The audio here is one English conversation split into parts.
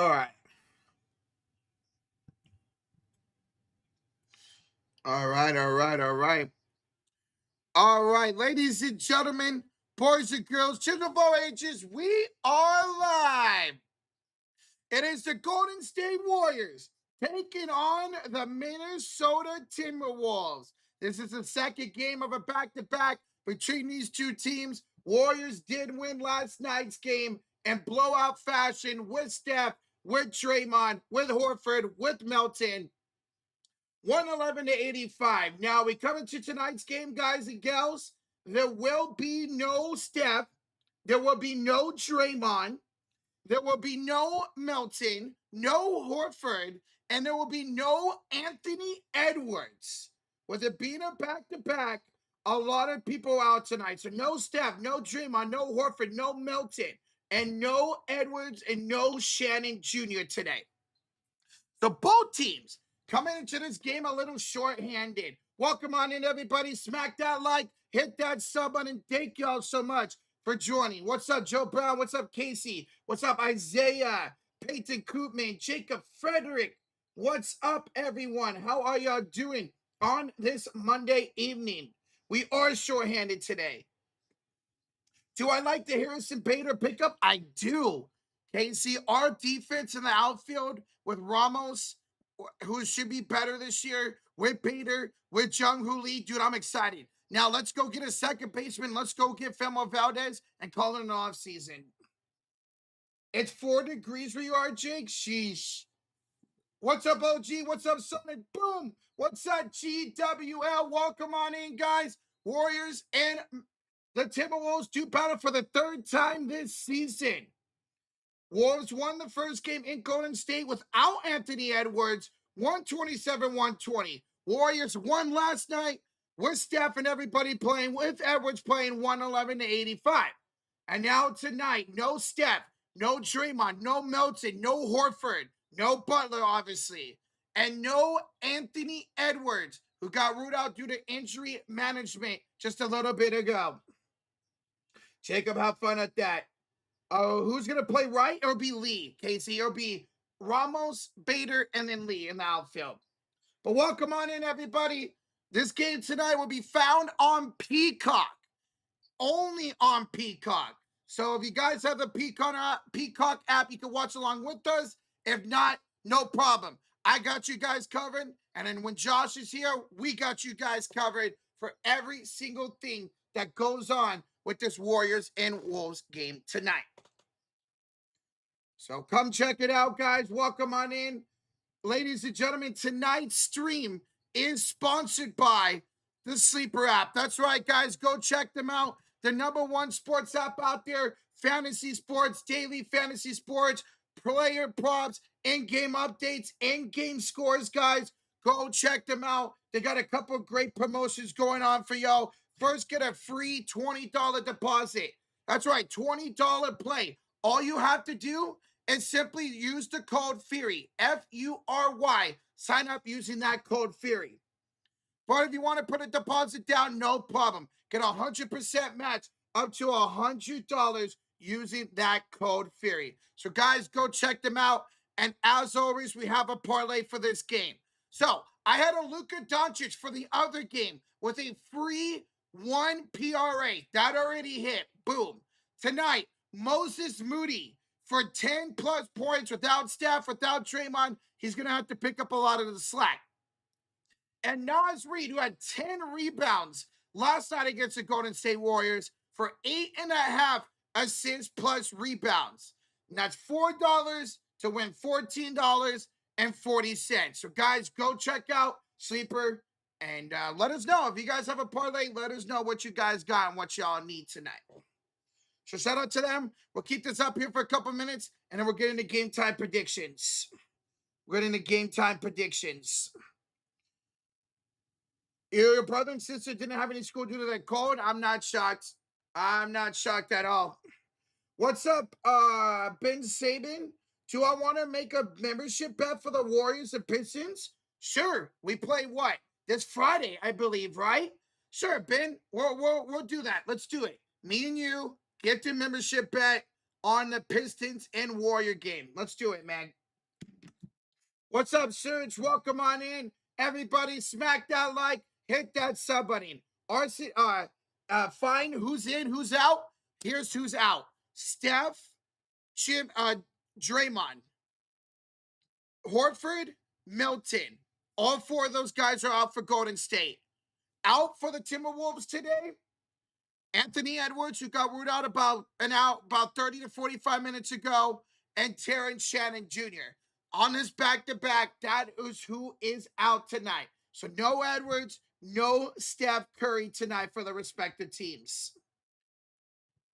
All right. All right. All right. All right. All right. Ladies and gentlemen, boys and girls, children of all ages, we are live. It is the Golden State Warriors taking on the Minnesota Timberwolves. This is the second game of a back-to-back between these two teams. Warriors did win last night's game in blowout fashion with Steph, with Draymond, with Horford, with Melton. 111 to 85. Now we come into tonight's game, guys and gals. There will be no Steph. There will be no Draymond. There will be no Melton, no Horford, and there will be no Anthony Edwards. With it being a back-to-back, a lot of people out tonight. So no Steph, no Draymond, no Horford, no Melton, and no Edwards and no Shannon Jr. today. So both teams coming into this game a little short-handed. Welcome on in, everybody. Smack that like, hit that sub button. Thank y'all so much for joining. What's up, Joe Brown? What's up, Casey? What's up, Isaiah? Peyton Koopman, Jacob Frederick. What's up, everyone? How are y'all doing on this Monday evening? We are short-handed today. Do I like the Harrison Bader pickup? I do. Casey, our defense in the outfield with Ramos, who should be better this year, with Bader, with Jung-Hoo Lee. Dude, I'm excited. Now, let's go get a second baseman. Let's go get Femo Valdez and call it an offseason. It's 4 degrees where you are, Jake? Sheesh. What's up, OG? What's up, Sonic? Boom. What's up, GWL? Welcome on in, guys. Warriors and the Timberwolves do battle for the third time this season. Wolves won the first game in Golden State without Anthony Edwards, 127-120. Warriors won last night with Steph and everybody playing, with Edwards playing 111 to 85. And now tonight, no Steph, no Draymond, no Melton, no Horford, no Butler, obviously, and no Anthony Edwards, who got ruled out due to injury management just a little bit ago. Jacob, have fun at that. Who's going to play right? It'll be Lee, Casey. It'll be Ramos, Bader, and then Lee in the outfield. But welcome on in, everybody. This game tonight will be found on Peacock. Only on Peacock. So if you guys have the Peacock app, you can watch along with us. If not, no problem. I got you guys covered. And then when Josh is here, we got you guys covered for every single thing that goes on with this Warriors and Wolves game tonight. So come check it out, guys. Welcome on in. Ladies and gentlemen, tonight's stream is sponsored by the Sleeper app. That's right, guys. Go check them out. The #1 sports app out there. Fantasy sports, daily fantasy sports, player props, in-game updates, in-game scores, guys. Go check them out. They got a couple of great promotions going on for y'all. First, get a free $20 deposit. That's right, $20 play. All you have to do is simply use the code FURY, F-U-R-Y. Sign up using that code FURY. But if you want to put a deposit down, no problem. Get 100% match up to $100 using that code FURY. So, guys, go check them out. And as always, we have a parlay for this game. So, I had a Luka Doncic for the other game with a free 1 PRA. That already hit. Boom. Tonight, Moses Moody for 10-plus points without Steph, without Draymond. He's going to have to pick up a lot of the slack. And Naz Reid, who had 10 rebounds last night against the Golden State Warriors for 8.5 assists plus rebounds. And that's $4 to win $14.40. So, guys, go check out Sleeper and let us know. If you guys have a parlay, let us know what you guys got and what y'all need tonight. So shout out to them. We'll keep this up here for a couple minutes, and then we're getting to game time predictions. Your brother and sister didn't have any school due to that cold. I'm not shocked. I'm not shocked at all. What's up, Ben Saban? Do I want to make a membership bet for the Warriors and Pistons? Sure. We play what? This Friday, I believe, right? Sure, Ben. We'll do that. Let's do it. Me and you get the membership bet. on the Pistons and Warrior game. Let's do it, man. What's up, Surge? Welcome on in. Everybody, smack that like, hit that sub button. RC, find who's in, who's out. Here's who's out. Steph, Draymond, Horford, Milton. All four of those guys are out for Golden State. Out for the Timberwolves today, Anthony Edwards, who got ruled out about 30 to 45 minutes ago, and Terrence Shannon Jr. On this back-to-back, that is who is out tonight. So no Edwards, no Steph Curry tonight for the respective teams.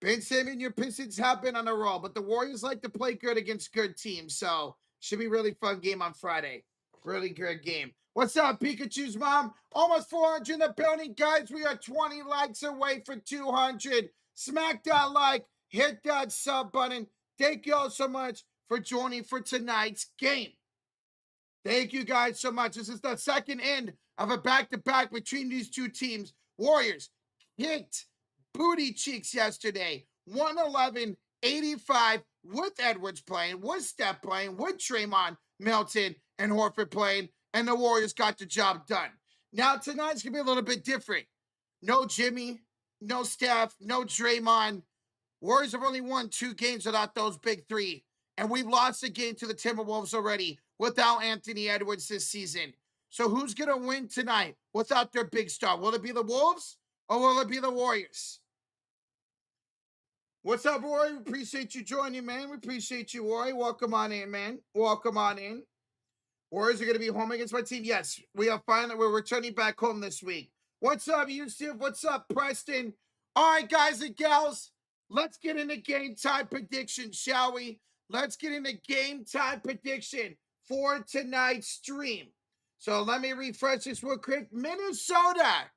Ben Simmons, your Pistons have been on a roll, but the Warriors like to play good against good teams, so should be a really fun game on Friday. Really good game. What's up, Pikachu's mom? Almost 400 in the building, guys. We are 20 likes away for 200. Smack that like, hit that sub button. Thank you all so much for joining for tonight's game. Thank you guys so much. This is the second end of a back-to-back between these two teams. Warriors kicked booty cheeks yesterday. 111-85 with Edwards playing, with Steph playing, with Draymond, Milton, and Horford playing, and the Warriors got the job done. Now, tonight's going to be a little bit different. No Jimmy, no Steph, no Draymond. Warriors have only won 2 games without those big three, and we've lost a game to the Timberwolves already without Anthony Edwards this season. So who's going to win tonight without their big star? Will it be the Wolves or will it be the Warriors? What's up, Roy? We appreciate you joining, man. We appreciate you, Roy. Welcome on in, man. Welcome on in. Warriors are going to be home against my team. Yes, we're returning back home this week. What's up, Yusuf? What's up, Preston? All right, guys and gals, let's get into game time prediction, shall we? Let's get into game time prediction for tonight's stream. So let me refresh this real quick. Minnesota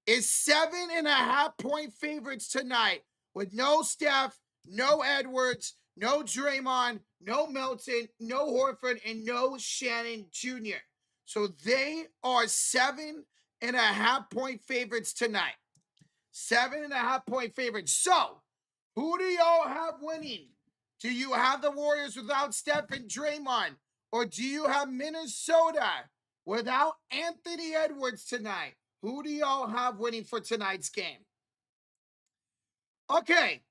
is 7.5-point favorites tonight with no Steph, no Edwards, no Draymond, no Milton, no Horford, and no Shannon Jr. So they are 7.5-point favorites tonight. 7.5-point favorites. So who do y'all have winning? Do you have the Warriors without Steph and Draymond? Or do you have Minnesota without Anthony Edwards tonight? Who do y'all have winning for tonight's game? Okay,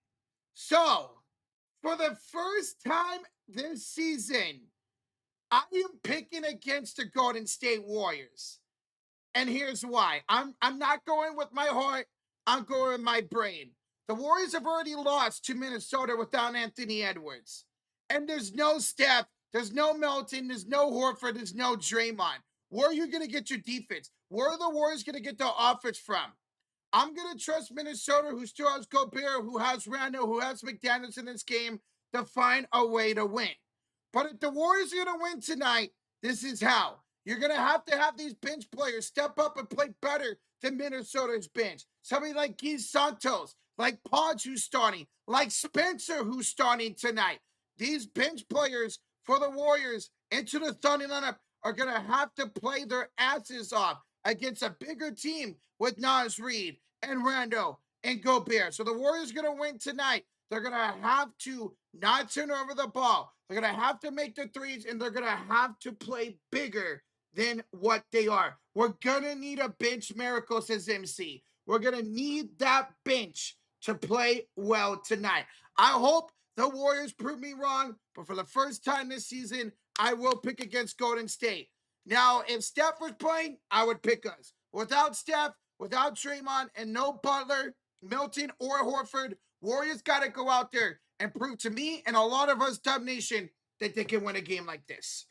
so for the first time this season, I am picking against the Golden State Warriors. And here's why. I'm not going with my heart. I'm going with my brain. The Warriors have already lost to Minnesota without Anthony Edwards. And there's no Steph, there's no Milton, there's no Horford, there's no Draymond. Where are you going to get your defense? Where are the Warriors going to get their offense from? I'm going to trust Minnesota, who still has Gobert, who has Randall, who has McDaniels in this game, to find a way to win. But if the Warriors are going to win tonight, this is how. You're going to have these bench players step up and play better than Minnesota's bench. Somebody like Guy Santos, like Podge, who's starting, like Spencer, who's starting tonight. These bench players for the Warriors into the starting lineup are going to have to play their asses off against a bigger team with Naz Reid and Randall and Gobert. So the Warriors are going to win tonight. They're going to have to not turn over the ball. They're going to have to make the threes, and they're going to have to play bigger than what they are. We're going to need a bench miracle, says MC. We're going to need that bench to play well tonight. I hope the Warriors prove me wrong, but for the first time this season, I will pick against Golden State. Now, if Steph was playing, I would pick us. Without Steph, without Draymond, and no Butler, Milton, or Horford, Warriors got to go out there and prove to me and a lot of us, Dub Nation, that they can win a game like this.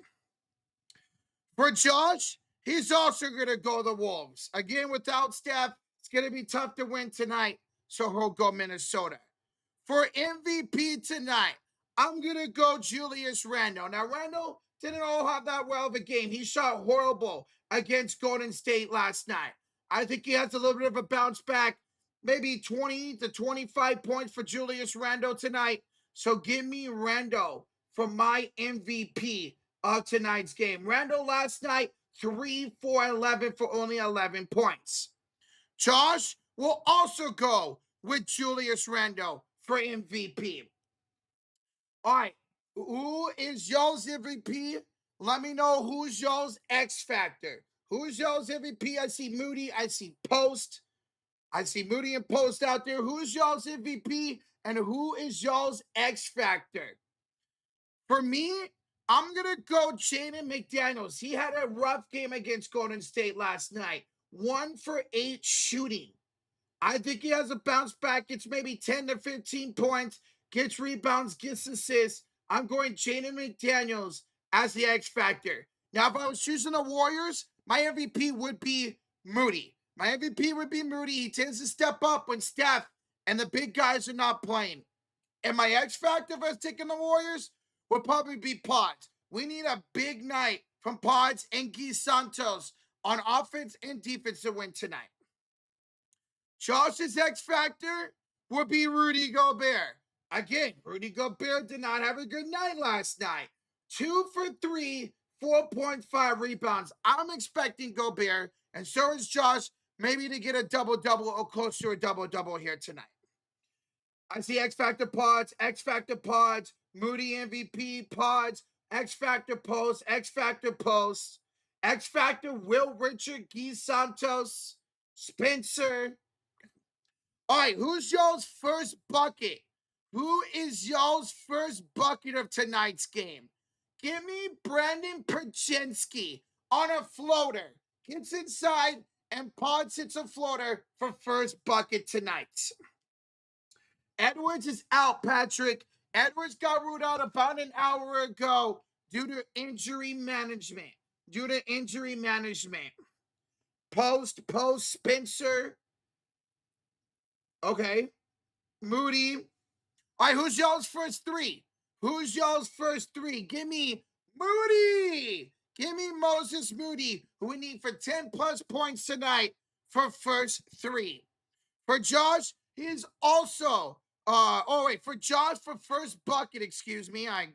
For Josh, he's also going to go the Wolves. Again, without Steph, it's going to be tough to win tonight, so he'll go Minnesota. For MVP tonight, I'm going to go Julius Randle. Now, Randle didn't all have that well of a game. He shot horrible against Golden State last night. I think he has a little bit of a bounce back, maybe 20 to 25 points for Julius Randle tonight. So give me Randle for my MVP of tonight's game. Randle last night, 3 for 11 for only 11 points. Josh will also go with Julius Randle for MVP. All right. Who is y'all's MVP? Let me know who's y'all's X Factor. Who's y'all's MVP? I see Moody. I see Post. I see Moody and Post out there. Who's y'all's MVP? And who is y'all's X Factor? For me, I'm going to go Jaden McDaniels. He had a rough game against Golden State last night. 1 for 8 shooting. I think he has a bounce back. Gets maybe 10 to 15 points, gets rebounds, gets assists. I'm going Jaden McDaniels as the X Factor. Now, if I was choosing the Warriors, my MVP would be Moody. My MVP would be Moody. He tends to step up when Steph and the big guys are not playing. And my X Factor, if I was taking the Warriors, would probably be Pods. We need a big night from Pods and Guy Santos on offense and defense to win tonight. Josh's X Factor would be Rudy Gobert. Again, Rudy Gobert did not have a good night last night. 2 for 3, 4.5 rebounds. I'm expecting Gobert, and so is Josh, maybe to get a double-double or close to a double-double here tonight. I see X Factor Pods, Moody MVP Pods, X Factor Post, X Factor Post, X Factor Will Richard, Guy Santos, Spencer. All right, who's y'all's first bucket? Who is y'all's first bucket of tonight's game? Give me Brandon Perchinsky on a floater. Gets inside and Pods hits a floater for first bucket tonight. Edwards is out, Patrick. Edwards got ruled out about an hour ago due to injury management. Post, Spencer. Okay. Moody. All right, who's y'all's first three? Give me Moody. Give me Moses Moody, who we need for 10 plus points tonight for first three. For Josh, he's also, for Josh for first bucket, excuse me, I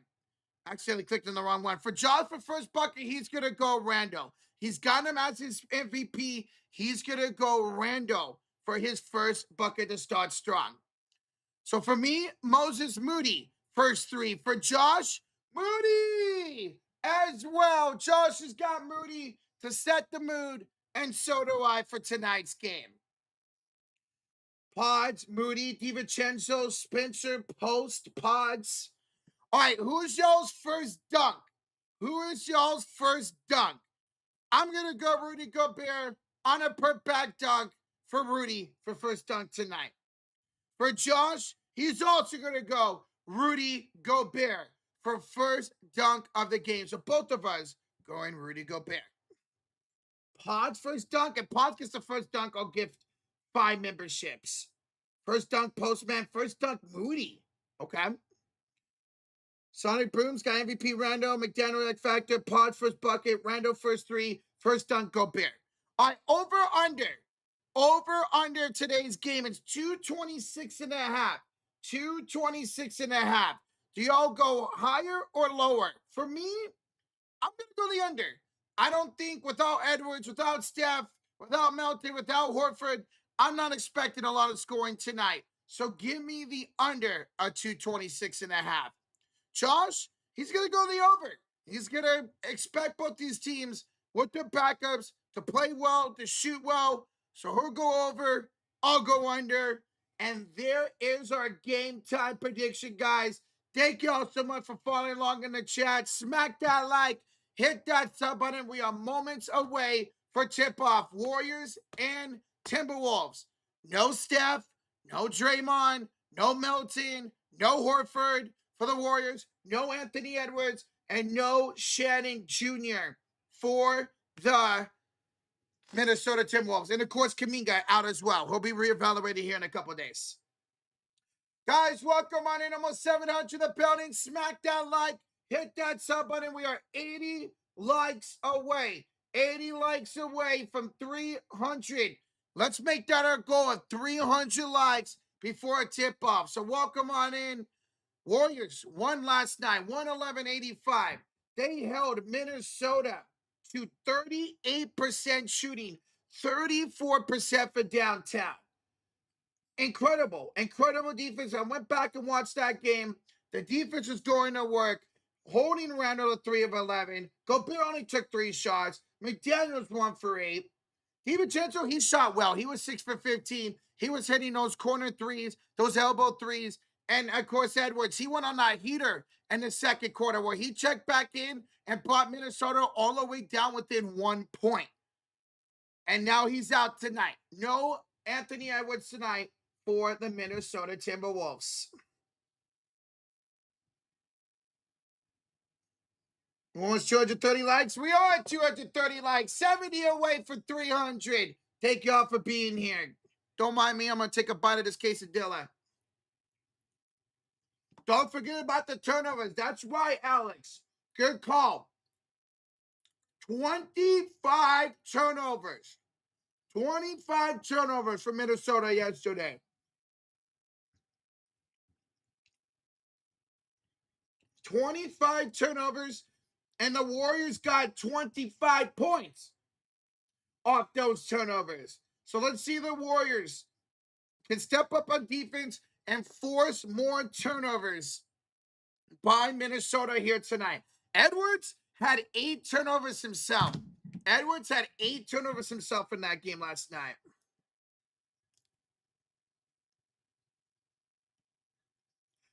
accidentally clicked on the wrong one. For Josh for first bucket, he's going to go Randall. He's got him as his MVP. He's going to go Randall for his first bucket to start strong. So for me, Moses Moody, first three. For Josh, Moody as well. Josh has got Moody to set the mood, and so do I for tonight's game. Pods, Moody, DiVincenzo, Spencer, Post, Pods. All right, who's y'all's first dunk? I'm going to go Rudy Gobert on a per-back dunk for Rudy for first dunk tonight. For Josh, he's also going to go Rudy Gobert for first dunk of the game. So both of us going Rudy Gobert. Pod's first dunk, and Pod gets the first dunk, I'll give 5 memberships. First dunk, Postman. First dunk, Moody. Okay. Sonic Boom's got MVP, Rando. McDaniel, X Factor. Pod's first bucket. Rando, first three. First dunk, Gobert. All right, over-under today's game is 226.5. 226.5. Do y'all go higher or lower? For me, I'm going to go the under. I don't think without Edwards, without Steph, without Melton, without Horford, I'm not expecting a lot of scoring tonight. So give me the under a 226.5. Josh, he's going to go the over. He's going to expect both these teams with their backups to play well, to shoot well. So he'll go over, I'll go under. And there is our game time prediction, guys. Thank y'all so much for following along in the chat. Smack that like, hit that sub button. We are moments away for tip-off. Warriors and Timberwolves. No Steph, no Draymond, no Melton, no Horford for the Warriors, no Anthony Edwards, and no Shannon Jr. for the Minnesota Timberwolves. And of course, Kuminga out as well. He'll be reevaluated here in a couple of days. Guys, welcome on in. Almost 700 the building. Smack that like. Hit that sub button. We are 80 likes away. 80 likes away from 300. Let's make that our goal of 300 likes before a tip-off. So welcome on in. Warriors won last night, 111-85. They held Minnesota to 38% shooting, 34% for downtown. Incredible defense. I went back and watched that game. The defense was going to work, holding Randall to 3 of 11. Gobert only took 3 shots. McDaniels 1 for 8. DiVincenzo, he shot well. He was 6 for 15. He was hitting those corner threes, those elbow threes. And of course, Edwards, he went on that heater in the second quarter where he checked back in and brought Minnesota all the way down within 1 point. And now he's out tonight. No Anthony Edwards tonight for the Minnesota Timberwolves. Almost 230 likes. We are at 230 likes. 70 away for 300. Thank y'all for being here. Don't mind me. I'm going to take a bite of this quesadilla. Don't forget about the turnovers. That's right, Alex. Good call. 25 turnovers. 25 turnovers for Minnesota yesterday. 25 turnovers, and the Warriors got 25 points off those turnovers. So let's see the Warriors can step up on defense and force more turnovers by Minnesota here tonight. Edwards had 8 turnovers himself. Edwards had 8 turnovers himself in that game last night.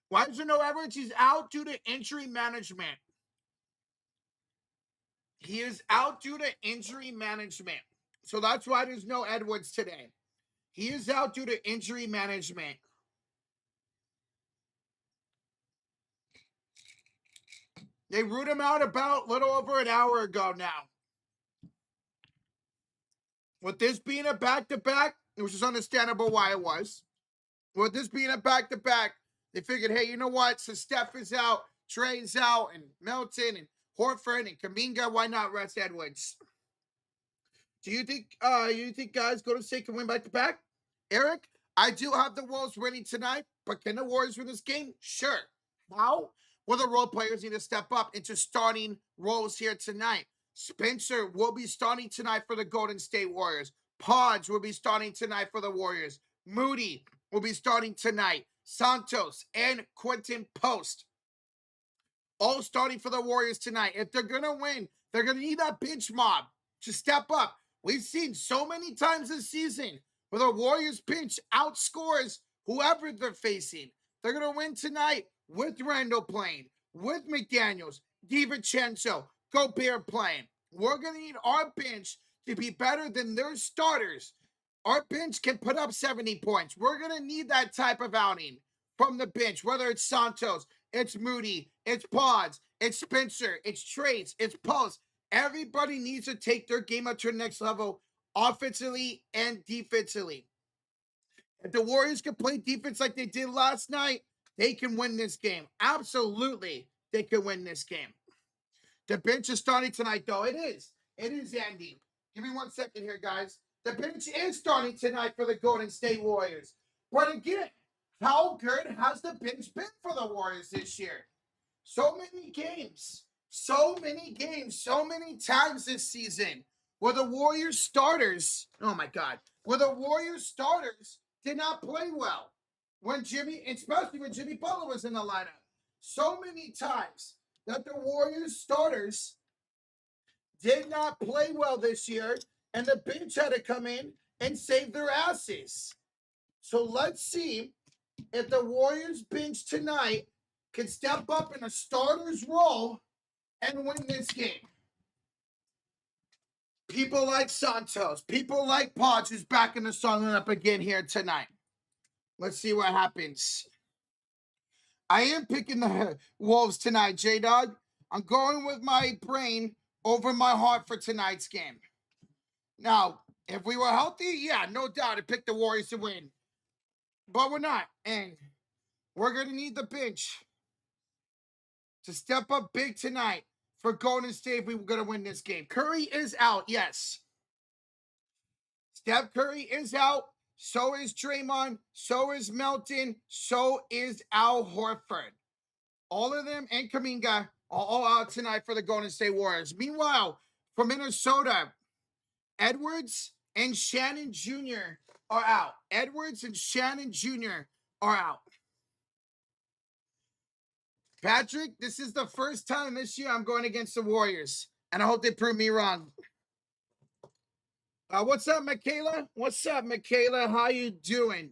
Why is there no Edwards? He's out due to injury management. He is out due to injury management. So that's why there's no Edwards today. He is out due to injury management. They ruled him out about a little over an hour ago now. With this being a back-to-back, which is understandable why it was. With this being a back-to-back, they figured, hey, you know what? So Steph is out, Trey's out, and Milton, and Horford, and Kuminga. Why not rest Edwards? Do you think guys Golden State can win back-to-back? Eric, I do have the Wolves winning tonight, but can the Warriors win this game? Sure. How? Well, the role players need to step up into starting roles here tonight. Spencer will be starting tonight for the Golden State Warriors. Podge will be starting tonight for the Warriors. Moody will be starting tonight. Santos and Quentin Post all starting for the Warriors tonight. If they're going to win, they're going to need that bench mob to step up. We've seen so many times this season where the Warriors bench outscores whoever they're facing. They're going to win tonight with Randall playing, with McDaniels, DiVincenzo, Gobert playing. We're going to need our bench to be better than their starters. Our bench can put up 70 points. We're going to need that type of outing from the bench, whether it's Santos, it's Moody, it's Pods, it's Spencer, it's Trace, it's Post. Everybody needs to take their game up to the next level offensively and defensively. If the Warriors can play defense like they did last night, they can win this game. Absolutely, they can win this game. The bench is starting tonight, though. It is. It is, Andy. Give me 1 second here, guys. The bench is starting tonight for the Golden State Warriors. But again, how good has the bench been for the Warriors this year? So many games. So many times this season where the Warriors starters, oh my God, where the Warriors starters did not play well. Especially when Jimmy Butler was in the lineup. So many times that the Warriors starters did not play well this year, and the bench had to come in and save their asses. So let's see if the Warriors bench tonight can step up in a starter's role and win this game. People like Santos, people like Podge is back in the starting lineup again here tonight. Let's see what happens. I am picking the Wolves tonight, J-Dog. I'm going with my brain over my heart for tonight's game. Now, if we were healthy, yeah, no doubt I'd pick the Warriors to win. But we're not, and we're going to need the bench to step up big tonight for Golden State if we were going to win this game. Curry is out, yes. Steph Curry is out. So is Draymond. So is Melton. So is Al Horford. All of them and Kuminga are all out tonight for the Golden State Warriors. Meanwhile, for Minnesota, Edwards and Shannon Jr. are out. Edwards and Shannon Jr. are out. Patrick, this is the first time this year I'm going against the Warriors, and I hope they prove me wrong. What's up, Michaela? What's up, Michaela? How you doing?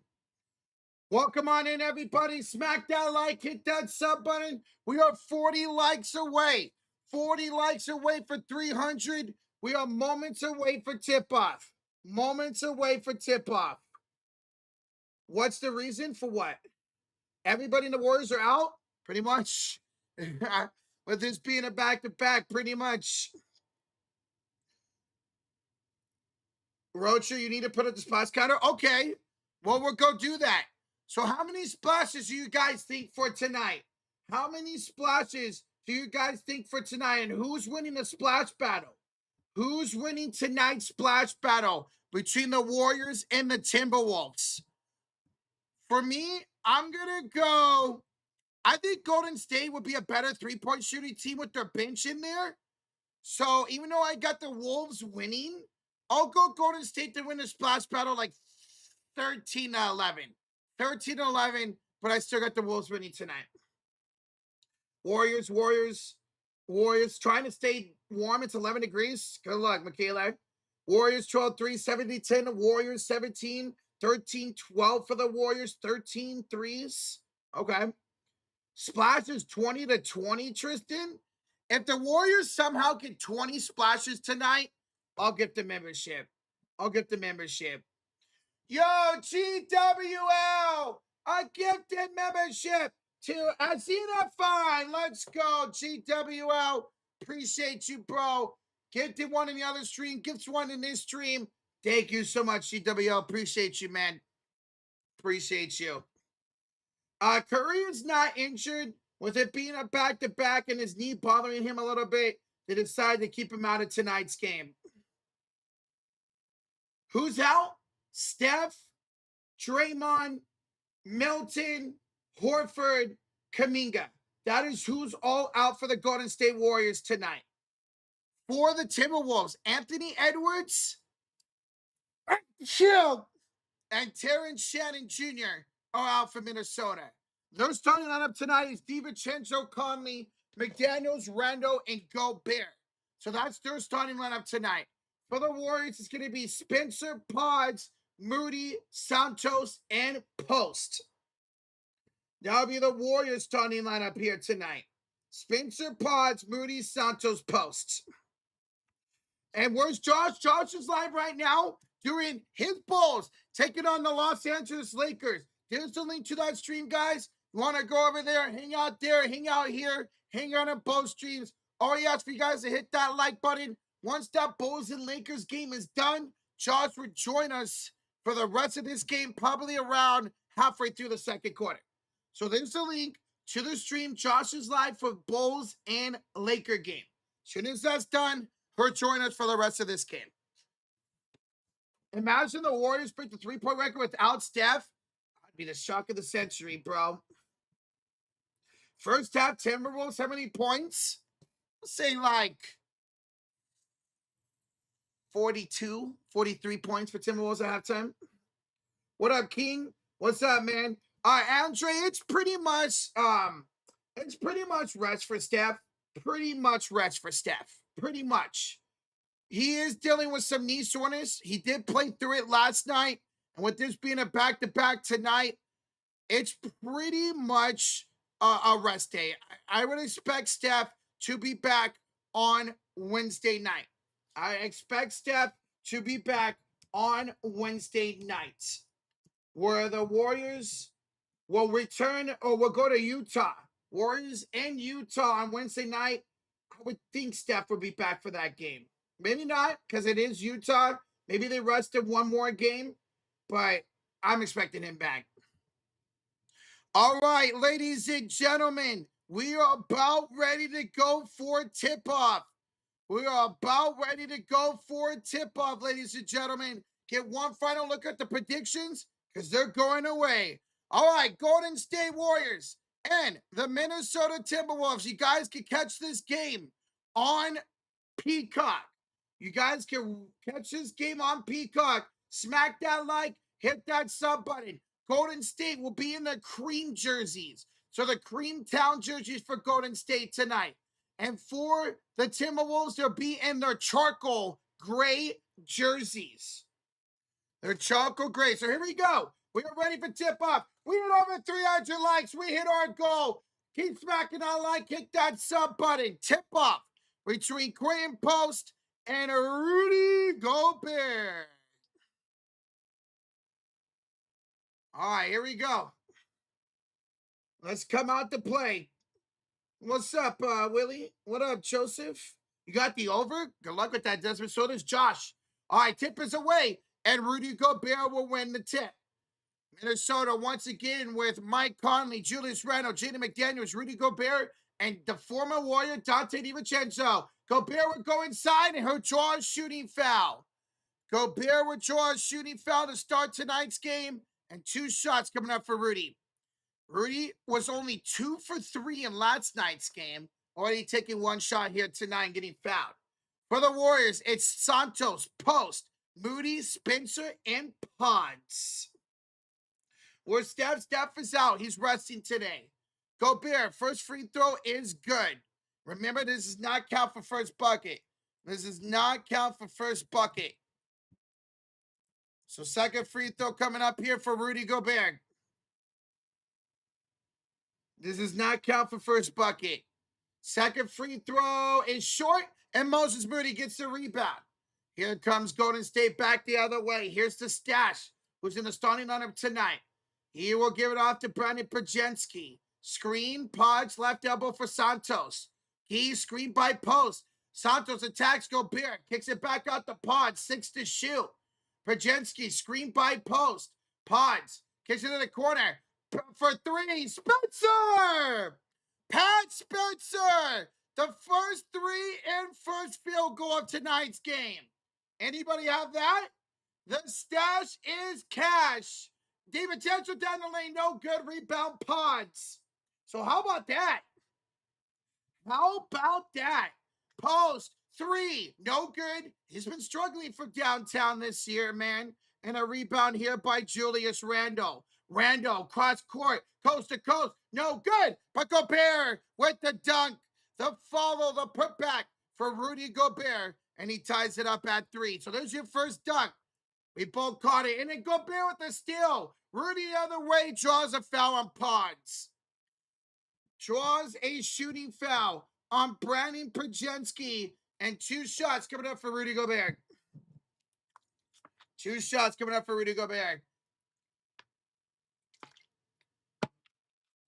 Welcome on in, everybody. Smack that like, hit that sub button. We are 40 likes away. 40 likes away for 300. We are moments away for tip-off. Moments away for tip-off. What's the reason for what? Everybody in the Warriors are out? Pretty much. With this being a back-to-back, pretty much. Roacher, you need to put up the splash counter? Okay. Well, we'll go do that. So how many splashes do you guys think for tonight? How many splashes do you guys think for tonight? And who's winning the splash battle? Who's winning tonight's splash battle between the Warriors and the Timberwolves? For me, I'm going to go. I think Golden State would be a better three-point shooting team with their bench in there. So even though I got the Wolves winning, I'll go Golden State to win the splash battle like 13-11. 13-11, but I still got the Wolves winning tonight. Warriors trying to stay warm. It's 11 degrees. Good luck, Michaela. Warriors 12-3, 70-10. Warriors 17, 13-12 for the Warriors, 13 threes. Okay. Splashes 20-20, Tristan. If the Warriors somehow get 20 splashes tonight, I'll get the membership. I'll get the membership. Yo, GWL, a gifted membership to Azina Fine. Let's go, GWL. Appreciate you, bro. Gifted one in the other stream, gifts one in this stream. Thank you so much, GWL. Appreciate you, man. Appreciate you. Curry's not injured. With it being a back-to-back and his knee bothering him a little bit, they decided to keep him out of tonight's game. Who's out? Steph, Draymond, Milton, Horford, Kuminga. That is who's all out for the Golden State Warriors tonight. For the Timberwolves, Anthony Edwards, and Terrence Shannon Jr. are out for Minnesota. Their starting lineup tonight is DiVincenzo, Conley, McDaniels, Randle, and Gobert. So that's their starting lineup tonight. For the Warriors, it's going to be Spencer, Pods, Moody, Santos, and Post. That'll be the Warriors starting lineup here tonight. Spencer, Pods, Moody, Santos, Post. And where's Josh? Josh is live right now doing his Bulls, taking on the Los Angeles Lakers. There's the link to that stream, guys. You want to go over there, hang out there, hang out here, hang out on both streams. All he asks for you guys to hit that like button. Once that Bulls and Lakers game is done, Josh will join us for the rest of this game, probably around halfway through the second quarter. So there's the link to the stream. Josh is live for Bulls and Laker game. As soon as that's done, he'll join us for the rest of this game. Imagine the Warriors break the three-point record without Steph. That'd be the shock of the century, bro. First half, Timberwolves, how many points? Let's say like 42, 43 points for Timberwolves at halftime. What up, King? What's up, man? Andre, it's pretty much rest for Steph. Pretty much rest for Steph. Pretty much. He is dealing with some knee soreness. He did play through it last night. And with this being a back-to-back tonight, it's pretty much a rest day. I would expect Steph to be back on Wednesday night. I expect Steph to be back on Wednesday night, where the Warriors will return or will go to Utah. Warriors in Utah on Wednesday night. I would think Steph would be back for that game. Maybe not, because it is Utah. Maybe they rested one more game, but I'm expecting him back. All right, ladies and gentlemen, we are about ready to go for tip-off. We are about ready to go for tip-off, ladies and gentlemen. Get one final look at the predictions, because they're going away. All right, Golden State Warriors and the Minnesota Timberwolves. You guys can catch this game on Peacock. You guys can catch this game on Peacock. Smack that like, hit that sub button. Golden State will be in their cream jerseys. So the Creamtown jerseys for Golden State tonight. And for the Timberwolves, they'll be in their charcoal gray jerseys. They're charcoal gray. So here we go. We are ready for tip-off. We hit over 300 likes. We hit our goal. Keep smacking that like, hit that sub button. Tip-off between Graham Post and Rudy Gobert. All right, here we go. Let's come out to play. What's up, Willie? What up, Joseph? You got the over? Good luck with that, Desmond. So does Josh. All right, tip is away, and Rudy Gobert will win the tip. Minnesota once again with Mike Conley, Julius Randle, Jaden McDaniels, Rudy Gobert, and the former Warrior Dante DiVincenzo. Gobert would go inside and he'll draw a shooting foul. Gobert would draw a shooting foul to start tonight's game, and 2 shots coming up for Rudy. Rudy was only 2 for 3 in last night's game, already taking 1 shot here tonight and getting fouled. For the Warriors, it's Santos, Post, Moody, Spencer, and Ponce. Where Steph is out. He's resting today. Gobert, first free throw is good. Remember, this does not count for first bucket. This does not count for first bucket. So second free throw coming up here for Rudy Gobert. This does not count for first bucket. Second free throw is short, and Moses Moody gets the rebound. Here comes Golden State back the other way. Here's the stash, who's in the starting lineup tonight. He will give it off to Brandon Pajensky. Screen, Podge, left elbow for Santos. He screen by Post. Santos attacks Gobert. Kicks it back out to Podge. 6 to shoot. Pajensky, screen by Post. Podge kicks it in the corner. For 3, Spencer! Pat Spencer! The first 3 and first field goal of tonight's game. Anybody have that? The stash is cash. DiVincenzo down the lane, no good. Rebound Pods. So how about that? How about that? Post, 3, no good. He's been struggling for downtown this year, man. And a rebound here by Julius Randle. Randle, cross court, coast to coast, no good. But Gobert with the dunk. The follow, the putback for Rudy Gobert. And he ties it up at 3. So there's your first dunk. We both caught it. And then Gobert with the steal. Rudy the other way draws a foul on Pods. Draws a shooting foul on Brandon Pajensky. And 2 shots coming up for Rudy Gobert. 2 shots coming up for Rudy Gobert.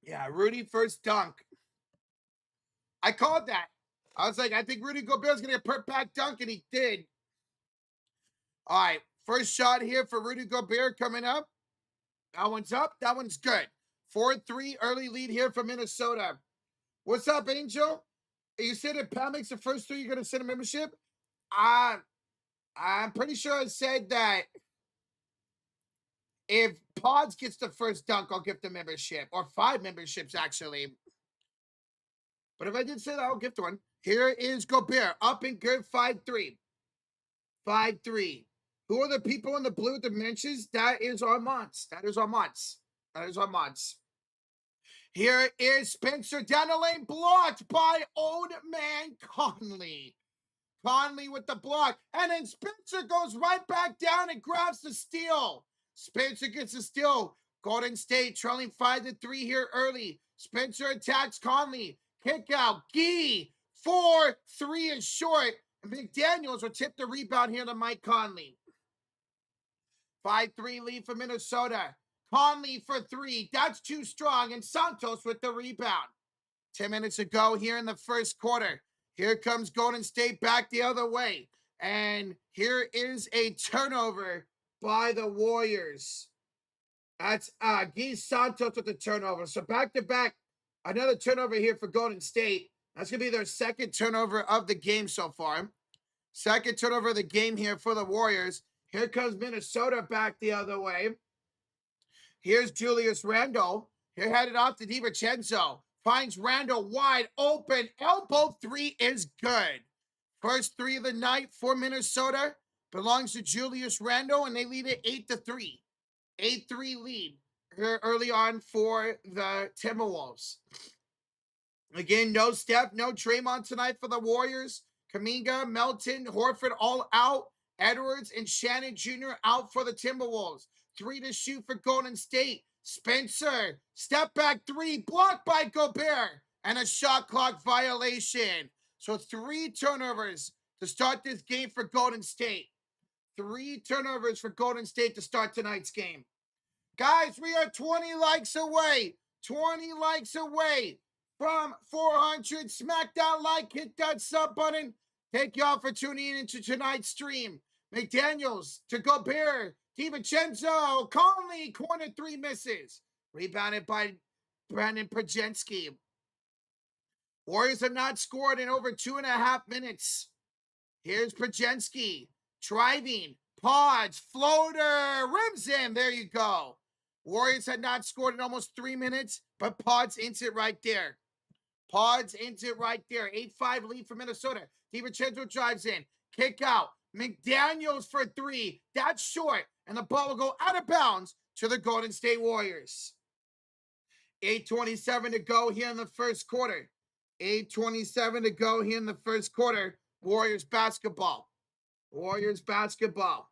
Yeah, Rudy first dunk. I called that. I was like, I think Rudy Gobert's going to get a put-back dunk, and he did. All right, first shot here for Rudy Gobert coming up. That one's up. That one's good. 4-3 early lead here for Minnesota. What's up, Angel? You said if Pat makes the first 3, you're going to send a membership? I'm pretty sure I said that if Pods gets the first dunk, I'll give the membership. Or 5 memberships, actually. But if I did say that, I'll gift one. Here is Gobert. Up and good. 5-3. 5-3. Who are the people in the blue dimensions? That is our mods. That is our mods. That is our mods. Here is Spencer down the lane. Blocked by old man Conley. Conley with the block. And then Spencer goes right back down and grabs the steal. Spencer gets the steal. Golden State trailing 5-3 here early. Spencer attacks Conley. Kick out. Gee. 4-3 is short. And McDaniels will tip the rebound here to Mike Conley. 5-3 lead for Minnesota. Conley for 3. That's too strong. And Santos with the rebound. 10 minutes to go here in the first quarter. Here comes Golden State back the other way. And here is a turnover by the Warriors. That's Guy Santos with the turnover. So back-to-back, another turnover here for Golden State. That's going to be their second turnover of the game so far. Second turnover of the game here for the Warriors. Here comes Minnesota back the other way. Here's Julius Randle. Here headed off to DiVincenzo. Finds Randle wide open. Elbow 3 is good. First 3 of the night for Minnesota belongs to Julius Randle, and they lead it 8-3. 8-3 lead early on for the Timberwolves. Again, no Steph, no Draymond tonight for the Warriors. Kuminga, Melton, Horford all out. Edwards and Shannon Jr. out for the Timberwolves. 3 to shoot for Golden State. Spencer, step back 3, blocked by Gobert, and a shot clock violation. So 3 turnovers to start this game for Golden State. 3 turnovers for Golden State to start tonight's game. Guys, we are 20 likes away. 20 likes away from 400. Smack that like, hit that sub button. Thank y'all for tuning in into tonight's stream. McDaniels to Gobert. DiVincenzo. Conley, corner 3 misses. Rebounded by Brandon Pajensky. Warriors have not scored in over 2.5 minutes. Here's Pajensky. Driving. Pods. Floater. Rims in. There you go. Warriors had not scored in almost 3 minutes, but Pods ends it right there. Pods ends it right there. 8-5 lead for Minnesota. DiVincenzo drives in. Kick out. McDaniels for 3. That's short. And the ball will go out of bounds to the Golden State Warriors. 8:27 to go here in the first quarter. 8:27 to go here in the first quarter. Warriors basketball. Warriors basketball.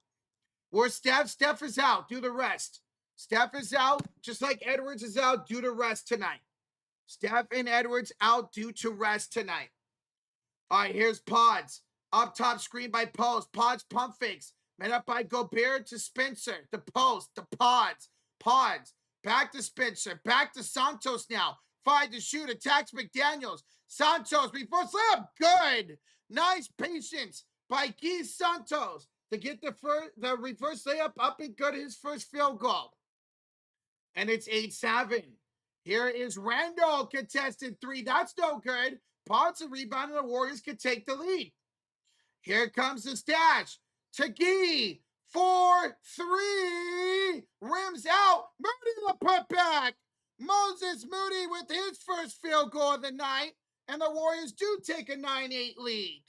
Where Steph is out. Do the rest. Steph is out, just like Edwards is out due to rest tonight. Steph and Edwards out due to rest tonight. All right, here's Pods. Up top screen by Post. Pods pump fakes. Met up by Gobert to Spencer. The Post. The Pods. Pods. Back to Spencer. Back to Santos now. 5 to shoot. Attacks McDaniels. Santos before slap. Good. Nice patience by Keith Santos to get the reverse layup up and good his first field goal. And it's 8-7. Here is Randall, contested 3. That's no good. Pods a rebound and the Warriors can take the lead. Here comes the stash. Tagee, 4-3. Rims out. Moody the putback. Moses Moody with his first field goal of the night. And the Warriors do take a 9-8 lead.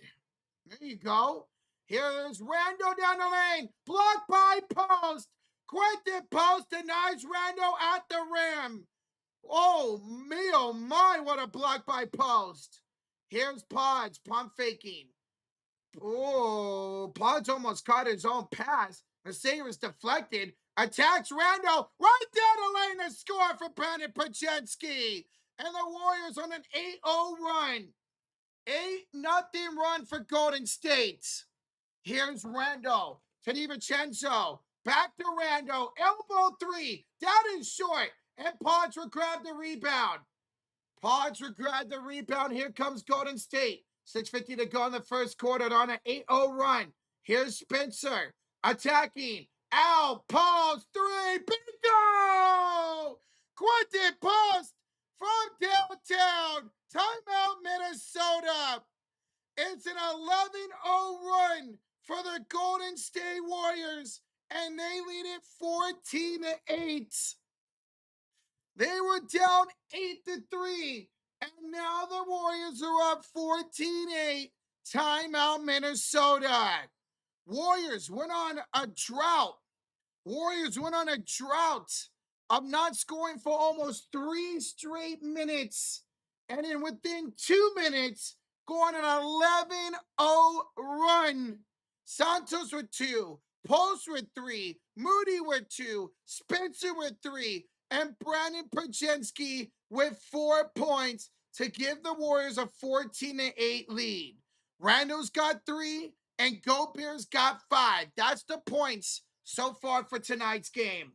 There you go. Here's Randall down the lane. Blocked by Post. Quentin Post denies Randall at the rim. Oh, me, oh my, what a block by Post. Here's Pods, pump faking. Oh, Pods almost caught his own pass. Mercedes deflected. Attacks Randall right down the lane to score for Brandon Pajensky. And the Warriors on an 8-0 run. 8-0 run for Golden State. Here's Randall to DiVincenzo. Back to Randall. Elbow 3. That is short. And Pods will grab the rebound. Pods will grab the rebound. Here comes Golden State. 6:50 to go in the first quarter. They're on an 8-0 run. Here's Spencer. Attacking. Al Post. 3. Bingo! Quentin Post from downtown. Timeout, Minnesota. It's an 11-0 run for the Golden State Warriors, and they lead it 14-8. They were down 8-3, and now the Warriors are up 14-8. Timeout, Minnesota. Warriors went on a drought. Warriors went on a drought of not scoring for almost 3 straight minutes. And then within 2 minutes, going an 11-0 run. Santos with 2, Post with 3, Moody with 2, Spencer with 3, and Brandon Pajensky with 4 points to give the Warriors a 14-8 lead. Randall's got 3, and Gobert's got 5. That's the points so far for tonight's game.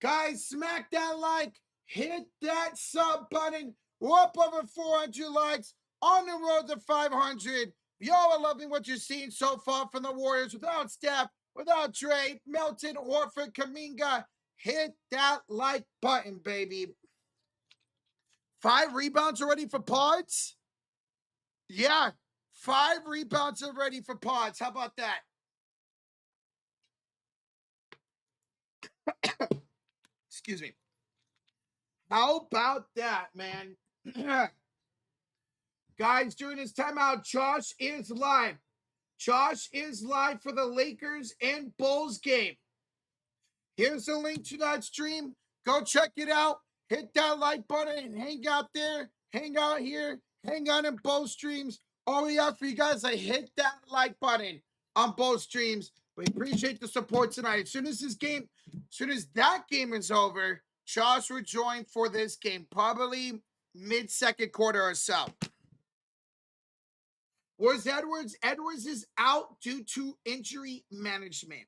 Guys, smack that like, hit that sub button. We're up over 400 likes, on the road to 500. Y'all are loving what you're seeing so far from the Warriors without Steph, without Dre, Melton, Horford, Kuminga. Hit that like button, baby. 5 rebounds already for Pods? Yeah, 5 rebounds already for Pods. How about that? Excuse me. How about that, man? Guys, during this timeout, Josh is live. Josh is live for the Lakers and Bulls game. Here's the link to that stream. Go check it out. Hit that like button and hang out there. Hang out here. Hang out in both streams. All we ask for you guys is hit that like button on both streams. We appreciate the support tonight. As soon as that game is over, Josh will join for this game, probably mid-second quarter or so. Where's Edwards? Edwards is out due to injury management.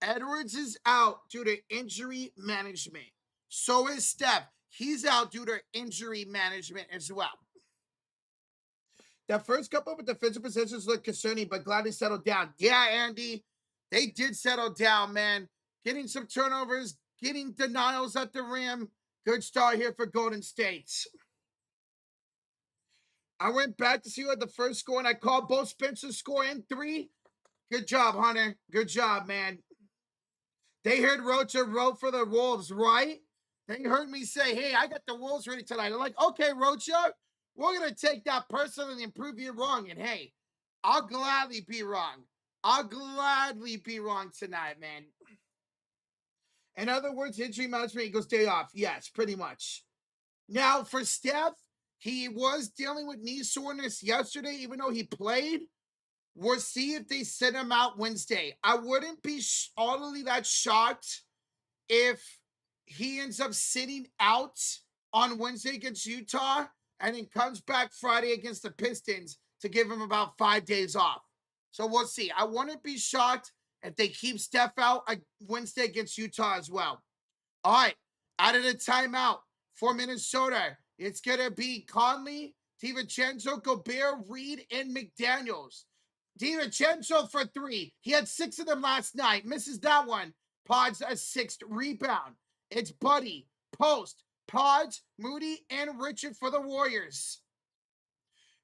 Edwards is out due to injury management. So is Steph. He's out due to injury management as well. That first couple of defensive positions look concerning, but glad they settled down. Yeah, Andy, they did settle down, man. Getting some turnovers, getting denials at the rim. Good start here for Golden State. I went back to see what the first score, and I called both Spencer's score in 3. Good job, Hunter. Good job, man. They heard Rocha wrote for the Wolves, right? They heard me say, hey, I got the Wolves ready tonight. They're like, okay, Rocha, we're going to take that personally and prove you wrong. And hey, I'll gladly be wrong. I'll gladly be wrong tonight, man. In other words, injury management equals day off. Yes, pretty much. Now, for Steph, he was dealing with knee soreness yesterday, even though he played. We'll see if they send him out Wednesday. I wouldn't be utterly that shocked if he ends up sitting out on Wednesday against Utah and then comes back Friday against the Pistons to give him about 5 days off. So we'll see. I wouldn't be shocked if they keep Steph out Wednesday against Utah as well. All right, out of the timeout for Minnesota, it's going to be Conley, DiVincenzo, Gobert, Reed, and McDaniels. DiVincenzo for 3. He had 6 of them last night. Misses that one. Pods a 6th rebound. It's Buddy, Post, Pods, Moody, and Richard for the Warriors.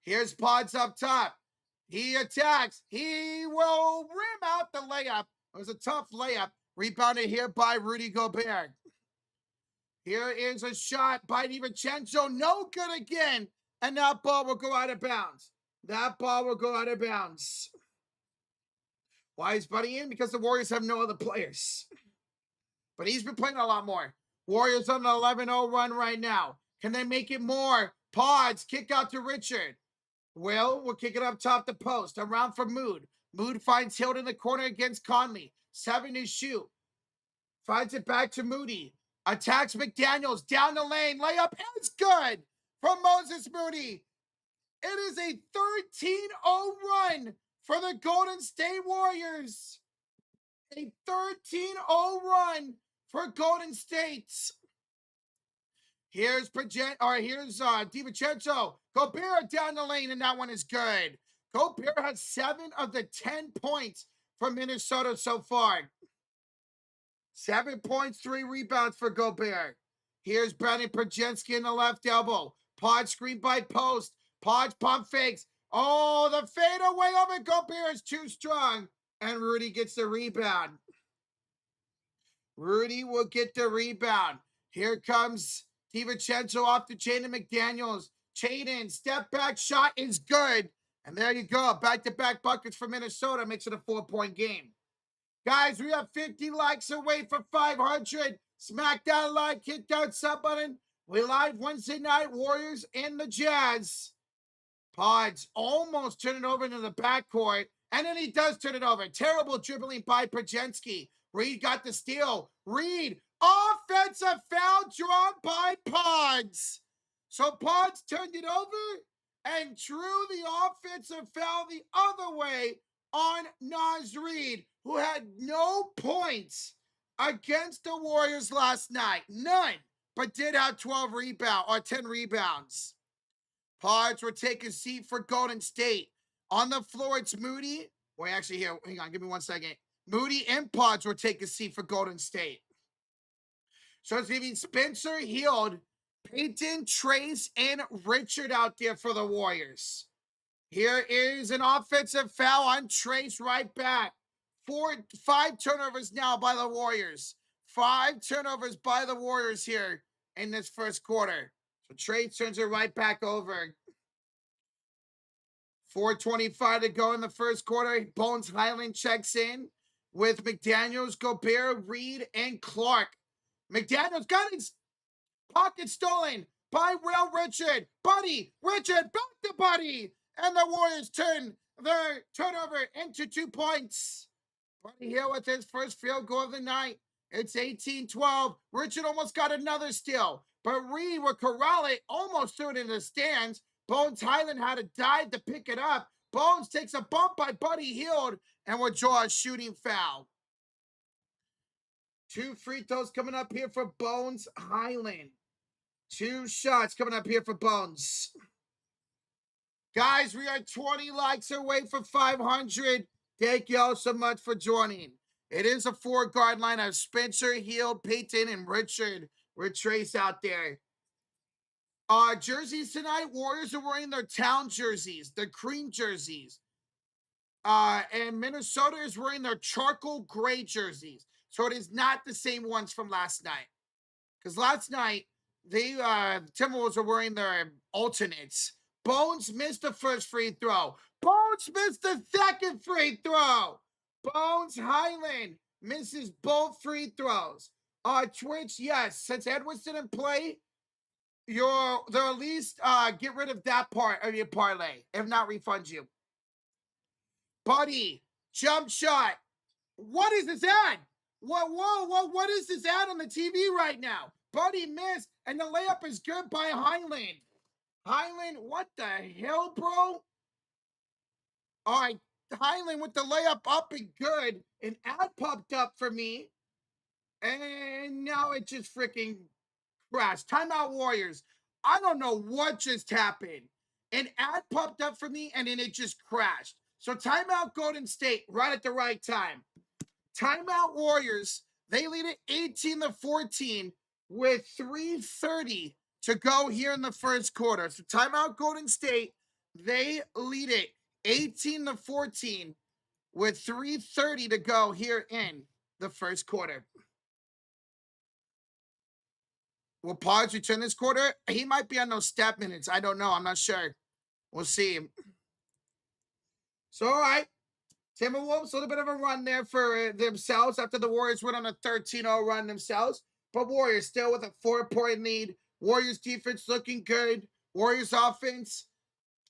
Here's Pods up top. He attacks. He will rim out the layup. It was a tough layup. Rebounded here by Rudy Gobert. Here is a shot by DiVincenzo. No good again. And that ball will go out of bounds. That ball will go out of bounds. Why is Buddy in? Because the Warriors have no other players. But he's been playing a lot more. Warriors on an 11-0 run right now. Can they make it more? Pods, kick out to Richard. We'll kick it up top the post. Around for Mood. Mood finds Hill in the corner against Conley. 7 to shoot. Finds it back to Moody. Attacks McDaniels down the lane. Layup is good from Moses Moody. It is a 13-0 run for the Golden State Warriors. A 13-0 run for Golden State. Here's DiVincenzo. Gobert down the lane, and that one is good. Gobert has 7 of the 10 points for Minnesota so far. 7 points, 3 rebounds for Gobert. Here's Brandon Podzinski in the left elbow. Pod screen by Post. Pod's pump fakes. Oh, the fadeaway over Gobert is too strong. And Rudy gets the rebound. Rudy will get the rebound. Here comes DiVincenzo off the chain of McDaniels. Chaden, step back shot is good. And there you go. Back-to-back buckets for Minnesota. Makes it a 4-point game. Guys, we have 50 likes away from 500. Smack that like, hit that sub button. We live Wednesday night, Warriors and the Jazz. Pods almost turn it over into the backcourt. And then he does turn it over. Terrible dribbling by Podzinski. Reed got the steal. Reed, offensive foul drawn by Pods. So Pods turned it over and drew the offensive foul the other way on Naz Reid, who had no points against the Warriors last night. None, but did have 10 rebounds. Pods will take a seat for Golden State. On the floor, it's Moody. Wait, actually, here, hang on, give me 1 second. Moody and Pods will take a seat for Golden State. So it's leaving Spencer, Hield, Peyton, Trace, and Richard out there for the Warriors. Here is an offensive foul on Trace right back. 5 turnovers now by the Warriors. 5 turnovers by the Warriors here in this first quarter. So Trace turns it right back over. 4:25 to go in the first quarter. Bones Highland checks in with McDaniels, Gobert, Reed, and Clark. McDaniels got his pocket stolen by Will Richard. Buddy, Richard, back to Buddy. And the Warriors turn their turnover into 2 points. Buddy Hield with his first field goal of the night. It's 18-12. Richard almost got another steal, but Reed would corral it, almost threw it in the stands. Bones Highland had to dive to pick it up. Bones takes a bump by Buddy Hield and will draw a shooting foul. 2 free throws coming up here for Bones Highland. 2 shots coming up here for Bones. Guys, we are 20 likes away from 500. Thank you all so much for joining. It is a 4-guard line of Spencer, Hield, Peyton, and Richard with Trace out there. Jerseys tonight, Warriors are wearing their town jerseys, their cream jerseys. And Minnesota is wearing their charcoal gray jerseys. So it is not the same ones from last night. Because last night, the Timberwolves were wearing their alternates. Bones missed the first free throw. Bones missed the second free throw. Bones Highland misses both free throws. Twitch, yes, since Edwards didn't play, they'll at least get rid of that part of your parlay. If not, refund you. Buddy, jump shot. What is this ad? What is this ad on the TV right now? Buddy missed, and the layup is good by Highland. Highland, what the hell, bro? All right, Highland with the layup up and good. An ad popped up for me, and now it just freaking crashed. Timeout Warriors. I don't know what just happened. An ad popped up for me, and then it just crashed. So timeout Golden State right at the right time. Timeout Warriors, they lead it 18-14 with 3:30 to go here in the first quarter. So timeout Golden State, they lead it 18-14 with 3:30 to go here in the first quarter. Will Podge return this quarter? He might be on those step minutes. I don't know. I'm not sure. We'll see. So, all right. Timberwolves, a little bit of a run there for themselves after the Warriors went on a 13-0 run themselves. But Warriors still with a 4-point lead. Warriors defense looking good. Warriors offense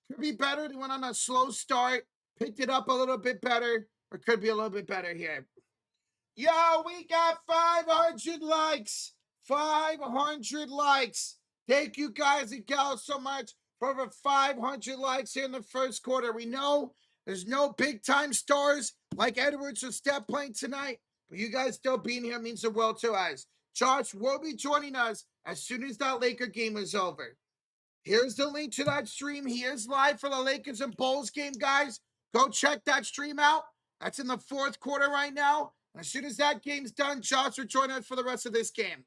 could be better. They went on a slow start, picked it up a little bit better, or could be a little bit better here. Yo, we got 500 likes. 500 likes. Thank you guys and gals so much for over 500 likes here in the first quarter. We know there's no big-time stars like Edwards or Steph playing tonight, but you guys still being here means the world to us. Josh will be joining us as soon as that Laker game is over. Here's the link to that stream. He is live for the Lakers and Bulls game, guys. Go check that stream out. That's in the fourth quarter right now. And as soon as that game's done, Josh will join us for the rest of this game.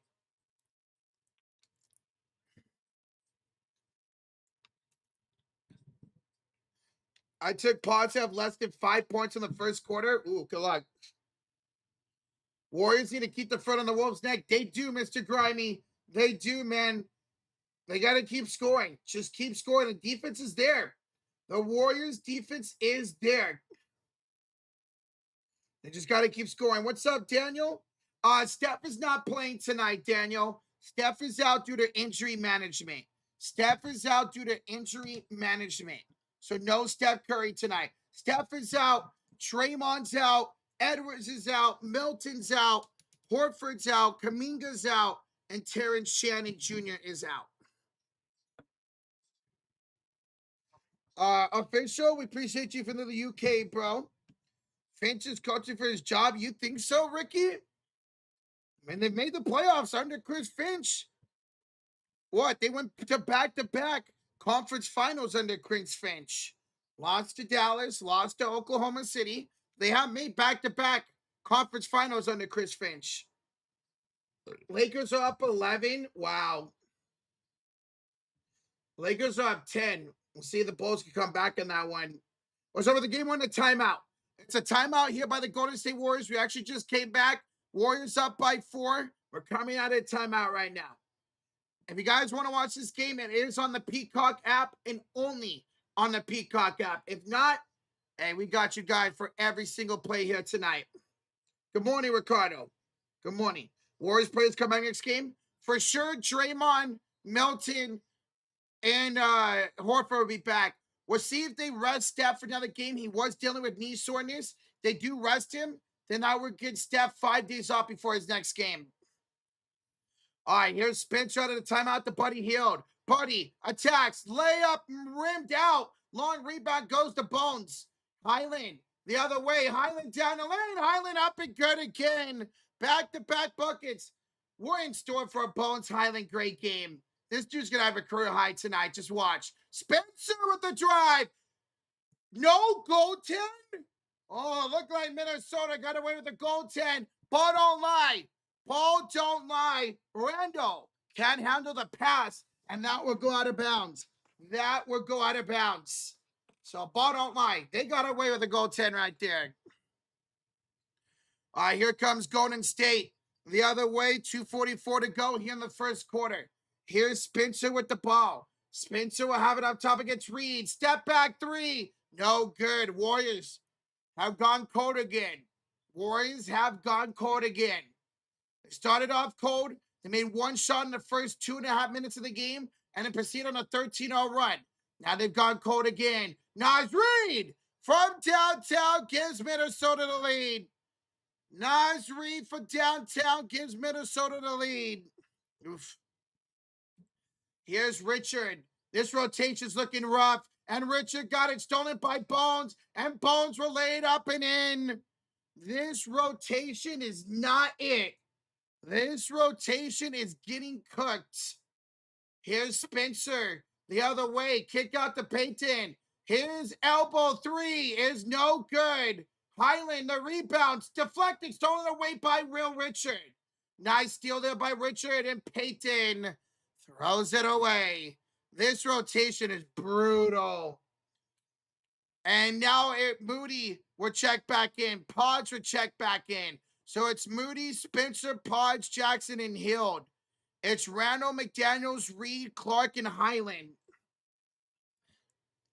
I took Pods to have less than 5 points in the first quarter. Ooh, good luck. Warriors need to keep the foot on the Wolves' neck. They do, Mr. Grimy. They do, man. They got to keep scoring. Just keep scoring. The defense is there. The Warriors' defense is there. They just got to keep scoring. What's up, Daniel? Steph is not playing tonight, Daniel. Steph is out due to injury management. Steph is out due to injury management. So no Steph Curry tonight. Steph is out. Draymond's out. Edwards is out. Milton's out. Horford's out. Kuminga's out. And Terrence Shannon Jr. is out. Official, we appreciate you from the UK, bro. Finch is coaching for his job. You think so, Ricky? I mean, they've made the playoffs under Chris Finch. What? They went to back-to-back conference finals under Chris Finch. Lost to Dallas, lost to Oklahoma City. They have made back-to-back conference finals under Chris Finch. Lakers are up 11. Wow. Lakers are up 10. We'll see if the Bulls can come back in that one. Was over the game one, a timeout. It's a timeout here by the Golden State Warriors. We actually just came back. Warriors up by 4. We're coming out of timeout right now. If you guys want to watch this game, it is on the Peacock app and only on the Peacock app. If not, hey, we got you guys for every single play here tonight. Good morning, Ricardo. Good morning. Warriors players come back next game. For sure, Draymond, Milton, and Horford will be back. We'll see if they rest Steph for another game. He was dealing with knee soreness. They do rest him. Then I would get Steph 5 days off before his next game. All right, here's Spencer out of the timeout to Buddy Hield. Buddy attacks, layup, rimmed out. Long rebound goes to Bones. Highland the other way. Highland down the lane. Highland up and good again. Back-to-back buckets. We're in store for a Bones Highland great game. This dude's going to have a career high tonight. Just watch. Spencer with the drive. No goaltend? Oh, look like Minnesota got away with the goaltend. Ball don't lie. Ball don't lie. Randall can't handle the pass, and that will go out of bounds. That will go out of bounds. So ball don't lie. They got away with the goaltend right there. All right, here comes Golden State. The other way, 2:44 to go here in the first quarter. Here's Spencer with the ball. Spencer will have it up top against Reed. Step back three. No good. Warriors have gone cold again. Warriors have gone cold again. They started off cold. They made one shot in the first 2.5 minutes of the game and then proceeded on a 13-0 run. Now they've gone cold again. Naz Reid from downtown gives Minnesota the lead. Naz Reid from downtown gives Minnesota the lead. Oof. Here's Richard. This rotation's looking rough. And Richard got it stolen by Bones. And Bones were laid up and in. This rotation is not it. This rotation is getting cooked. Here's Spencer. The other way. Kick out to Payton. His elbow three is no good. Highland, the rebounds. Deflected. Stolen away by Real Richard. Nice steal there by Richard. And Payton throws it away. This rotation is brutal. And now Moody will check back in. Podge will check back in. So it's Moody, Spencer, Podge, Jackson, and Hield. It's Randall, McDaniels, Reed, Clark, and Highland.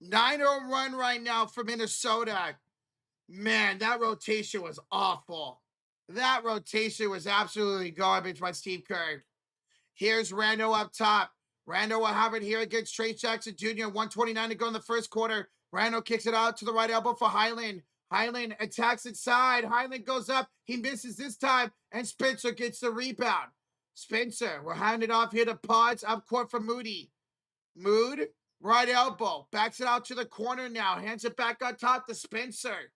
9-0 run right now for Minnesota. Man, that rotation was awful. That rotation was absolutely garbage by Steve Kerr. Here's Randall up top. Randall will have it here against Trace Jackson Jr. 1:29 to go in the first quarter. Randall kicks it out to the right elbow for Highland. Highland attacks inside. Highland goes up. He misses this time, and Spencer gets the rebound. Spencer will hand it off here to Pods up court for Moody. Mood, right elbow. Backs it out to the corner now. Hands it back on top to Spencer.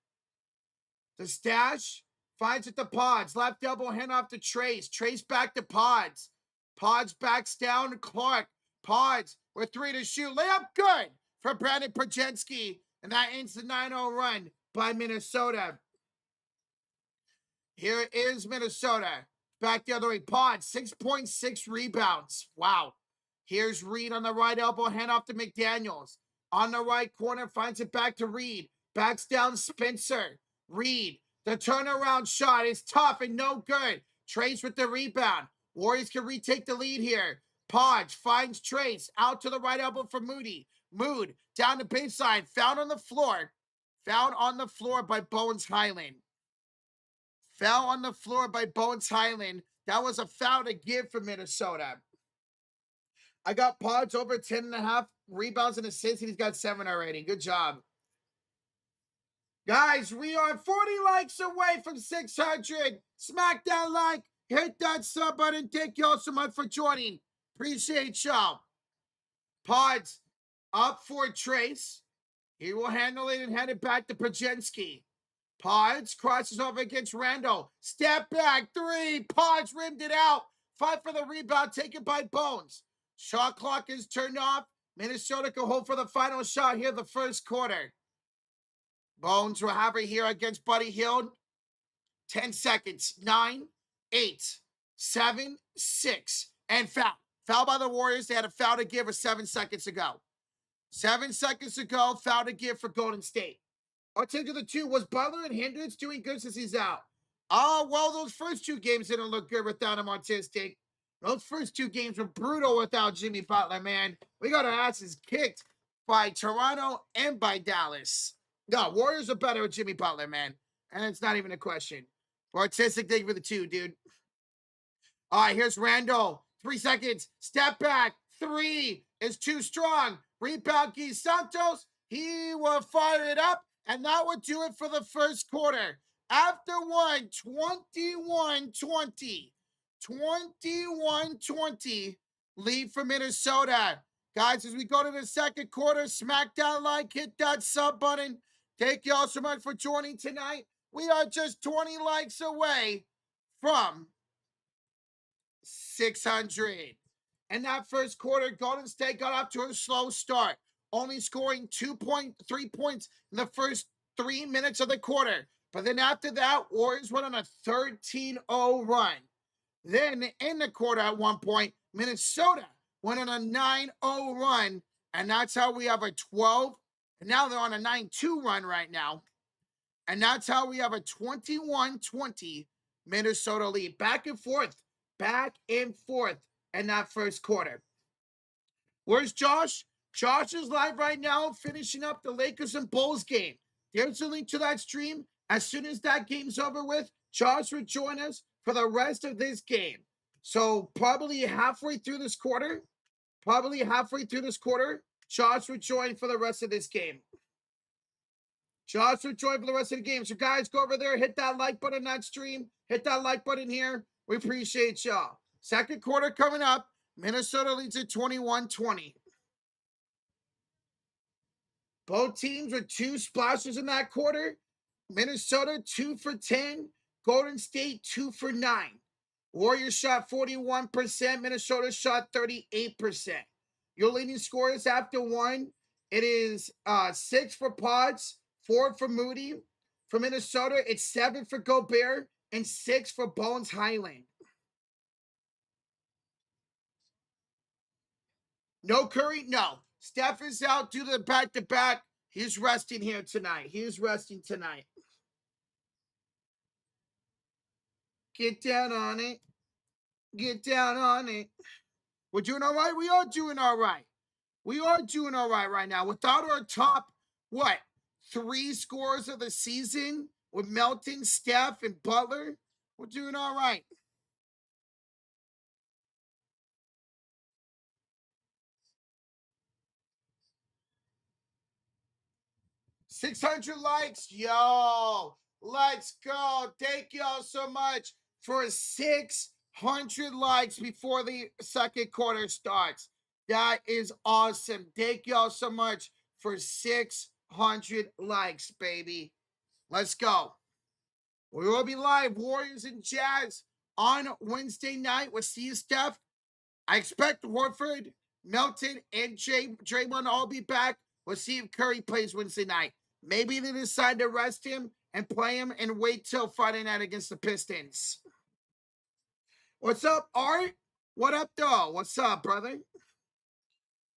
The stash finds it to Pods. Left elbow hand off to Trace. Trace back to Pods. Pods backs down to Clark. Pods with 3 to shoot. Layup good for Brandon Perjensky. And that ends the 9-0 run by Minnesota. Here is Minnesota. Back the other way. Pods, 6.6 rebounds. Wow. Here's Reed on the right elbow. Hand off to McDaniels. On the right corner, finds it back to Reed. Backs down Spencer. Reed, the turnaround shot is tough and no good. Trace with the rebound. Warriors can retake the lead here. Podge finds Trace out to the right elbow for Moody. Mood down the baseline. Found on the floor. Found on the floor by Bones Highland. Foul on the floor by Bones Highland. That was a foul to give for Minnesota. I got Podge over 10.5 rebounds and assists, and he's got 7 already. Good job. Guys, we are 40 likes away from 600. Smack that like. Hit that sub button. Thank you all so much for joining. Appreciate y'all. Pods up for Trace. He will handle it and hand it back to Perjensky. Pods crosses over against Randall. Step back 3. Pods rimmed it out. Fight for the rebound taken by Bones. Shot clock is turned off. Minnesota can hold for the final shot here the first quarter. Bones will have it here against Buddy Hield. 10 seconds. 9, 8, 7, 6, and foul. Foul by the Warriors. They had a foul to give with 7 seconds ago. 7 seconds ago, foul to give for Golden State. I'll take to the 2. Was Butler and Hendricks doing good since he's out? Oh, well, those first 2 games didn't look good without him artistic. Those first 2 games were brutal without Jimmy Butler, man. We got our asses kicked by Toronto and by Dallas. No, Warriors are better with Jimmy Butler, man. And it's not even a question. Artistic, thank you for the 2, dude. All right, here's Randall. 3 seconds. Step back. 3 is too strong. Rebound, Guy Santos. He will fire it up, and that would do it for the first quarter. After one, 21-20. 21-20. Lead for Minnesota. Guys, as we go to the second quarter, smack that like, hit that sub button. Thank you all so much for joining tonight. We are just 20 likes away from 600. And that first quarter, Golden State got off to a slow start, only scoring 3 points in the first 3 minutes of the quarter. But then after that, Warriors went on a 13-0 run. Then in the quarter at one point, Minnesota went on a 9-0 run. And that's how we have a 12. And now they're on a 9-2 run right now. And that's how we have a 21-20 Minnesota lead. Back and forth in that first quarter. Where's Josh? Josh is live right now, finishing up the Lakers and Bulls game. There's a link to that stream. As soon as that game's over with, Josh will join us for the rest of this game. So probably halfway through this quarter, Josh will join for the rest of this game. Josh will join for the rest of the game. So guys, go over there, hit that like button on that stream, hit that like button here. We appreciate y'all. Second quarter coming up. Minnesota leads at 21-20. Both teams with 2 splashes in that quarter. Minnesota 2 for 10. Golden State 2 for 9. Warriors shot 41%. Minnesota shot 38%. Your leading scorers after one. It is 6 for Pods, 4 for Moody. For Minnesota, it's 7 for Gobert and 6 for Bones Highland. No Curry? No. Steph is out due to the back-to-back. He's resting here tonight. Get down on it. We're doing all right? We are doing all right. Right now. Without our top, 3 scorers of the season with Melton, Steph, and Butler, we're doing all right. 600 likes. Yo, let's go. Thank y'all so much for 600 likes before the second quarter starts. That is awesome. Thank y'all so much for 600 likes, baby. Let's go. We will be live, Warriors and Jazz, on Wednesday night. We'll see you, Steph. I expect Horford, Melton, and Draymond all be back. We'll see if Curry plays Wednesday night. Maybe they decide to rest him and play him and wait till Friday night against the Pistons. What's up, Art? What up, though? What's up, brother?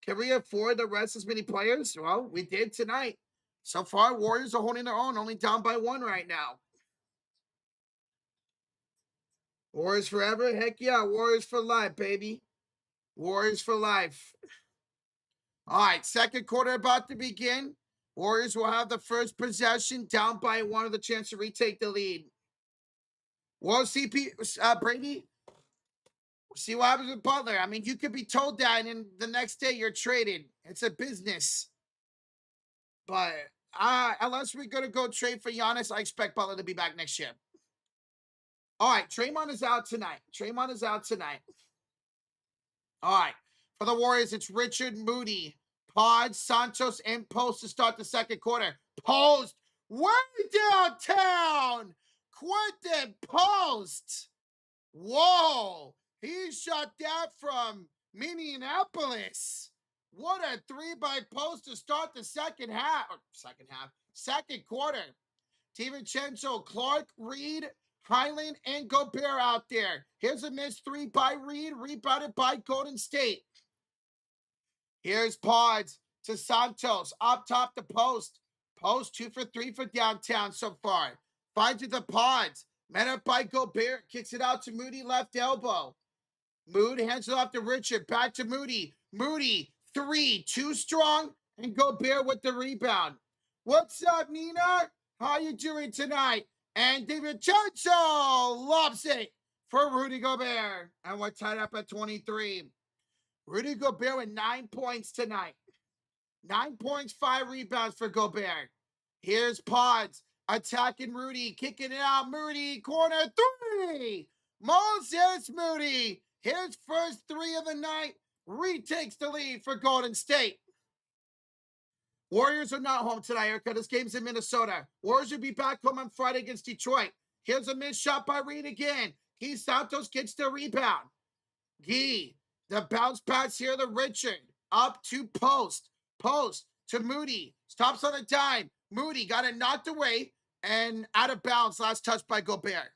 Can we afford to rest as many players? Well, we did tonight. So far, Warriors are holding their own, only down by 1 right now. Warriors forever? Heck yeah, Warriors for life, baby. Warriors for life. All right, second quarter about to begin. Warriors will have the first possession, down by 1 with a chance to retake the lead. Well, Brady, see what happens with Butler. I mean, you could be told that, and the next day you're traded. It's a business. But unless we're going to go trade for Giannis, I expect Butler to be back next year. All right, Draymond is out tonight. All right, for the Warriors, it's Richard, Moody, Pod, Santos, and Post to start the second quarter. Post, way downtown. Quentin Post. Whoa, he shot that from Minneapolis. What a 3 by Post to start the second quarter. DiVincenzo, Clark, Reed, Highland, and Gobert out there. Here's a missed 3 by Reed, rebounded by Golden State. Here's Pods to Santos, up top to Post. Post 2 for 3 for downtown so far. Finds it to Pods, met up by Gobert, kicks it out to Moody, left elbow. Moody hands it off to Richard, back to Moody. Moody, 3, too strong, and Gobert with the rebound. What's up, Nina? How you doing tonight? And DiVincenzo loves it for Rudy Gobert. And we're tied up at 23. Rudy Gobert with 9 points tonight. 9 points, 5 rebounds for Gobert. Here's Pods attacking Rudy, kicking it out. Moody, corner 3. Moses Moody, his first 3 of the night, retakes the lead for Golden State. Warriors are not home tonight, Erica. This game's in Minnesota. Warriors will be back home on Friday against Detroit. Here's a missed shot by Reed again. Gui Santos gets the rebound. Gui, the bounce pass here to Richard. Up to post. Post to Moody. Stops on a dime. Moody got it knocked away and out of bounds. Last touch by Gobert.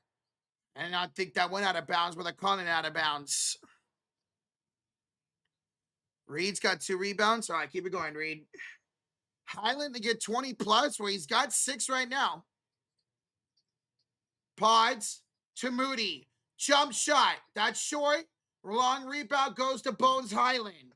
And I think that went out of bounds with a calling out of bounds. Reed's got 2 rebounds. All right, keep it going, Reed. Highland to get 20 plus, where he's got 6 right now. Pods to Moody. Jump shot. That's short. Long rebound goes to Bones Highland.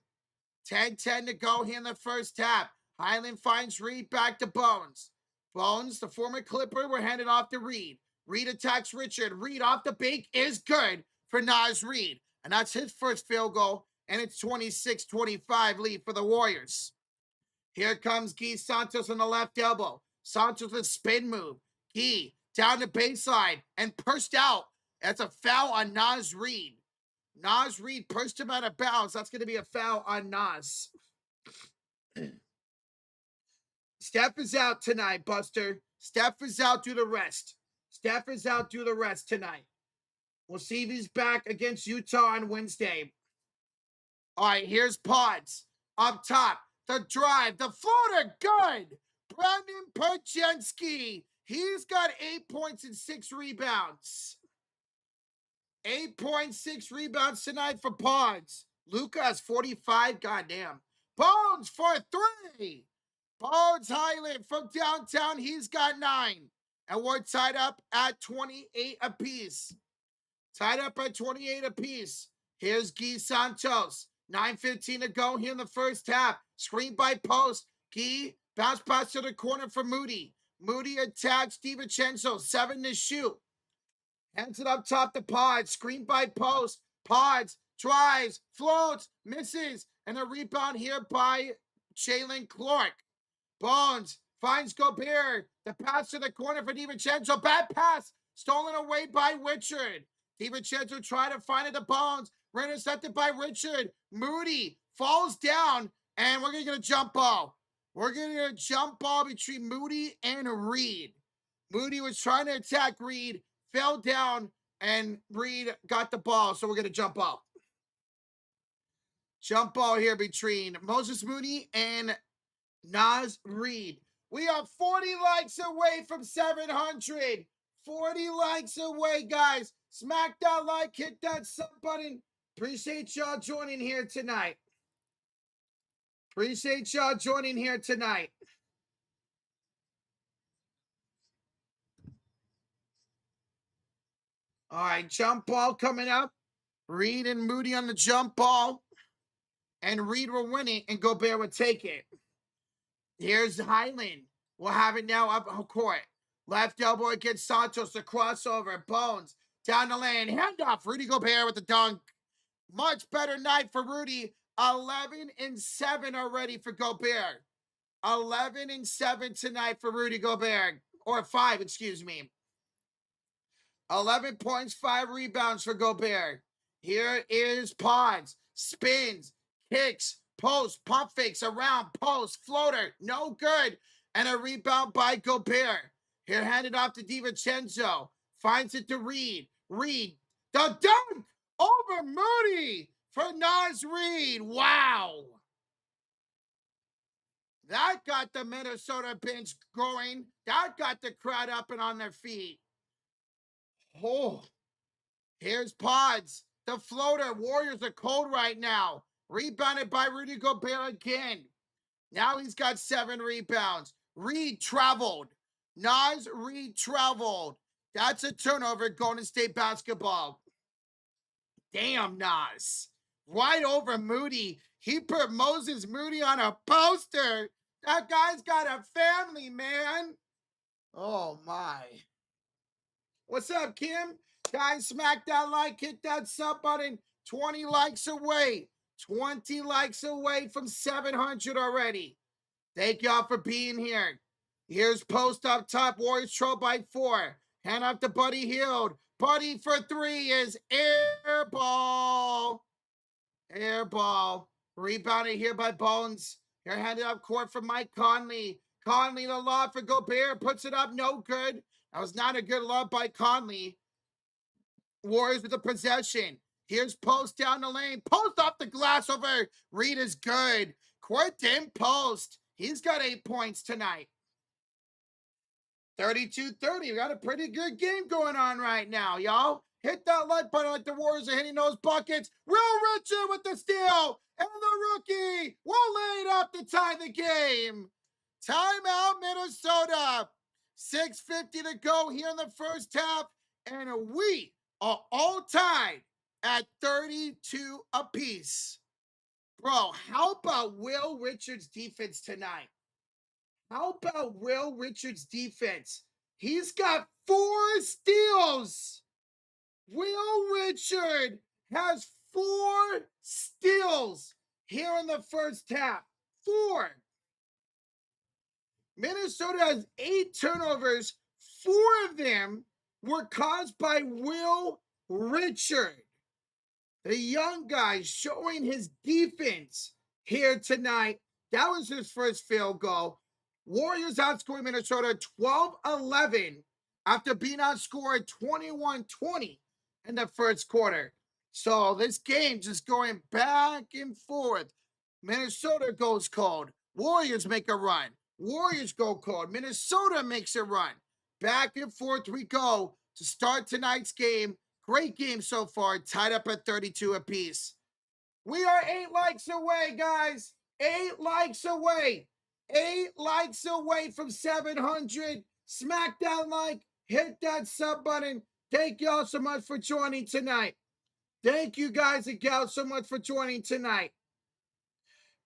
10-10 to go here in the first half. Highland finds Reed back to Bones. Bones, the former Clipper, were handed off to Reed. Reed attacks Richard. Reed off the bake is good for Naz Reed. And that's his first field goal. And it's 26-25 lead for the Warriors. Here comes Gui Santos on the left elbow. Santos with spin move. Gui down the baseline and pushed out. That's a foul on Naz Reed. Naz Reed pushed him out of bounds. That's going to be a foul on Naz. Steph is out tonight, Buster. Steph is out due to rest. Steph is out due to rest tonight. We'll see if he's back against Utah on Wednesday. All right, here's Pods. Up top, the drive, the floater, good. Brandon Perchensky. He's got 8 points and 6 rebounds. 8.6 rebounds tonight for Pods. Luka has 45. Goddamn. Bones for 3. Bones Highland from downtown. He's got 9. And we're tied up at 28 apiece. Tied up at 28 apiece. Here's Gui Santos. 9:15 to go here in the first half. Screen by post. Gui bounce pass to the corner for Moody. Moody attacks DiVincenzo. 7 to shoot. Hands it up top to Pods. Screen by post. Pods drives, floats, misses. And a rebound here by Jalen Clark. Bones finds Gobert. The pass to the corner for DiVincenzo. Bad pass. Stolen away by Richard. DiVincenzo tried to find it to Bones. Intercepted by Richard. Moody falls down. And we're going to get a jump ball. We're going to get a jump ball between Moody and Reed. Moody was trying to attack Reed. Fell down, and Reed got the ball, so we're going to jump ball. Jump ball here between Moses Moody and Naz Reed. We are 40 likes away from 700. 40 likes away, guys. Smack that like, hit that sub button. Appreciate y'all joining here tonight. Appreciate y'all joining here tonight. All right, jump ball coming up. Reed and Moody on the jump ball. And Reed will win it, and Gobert will take it. Here's Highland. We'll have it now up court. Left elbow against Santos, the crossover. Bones down the lane. Handoff. Rudy Gobert with the dunk. Much better night for Rudy. 11-7 already for Gobert. 11-7 tonight for Rudy Gobert. Or 5, excuse me. 11 points, 5 rebounds for Gobert. Here is Pods. Spins, kicks, post, pump fakes, around, post, floater, no good. And a rebound by Gobert. Here handed off to DiVincenzo. Finds it to Reed. Reed, the dunk over Moody for Naz Reed. Wow. That got the Minnesota bench going. That got the crowd up and on their feet. Oh, here's Pods. The floater. Warriors are cold right now. Rebounded by Rudy Gobert again. Now he's got 7 rebounds. Reed traveled. Naz Reed traveled. That's a turnover. Golden State basketball. Damn, Naz. Right over Moody. He put Moses Moody on a poster. That guy's got a family, man. Oh, my. What's up, Kim? Guys, smack that like, hit that sub button. 20 likes away. 20 likes away from 700 already. Thank y'all for being here. Here's post up top. Warriors trail by 4. Hand off to Buddy Hield. Buddy for 3 is air ball. Air ball. Rebounded here by Bones. Here handed up court for Mike Conley. Conley the lob for Gobert. Puts it up. No good. That was not a good lob by Conley. Warriors with the possession. Here's post down the lane. Post off the glass over. Reed is good. Quentin Post. He's got 8 points tonight. 32-30. We got a pretty good game going on right now, y'all. Hit that like button like the Warriors are hitting those buckets. Will Richard with the steal. And the rookie will lay it up to tie the game. Timeout, Minnesota. 6:50 to go here in the first half. And we are all tied at 32 apiece. Bro, how about Will Richard's defense tonight? How about Will Richard's defense? He's got 4 steals. Will Richard has 4 steals here in the first half. 4. Minnesota has 8 turnovers. 4 of them were caused by Will Richard. The young guy showing his defense here tonight. That was his first field goal. Warriors outscoring Minnesota 12-11 after being outscored 21-20 in the first quarter. So this game just going back and forth. Minnesota goes cold. Warriors make a run. Warriors go cold. Minnesota makes a run. Back and forth we go to start tonight's game. Great game so far, tied up at 32 apiece. We are 8 likes away, guys. 8 likes away. 8 likes away from 700. Smack that like, hit that sub button. Thank y'all so much for joining tonight. Thank you guys and gals so much for joining tonight.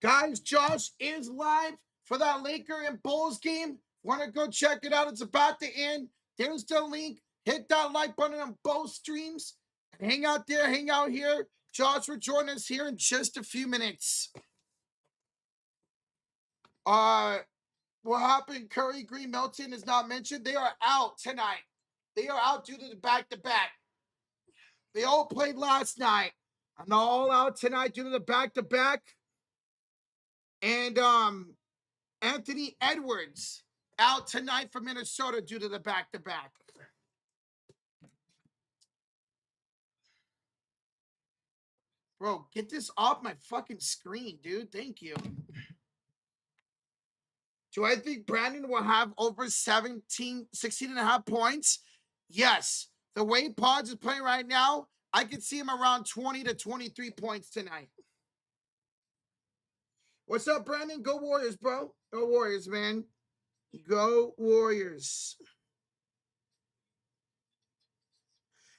Guys, Josh is live for that Laker and Bulls game. Want to go check it out? It's about to end. There's the link. Hit that like button on both streams. And hang out there, hang out here. Josh will join us here in just a few minutes. What happened? Curry, Green, Melton is not mentioned. They are out tonight. They are out due to the back-to-back. They all played last night. And they're all out tonight due to the back-to-back. And Anthony Edwards out tonight for Minnesota due to the back-to-back. Bro, get this off my fucking screen, dude. Thank you. Do I think Brandon will have over 16 and a half points? Yes. The way Pods is playing right now, I could see him around 20 to 23 points tonight. What's up, Brandon? Go Warriors, bro. Go Warriors, man. Go Warriors.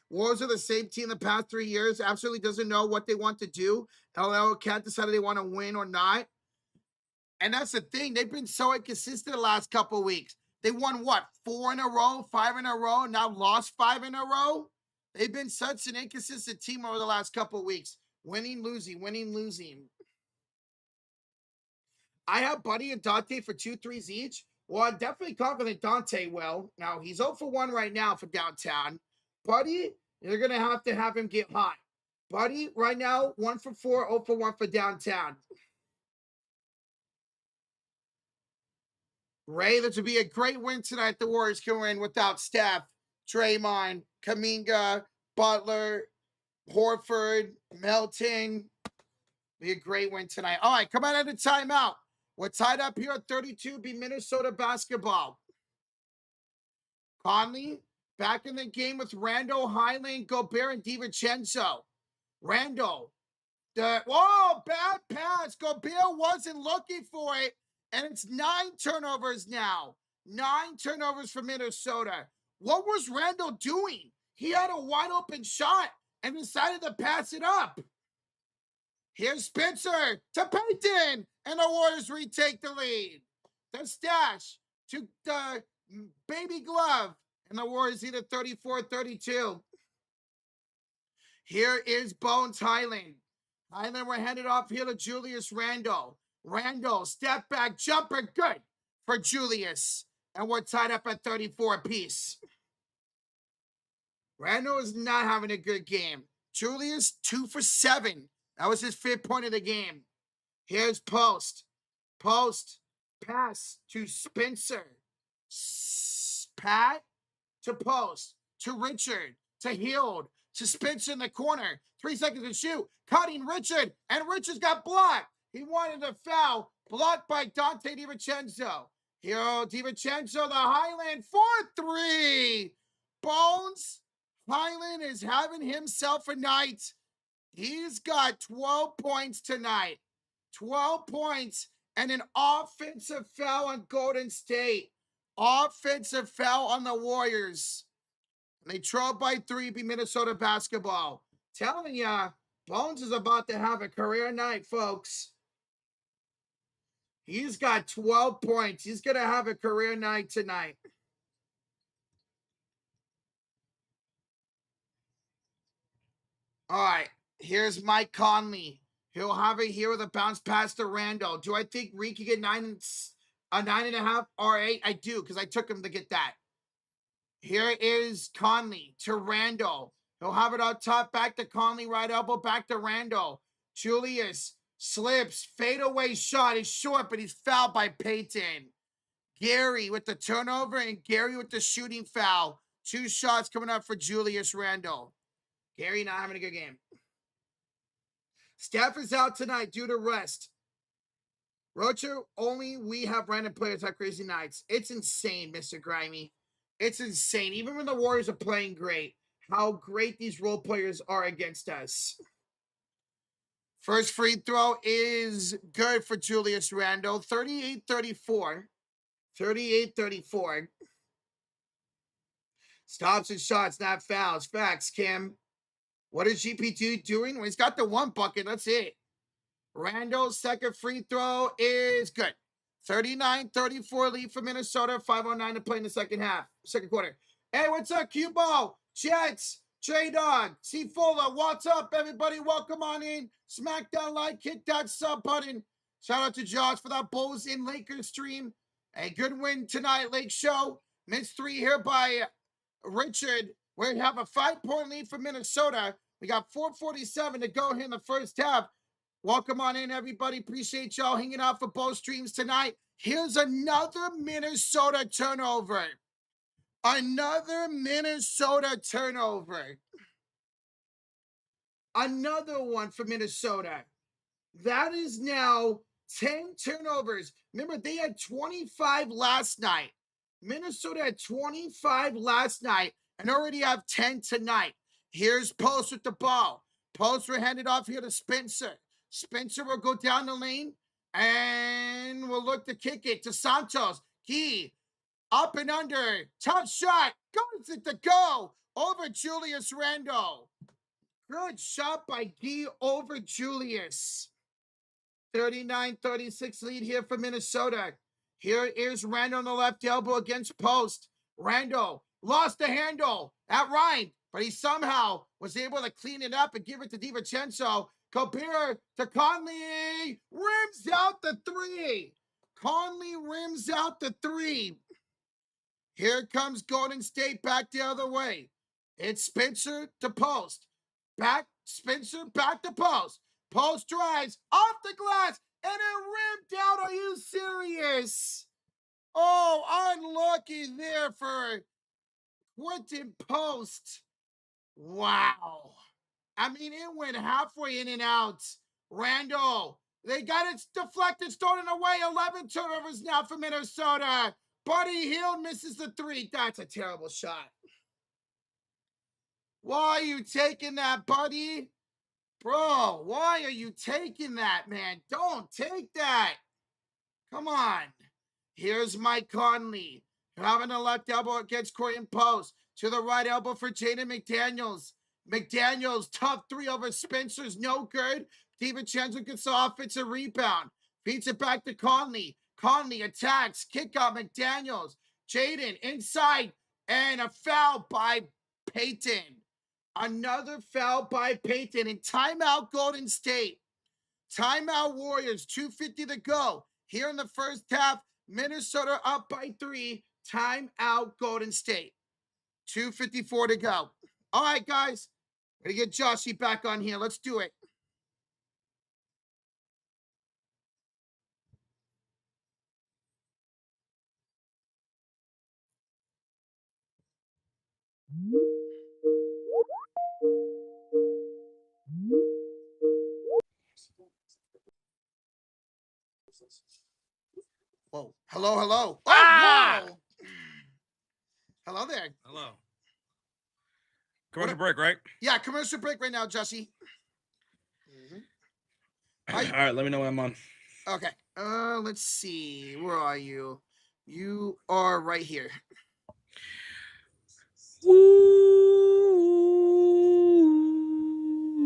Warriors are the same team the past 3 years. Absolutely doesn't know what they want to do. LL can't decide if they want to win or not. And that's the thing. They've been so inconsistent the last couple of weeks. They won, what, 4 in a row, 5 in a row, now lost 5 in a row? They've been such an inconsistent team over the last couple of weeks. Winning, losing, winning, losing. I have Buddy and Dante for 2 threes each. Well, I'm definitely confident Dante will. Now, he's 0 for 1 right now for downtown. Buddy, you're going to have him get hot. Buddy, right now, 1 for 4, 0 for 1 for downtown. Ray, this would be a great win tonight. The Warriors can win without Steph, Draymond, Kuminga, Butler, Horford, Melton. Be a great win tonight. All right, come on out of timeout. We're tied up here at 32. Be Minnesota basketball. Conley back in the game with Randall, Highland, Gobert, and DiVincenzo. Randall. Whoa, bad pass. Gobert wasn't looking for it. And it's 9 turnovers now. 9 turnovers for Minnesota. What was Randall doing? He had a wide open shot and decided to pass it up. Here's Spencer to Payton. And the Warriors retake the lead. The stash to the baby glove. And the Warriors lead at 34-32. Here is Bones Highland. Highland, we're handed off here to Julius Randle. Randle, step back, jumper, good for Julius. And we're tied up at 34 apiece. Randle is not having a good game. Julius, 2 for 7. That was his 5th point of the game. Here's Post. Post, pass to Spencer. Pat to Post, to Richard, to Hield, to Spencer in the corner. 3 seconds to shoot. Cutting Richard, and Richard's got blocked. He wanted a foul, blocked by Dante DiVincenzo. Here, DiVincenzo, the Highland, 4-3. Bones, Highland is having himself a night. He's got 12 points tonight. 12 points and an offensive foul on Golden State. Offensive foul on the Warriors. And they trail by 3, be Minnesota basketball. Telling ya, Bones is about to have a career night, folks. He's got 12 points. He's going to have a career night tonight. All right, here's Mike Conley. He'll have it here with a bounce pass to Randall. Do I think Reed can get 9.5 or 8? I do, because I took him to get that. Here is Conley to Randall. He'll have it out top, back to Conley, right elbow, back to Randall. Julius slips, fadeaway shot. He's short, but he's fouled by Payton. Gary with the turnover and Gary with the shooting foul. 2 shots coming up for Julius Randall. Gary not having a good game. Steph is out tonight due to rest. Rocher, only we have random players have crazy nights. It's insane, Mr. Grimy. It's insane. Even when the Warriors are playing great, how great these role players are against us. First free throw is good for Julius Randle. 38-34. 38-34. Stops and shots, not fouls. Facts, Kim. What is GP2 doing? Well, he's got the 1 bucket. That's it. Randle's second free throw is good. 39-34 lead for Minnesota. 5:09 to play in the second quarter. Hey, what's up, Q-Ball? Jets, J-Dog, C Fuller, what's up, everybody? Welcome on in. Smack that like, hit that sub button. Shout out to Josh for that Bulls in Lakers stream. A good win tonight, Lake Show. Missed 3 here by Richard. We have a 5-point lead for Minnesota. We got 4:47 to go here in the first half. Welcome on in, everybody. Appreciate y'all hanging out for both streams tonight. Here's another Minnesota turnover. Another Minnesota turnover. Another one for Minnesota. That is now 10 turnovers. Remember, they had 25 last night. Minnesota had 25 last night and already have 10 tonight. Here's Post with the ball. Post will hand it off here to Spencer. Spencer will go down the lane and will look to kick it to Santos. He up and under. Tough shot. Goes it to go over Julius Randle. Good shot by Guy over Julius. 39-36 lead here for Minnesota. Here is Randle on the left elbow against Post. Randle lost the handle at Ryan, but he somehow was able to clean it up and give it to DiVincenzo. Gobert to Conley. Rims out the 3. Conley rims out the 3. Here comes Golden State back the other way. It's Spencer to Post. Back, Spencer, back to Post. Post drives off the glass and it rimmed out. Are you serious? Oh, unlucky there for Quentin Post. Wow. I mean, it went halfway in and out. Randall, they got it deflected, stolen away. 11 turnovers now for Minnesota. Buddy Hield misses the 3. That's a terrible shot. Why are you taking that, buddy? Bro, why are you taking that, man? Don't take that. Come on. Here's Mike Conley. Having a left elbow against Quentin Post. To the right elbow for Jaden McDaniels. McDaniels, tough 3 over Spencer's no good. DiVincenzo gets the offensive rebound. Feeds it back to Conley. Conley attacks. Kick out McDaniels. Jaden inside. And a foul by Payton. Another foul by Payton and timeout Golden State. Timeout Warriors, 2:50 to go. Here in the first half, Minnesota up by 3. Timeout Golden State. 2:54 to go. All right, guys. We're going to get Joshy back on here. Let's do it. Whoa. Hello, hello. Oh, whoa. Hello there. Hello. Commercial break, right? Yeah, commercial break right now, Joshy. All right, let me know when I'm on. Okay. Let's see. Where are you? You are right here.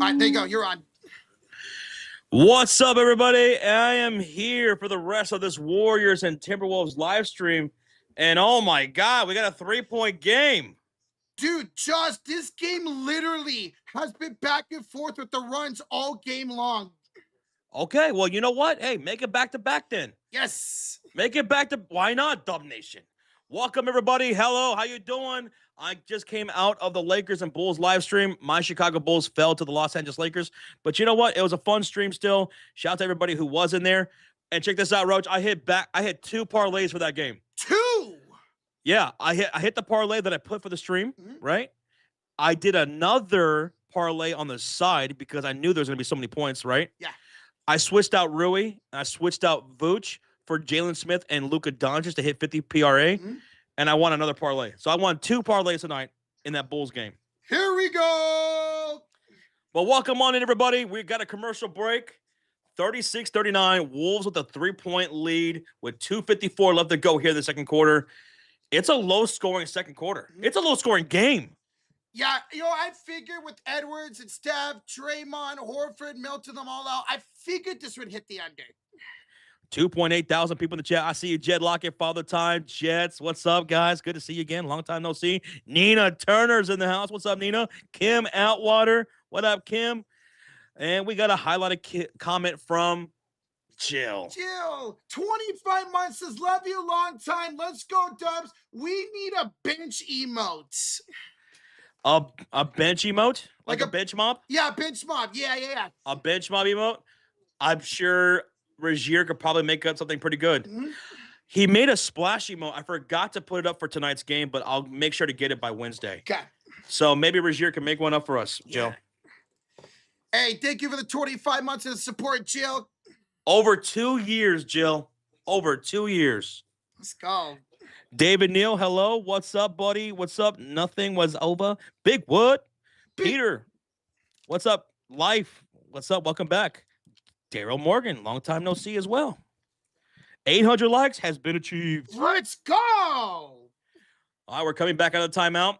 All right, there you go. You're on. What's up, everybody? I am here for the rest of this Warriors and Timberwolves live stream. And oh my God, we got a 3-point game. Dude, Josh, this game literally has been back and forth with the runs all game long. Okay, well, you know what? Hey, make it back-to-back then. Yes. Make it back to, why not, Dub Nation? Welcome, everybody. Hello, how you doing? I just came out of the Lakers and Bulls live stream. My Chicago Bulls fell to the Los Angeles Lakers. But you know what? It was a fun stream still. Shout out to everybody who was in there. And check this out, Roach. I hit 2 parlays for that game. 2? Yeah, I hit the parlay that I put for the stream, right? I did another parlay on the side because I knew there was going to be so many points, right? Yeah. I switched out Rui, and I switched out Vooch for Jalen Smith and Luka Doncic to hit 50 PRA, and I won another parlay. So I won 2 parlays tonight in that Bulls game. Here we go. Well, welcome on in, everybody. We got a commercial break. 36-39, Wolves with a 3-point lead with 2:54 left to go here in the second quarter. It's a low-scoring second quarter. It's a low-scoring game. Yeah, I figured with Edwards and Steph, Draymond, Horford, Milton, them all out, I figured this would hit the under. 2.8 thousand people in the chat. I see you, Jed Lockett, Father Time, Jets. What's up, guys? Good to see you again. Long time no see. Nina Turner's in the house. What's up, Nina? Kim Outwater. What up, Kim? And we got a highlighted comment from Jill. 25 months says, love you long time. Let's go, Dubs. We need a bench emote. A bench emote? Like a bench mob? Yeah, bench mob. Yeah. A bench mob emote? I'm sure Regier could probably make up something pretty good. He made a splash emote. I forgot to put it up for tonight's game, but I'll make sure to get it by Wednesday. Okay. So maybe Regier can make one up for us, Jill. Hey, thank you for the 25 months of support, Jill. Over 2 years, Jill. Over 2 years. Let's go. David Neal, hello. What's up, buddy? What's up? Nothing was over. Big Wood. Peter. What's up? Life. What's up? Welcome back. Daryl Morgan. Long time no see as well. 800 likes has been achieved. Let's go. All right, we're coming back out of the timeout.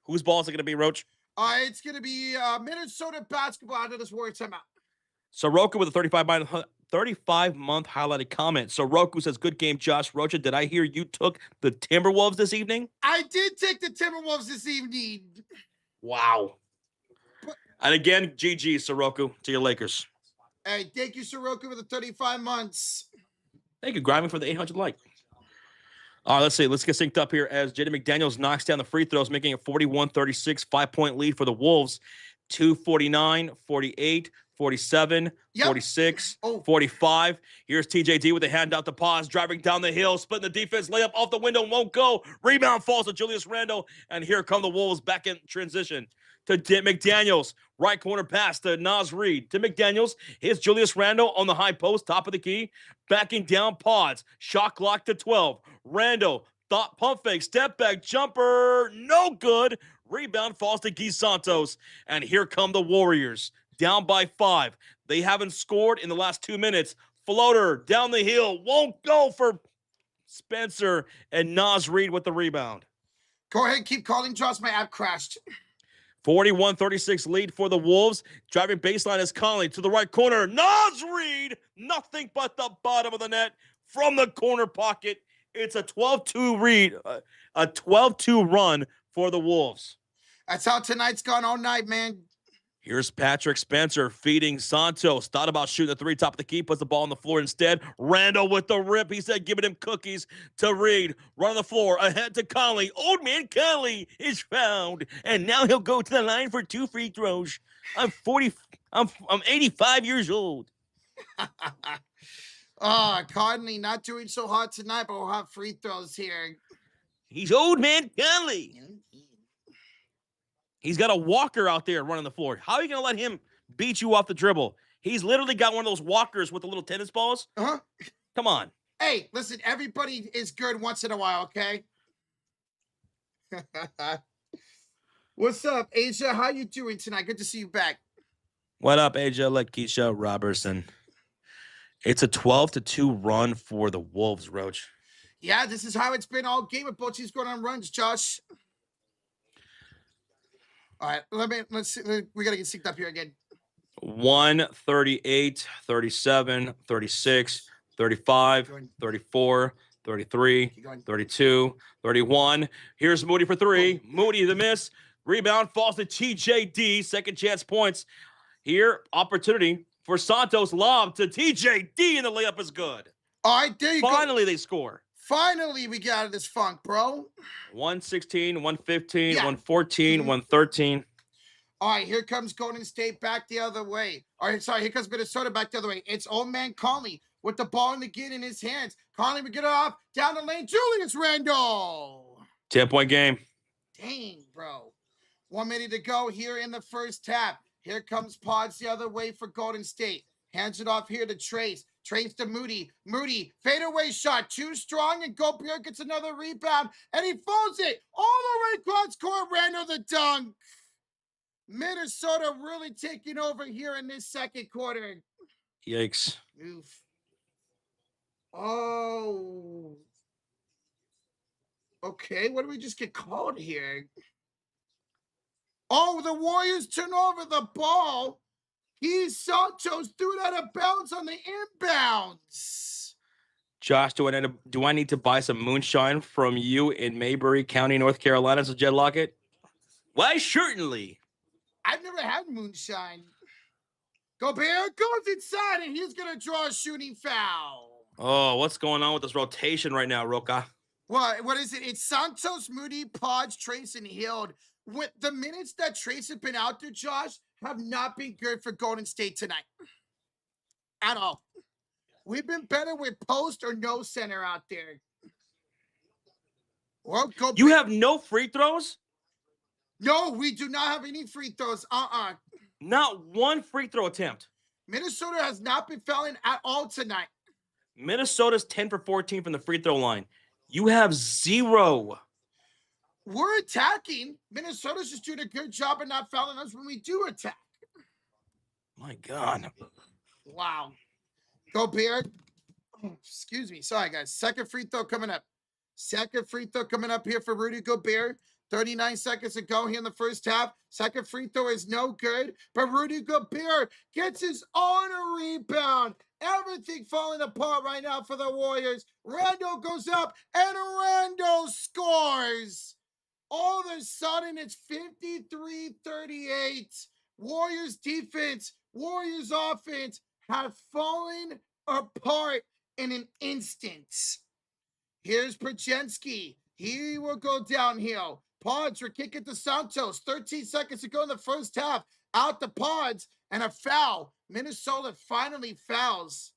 Whose ball is it going to be, Roach? It's going to be Minnesota basketball out of this Warrior timeout. Soroka with a 35-month highlighted comment. Soroka says, good game, Josh Rocha. Did I hear you took the Timberwolves this evening? I did take the Timberwolves this evening. Wow. And again, GG, Soroka, to your Lakers. Hey, thank you, Soroka, for the 35 months. Thank you, Grimy, for the 800 like. All right, let's see. Let's get synced up here as Jaden McDaniels knocks down the free throws, making it 41-36, 5-point lead for the Wolves. 2:49, 48, 47, 46, 45. Here's TJD with a hand out to Paz, driving down the hill, splitting the defense, layup off the window, won't go. Rebound falls to Julius Randle, and here come the Wolves back in transition to McDaniels. Right corner pass to Naz Reid. To McDaniels. Here's Julius Randle on the high post, top of the key. Backing down Pods. Shot clock to 12. Randle, thought pump fake, step back, jumper, no good. Rebound falls to Guy Santos. And here come the Warriors. Down by 5. They haven't scored in the last 2 minutes. Floater down the hill. Won't go for Spencer. And Naz Reid with the rebound. Go ahead, keep calling, Josh. My app crashed. 41-36 lead for the Wolves. Driving baseline is Conley to the right corner. Naz Reid, nothing but the bottom of the net from the corner pocket. It's a 12-2 run for the Wolves. That's how tonight's gone all night, man. Here's Patrick Spencer feeding Santos. Thought about shooting the three, top of the key, puts the ball on the floor instead. Randall with the rip. He said, giving him cookies to Reed. Run on the floor, ahead to Conley. Old man Conley is found. And now he'll go to the line for 2 free throws. I'm 85 years old. Conley not doing so hot tonight, but we'll have free throws here. He's old man Conley. He's got a walker out there running the floor. How are you going to let him beat you off the dribble? He's literally got one of those walkers with the little tennis balls. Uh-huh. Come on. Hey, listen, everybody is good once in a while, okay? What's up, Asia? How you doing tonight? Good to see you back. What up, Asia Lakeisha Robertson? It's a 12-2 run for the Wolves, Roach. Yeah, this is how it's been all game with both teams going on runs, Josh. All right, let's see. We got to get synced up here again. 138, 37, 36, 35, 34, 33, 32, 31. Here's Moody for three. Moody the miss. Rebound falls to TJD. Second chance points. Here, opportunity for Santos. Lob to TJD, and the layup is good. All right, there you go. Finally, they score. Finally, we got out of this funk, bro. 116, 115, 114, 113. All right, here comes Golden State back the other way. All right, sorry, here comes Minnesota back the other way. It's old man Conley with the ball in his hands. Conley would get it off down the lane. Julius Randle. 10-point game. Dang, bro. 1 minute to go here in the first half. Here comes Pods the other way for Golden State. Hands it off here to Trace. Trace to Moody. Moody, fadeaway shot. Too strong, and Gobert gets another rebound, and he folds it all the way across court. Randle the dunk. Minnesota really taking over here in this second quarter. Yikes. Oof. Oh. Okay, what did we just get called here? Oh, the Warriors turn over the ball. Santos threw it out of bounds on the inbounds. Josh, do I need to buy some moonshine from you in Maybury County, North Carolina, so Jed Lockett? Why, certainly. I've never had moonshine. Gobert goes inside, and he's going to draw a shooting foul. Oh, what's going on with this rotation right now, Roca? What is it? It's Santos, Moody, Podge, Trace, and Hield. With the minutes that Trace have been out there, Josh, have not been good for Golden State tonight. At all. We've been better with post or no center out there. Well, you have no free throws? No, we do not have any free throws. Not one free throw attempt. Minnesota has not been fouling at all tonight. Minnesota's 10 for 14 from the free throw line. You have 0. We're attacking. Minnesota's just doing a good job of not fouling us when we do attack. My God. Wow. Gobert. Oh, excuse me. Sorry, guys. Second free throw coming up. Second free throw coming up here for Rudy Gobert. 39 seconds to go here in the first half. Second free throw is no good, but Rudy Gobert gets his own rebound. Everything falling apart right now for the Warriors. Randle goes up, and Randle scores. All of a sudden, it's 53-38. Warriors defense, Warriors offense have fallen apart in an instant. Here's Przemski. He will go downhill. Pods for kick it to Santos. 13 seconds to go in the first half. Out the Pods, and a foul. Minnesota finally fouls.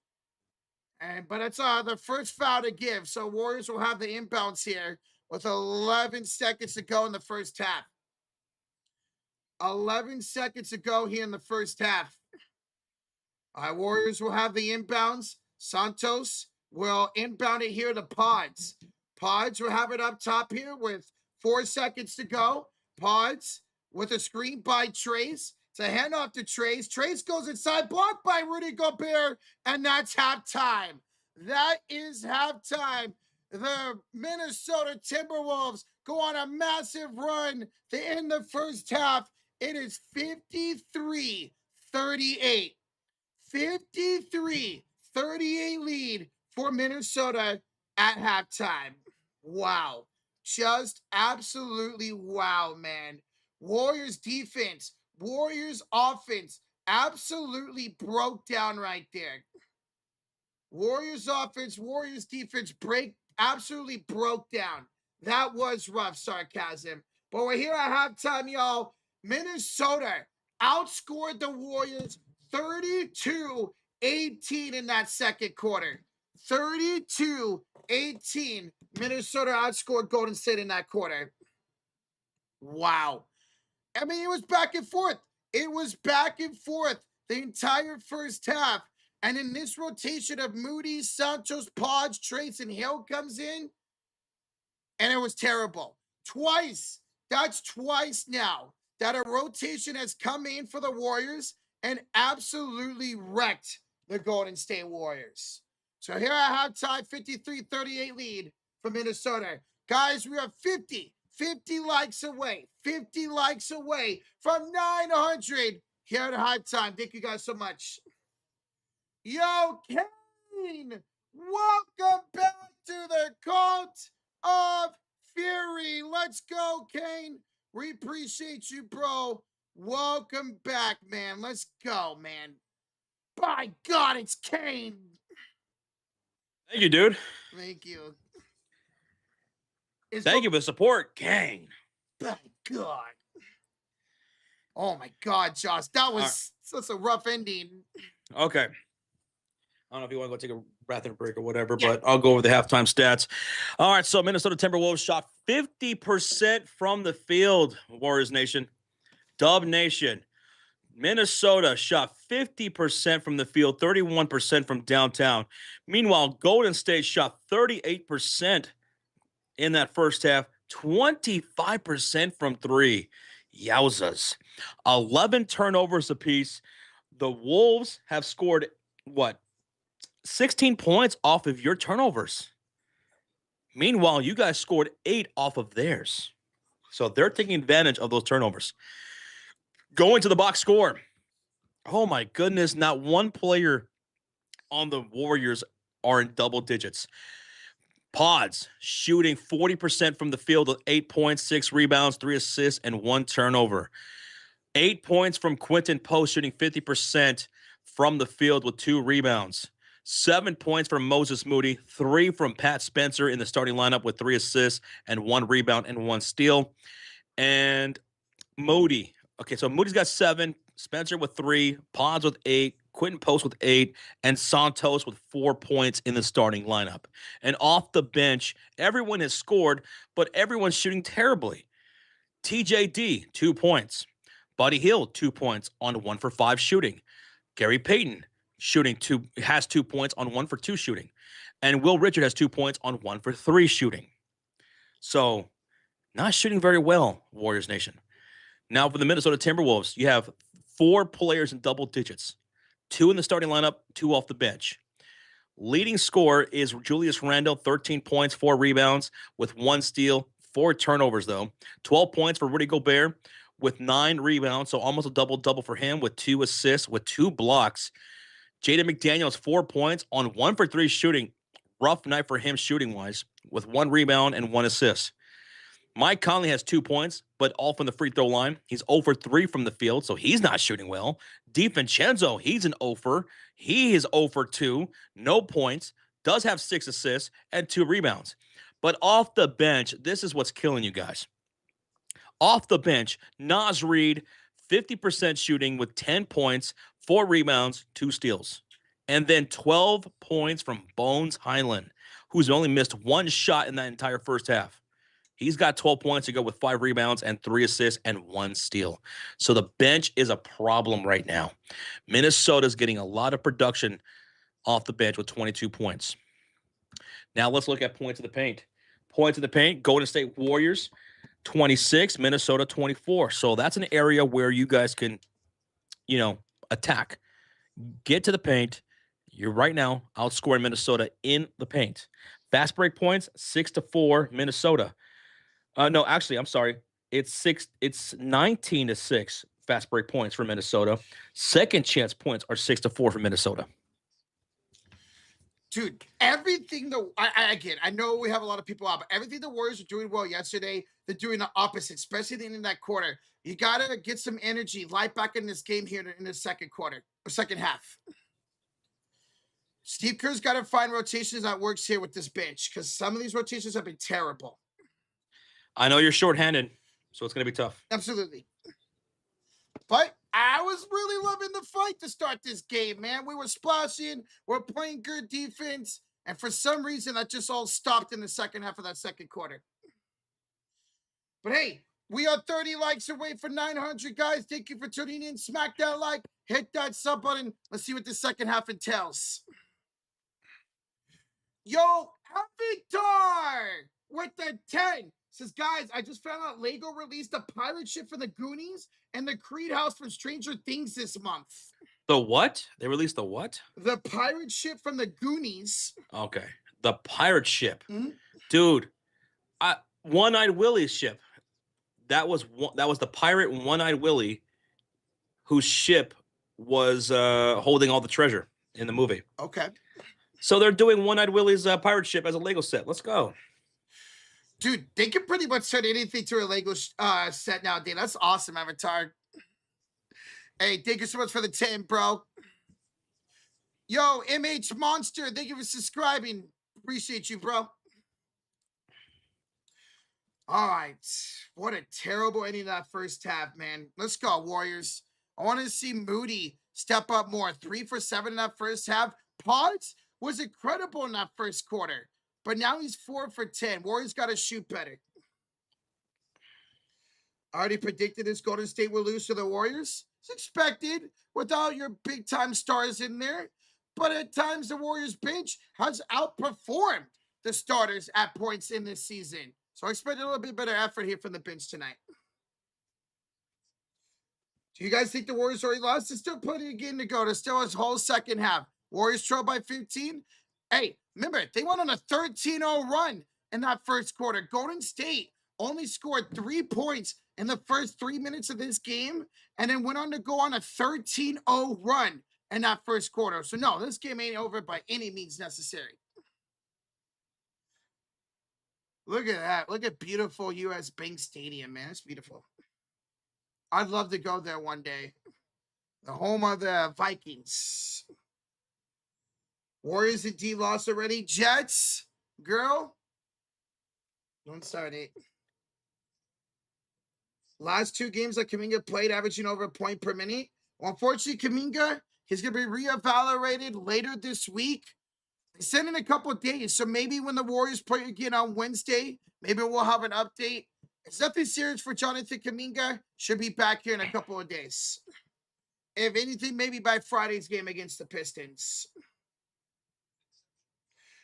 But it's the first foul to give. So Warriors will have the inbounds here with 11 seconds to go in the first half. 11 seconds to go here in the first half. Warriors will have the inbounds. Santos will inbound it here to Pods. Pods will have it up top here with 4 seconds to go. Pods with a screen by Trace. It's a handoff to Trace. Trace goes inside, blocked by Rudy Gobert, and that's halftime. That is halftime. The Minnesota Timberwolves go on a massive run to end the first half. It is 53-38. 53-38 lead for Minnesota at halftime. Wow. Just absolutely wow, man. Warriors defense, Warriors offense absolutely broke down right there. Warriors offense, Warriors defense absolutely broke down. That was rough sarcasm. But we're here at halftime, y'all. Minnesota outscored the Warriors 32-18 in that second quarter. 32-18. Minnesota outscored Golden State in that quarter. Wow. I mean, it was back and forth. It was back and forth the entire first half. And in this rotation of Moody, Santos, Podge, Trace, and Hill comes in, and it was terrible. Twice. That's twice now that a rotation has come in for the Warriors and absolutely wrecked the Golden State Warriors. So here at halftime, 53-38 lead for Minnesota. Guys, we are 50 likes away, 50 likes away from 900 here at halftime. Thank you guys so much. Yo, Kane, welcome back to the Cult of Fury. Let's go, Kane. We appreciate you, bro. Welcome back, man. Let's go, man. By God, it's Kane. Thank you, dude. Thank you. Thank you for the support, gang. By God. Oh my God, Josh. That was such a rough ending. Okay. I don't know if you want to go take a bathroom break or whatever, but I'll go over the halftime stats. All right, so Minnesota Timberwolves shot 50% from the field, Warriors Nation. Dub Nation. Minnesota shot 50% from the field, 31% from downtown. Meanwhile, Golden State shot 38% in that first half, 25% from three. Yowzas. 11 turnovers apiece. The Wolves have scored, 16 points off of your turnovers. Meanwhile, you guys scored 8 off of theirs. So they're taking advantage of those turnovers. Going to the box score. Oh my goodness, not one player on the Warriors are in double digits. Pods shooting 40% from the field with 8 points, 6 rebounds, 3 assists, and 1 turnover. 8 points from Quentin Post shooting 50% from the field with 2 rebounds. 7 points from Moses Moody, 3 from Pat Spencer in the starting lineup with 3 assists and 1 rebound and 1 steal. And Moody. Okay, so Moody's got 7, Spencer with 3, Pods with 8, Quentin Post with 8, and Santos with 4 points in the starting lineup. And off the bench, everyone has scored, but everyone's shooting terribly. TJD, 2 points. Buddy Hield, 2 points on 1 for 5 shooting. Gary Payton has 2 points on 1 for 2 shooting. And Will Richard has 2 points on 1 for 3 shooting. So, not shooting very well, Warriors Nation. Now for the Minnesota Timberwolves, you have 4 players in double digits. 2 in the starting lineup, 2 off the bench. Leading scorer is Julius Randle, 13 points, 4 rebounds with 1 steal, 4 turnovers though. 12 points for Rudy Gobert with 9 rebounds, so almost a double-double for him with 2 assists, with 2 blocks. Jaden McDaniels, 4 points on 1 for 3 shooting. Rough night for him shooting-wise with 1 rebound and 1 assist. Mike Conley has 2 points, but all from the free throw line. He's 0 for 3 from the field, so he's not shooting well. DiVincenzo, he's an 0 for. He is 0 for 2, no points, does have 6 assists and 2 rebounds. But off the bench, this is what's killing you guys. Off the bench, Naz Reid, 50% shooting with 10 points, 4 rebounds, 2 steals. And then 12 points from Bones Highland, who's only missed 1 shot in that entire first half. He's got 12 points to go with 5 rebounds and 3 assists and 1 steal. So the bench is a problem right now. Minnesota's getting a lot of production off the bench with 22 points. Now let's look at points of the paint. Points of the paint, Golden State Warriors, 26, Minnesota, 24. So that's an area where you guys can, attack. Get to the paint. You're right now outscoring Minnesota in the paint. Fast break points, 6-4, Minnesota. No, actually, I'm sorry. It's 19-6 fast break points for Minnesota. Second chance points are 6-4 for Minnesota. Dude, everything again, I know we have a lot of people out, but everything the Warriors are doing well yesterday, they're doing the opposite, especially at the end of that quarter. You gotta get some energy, light back in this game here in the second quarter or second half. Steve Kerr's got to find rotations that works here with this bench because some of these rotations have been terrible. I know you're shorthanded, so it's going to be tough. Absolutely. But I was really loving the fight to start this game, man. We were splashing, we're playing good defense, and for some reason that just all stopped in the second half of that second quarter. But hey, we are 30 likes away for 900, guys. Thank you for tuning in. Smack that like, hit that sub button. Let's see what the second half entails. Yo, Victor with the 10 says, guys, I just found out Lego released a pirate ship for the Goonies and the Creed house from Stranger Things this month. The what? They released the what? The pirate ship from the Goonies. Okay. The pirate ship. Mm-hmm. Dude, One-Eyed Willie's ship. That was the pirate One-Eyed Willie whose ship was holding all the treasure in the movie. Okay. So they're doing One-Eyed Willie's pirate ship as a Lego set. Let's go. Dude, they can pretty much turn anything to a Lego set nowadays. That's awesome, Avatar. Hey, thank you so much for the 10, bro. Yo, MH Monster, thank you for subscribing. Appreciate you, bro. All right. What a terrible ending of that first half, man. Let's go, Warriors. I want to see Moody step up more. 3 for 7 in that first half. Potts was incredible in that first quarter, but now he's 4 for 10. Warriors got to shoot better. I already predicted this Golden State will lose to the Warriors. It's expected without your big-time stars in there, but at times the Warriors bench has outperformed the starters at points in this season. So I expect a little bit better effort here from the bench tonight. Do you guys think the Warriors already lost? There's still plenty of game to go. There's still a whole second half. Warriors trail by 15. Hey, remember, they went on a 13-0 run in that first quarter. Golden State only scored 3 points in the first 3 minutes of this game and then went on to go on a 13-0 run in that first quarter. So, no, this game ain't over by any means necessary. Look at that. Look at beautiful U.S. Bank Stadium, man. It's beautiful. I'd love to go there one day. The home of the Vikings. Warriors and D lost already. Jets, girl. Don't start it. Last 2 games that Kuminga played, averaging over a point per minute. Well, unfortunately, Kuminga, he's going to be reevaluated later this week. They sent in a couple of days, so maybe when the Warriors play again on Wednesday, maybe we'll have an update. It's nothing serious for Jonathan Kuminga. Should be back here in a couple of days. If anything, maybe by Friday's game against the Pistons.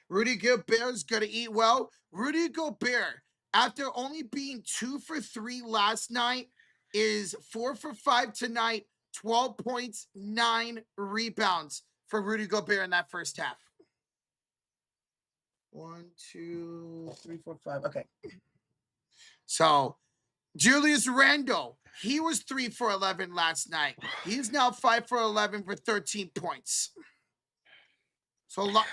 Rudy Gobert's going to eat well. Rudy Gobert, after only being 2 for 3 last night, is 4 for 5 tonight, 12 points, 9 rebounds for Rudy Gobert in that first half. 1, 2, 3, 4, 5. Okay. So, Julius Randle, he was 3 for 11 last night. He's now 5 for 11 for 13 points. So, a lot.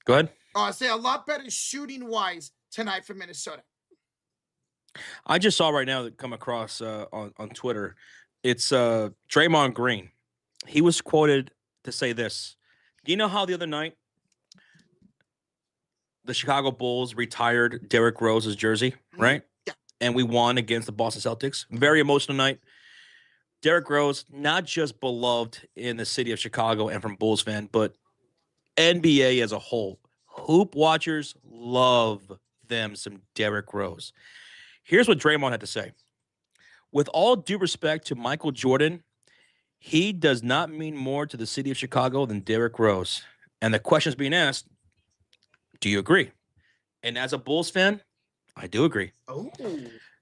Go ahead. I say a lot better shooting-wise tonight for Minnesota. I just saw right now that come across on Twitter. It's Draymond Green. He was quoted to say this. Do you know how the other night the Chicago Bulls retired Derrick Rose's jersey, right? Yeah. And we won against the Boston Celtics. Very emotional night. Derrick Rose, not just beloved in the city of Chicago and from Bulls fan, but NBA as a whole. Hoop watchers love them some Derrick Rose. Here's what Draymond had to say. With all due respect to Michael Jordan, he does not mean more to the city of Chicago than Derrick Rose. And the question's being asked, do you agree? And as a Bulls fan, I do agree. Oh.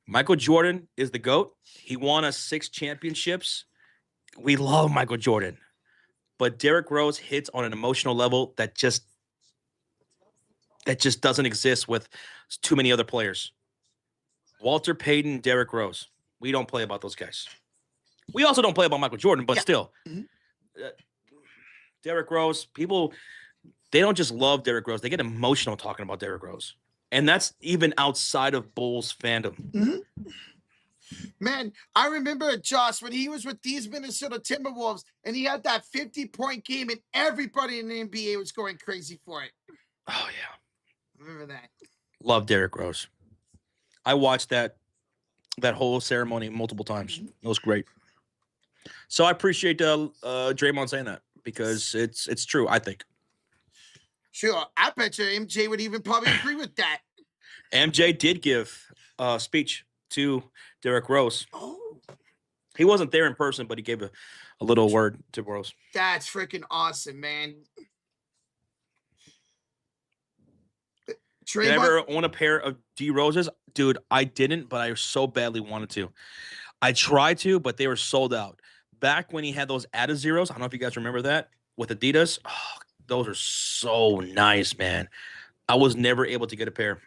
Michael Jordan is the GOAT. He won us 6 championships. We love Michael Jordan. But Derrick Rose hits on an emotional level that just doesn't exist with too many other players. Walter Payton, Derrick Rose. We don't play about those guys. We also don't play about Michael Jordan, but still. Mm-hmm. Derrick Rose, people they don't just love Derrick Rose. They get emotional talking about Derrick Rose. And that's even outside of Bulls fandom. Mm-hmm. Man, I remember Josh when he was with these Minnesota Timberwolves and he had that 50-point game and everybody in the NBA was going crazy for it. Oh, yeah. Remember that. Love Derrick Rose. I watched that whole ceremony multiple times. It was great. So I appreciate Draymond saying that because it's true, I think. Sure, I bet you MJ would even probably agree with that. MJ did give a speech to Derrick Rose. Oh. He wasn't there in person, but he gave a little word to Rose. That's freaking awesome, man. Did I ever own a pair of D Roses? Dude, I didn't, but I so badly wanted to. I tried to, but they were sold out. Back when he had those Adizeros, I don't know if you guys remember that, with Adidas. Oh, those are so nice, man. I was never able to get a pair.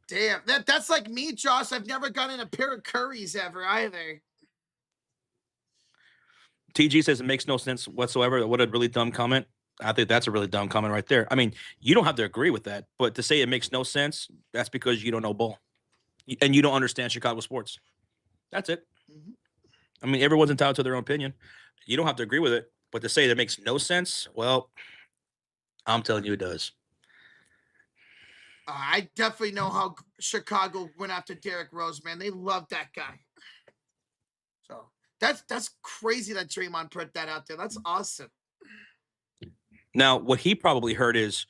Damn, that's like me, Josh. I've never gotten a pair of Currys ever either. TG says it makes no sense whatsoever. What a really dumb comment. I think that's a really dumb comment right there. I mean, you don't have to agree with that, but to say it makes no sense, that's because you don't know ball and you don't understand Chicago sports. That's it. Mm-hmm. I mean, everyone's entitled to their own opinion. You don't have to agree with it, but to say that makes no sense, well, I'm telling you it does. I definitely know how Chicago went after Derrick Rose, man. They love that guy. So that's crazy that Draymond put that out there. That's awesome. Now, what he probably heard is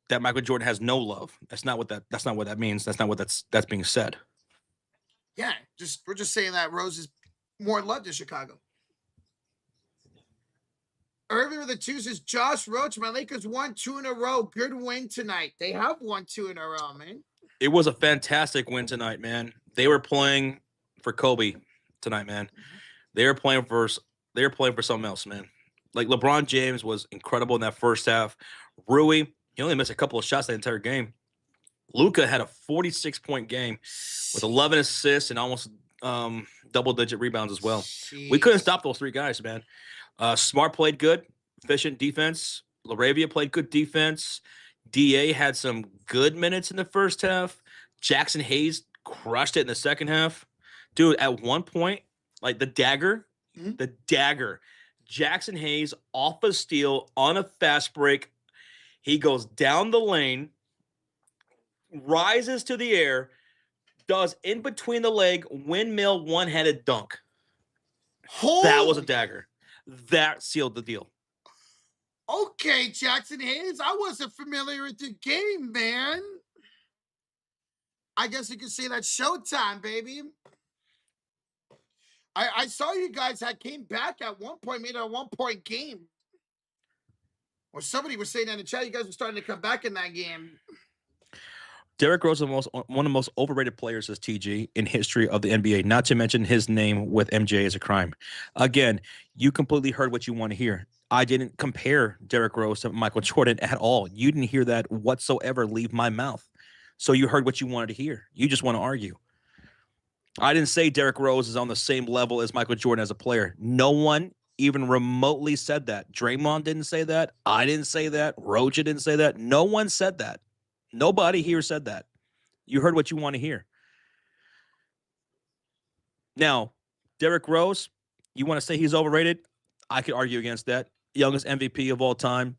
that Michael Jordan has no love. That's not what that means. That's not what that's being said. Yeah, we're just saying that Rose is more loved in Chicago. Irving with the two says, Josh Roach, my Lakers won 2 in a row. Good win tonight. They have won 2 in a row, man. It was a fantastic win tonight, man. They were playing for Kobe tonight, man. They were playing for something else, man. Like LeBron James was incredible in that first half. Rui, he only missed a couple of shots that entire game. Luka had a 46-point game with 11 assists and almost double-digit rebounds as well. Jeez. We couldn't stop those 3 guys, man. Smart played good, efficient defense. LaRavia played good defense. DA had some good minutes in the first half. Jackson Hayes crushed it in the second half. Dude, at one point, like the dagger, Jackson Hayes off a steal on a fast break. He goes down the lane, rises to the air, does in between the leg, windmill, one-handed dunk. That was a dagger. That sealed the deal. Okay, Jackson Hayes. I wasn't familiar with the game, man. I guess you could say that's showtime, baby. I saw you guys that came back at one point, made it a 1-point game. Or somebody was saying that in the chat, you guys were starting to come back in that game. Derrick Rose is one of the most overrated players as TG in history of the NBA, not to mention his name with MJ is a crime. Again, you completely heard what you want to hear. I didn't compare Derrick Rose to Michael Jordan at all. You didn't hear that whatsoever leave my mouth. So you heard what you wanted to hear. You just want to argue. I didn't say Derrick Rose is on the same level as Michael Jordan as a player. No one even remotely said that. Draymond didn't say that. I didn't say that. Rocha didn't say that. No one said that. Nobody here said that. You heard what you want to hear. Now, Derrick Rose, you want to say he's overrated? I could argue against that. Youngest MVP of all time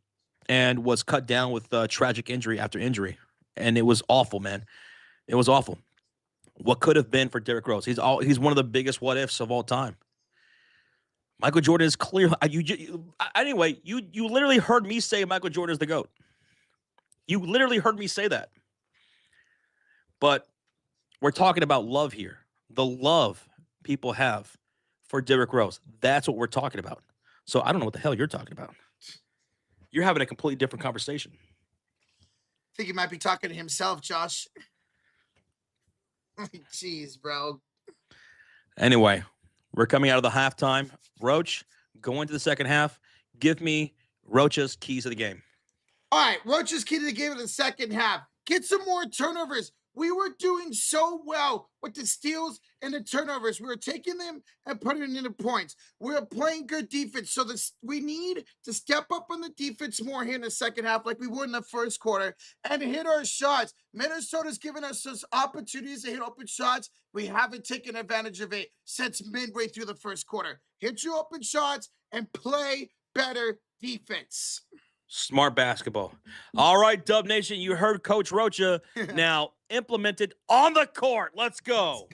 and was cut down with tragic injury after injury. And it was awful, man. It was awful. What could have been for Derrick Rose? He's one of the biggest what ifs of all time. Michael Jordan is clear. Anyway, you literally heard me say Michael Jordan is the GOAT. You literally heard me say that. But we're talking about love here. The love people have for Derrick Rose. That's what we're talking about. So I don't know what the hell you're talking about. You're having a completely different conversation. I think he might be talking to himself, Josh. Jeez, bro. Anyway, we're coming out of the halftime. Roach, go into the second half. Give me Rocha's keys of the game. All right, Rocha's key to the game in the second half. Get some more turnovers. We were doing so well with the steals and the turnovers. We were taking them and putting it into points. We were playing good defense. So we need to step up on the defense more here in the second half, like we would in the first quarter, and hit our shots. Minnesota's given us those opportunities to hit open shots. We haven't taken advantage of it since midway through the first quarter. Hit your open shots and play better defense. Smart basketball. All right, Dub Nation, you heard Coach Rocha. Now implemented on the court. Let's go.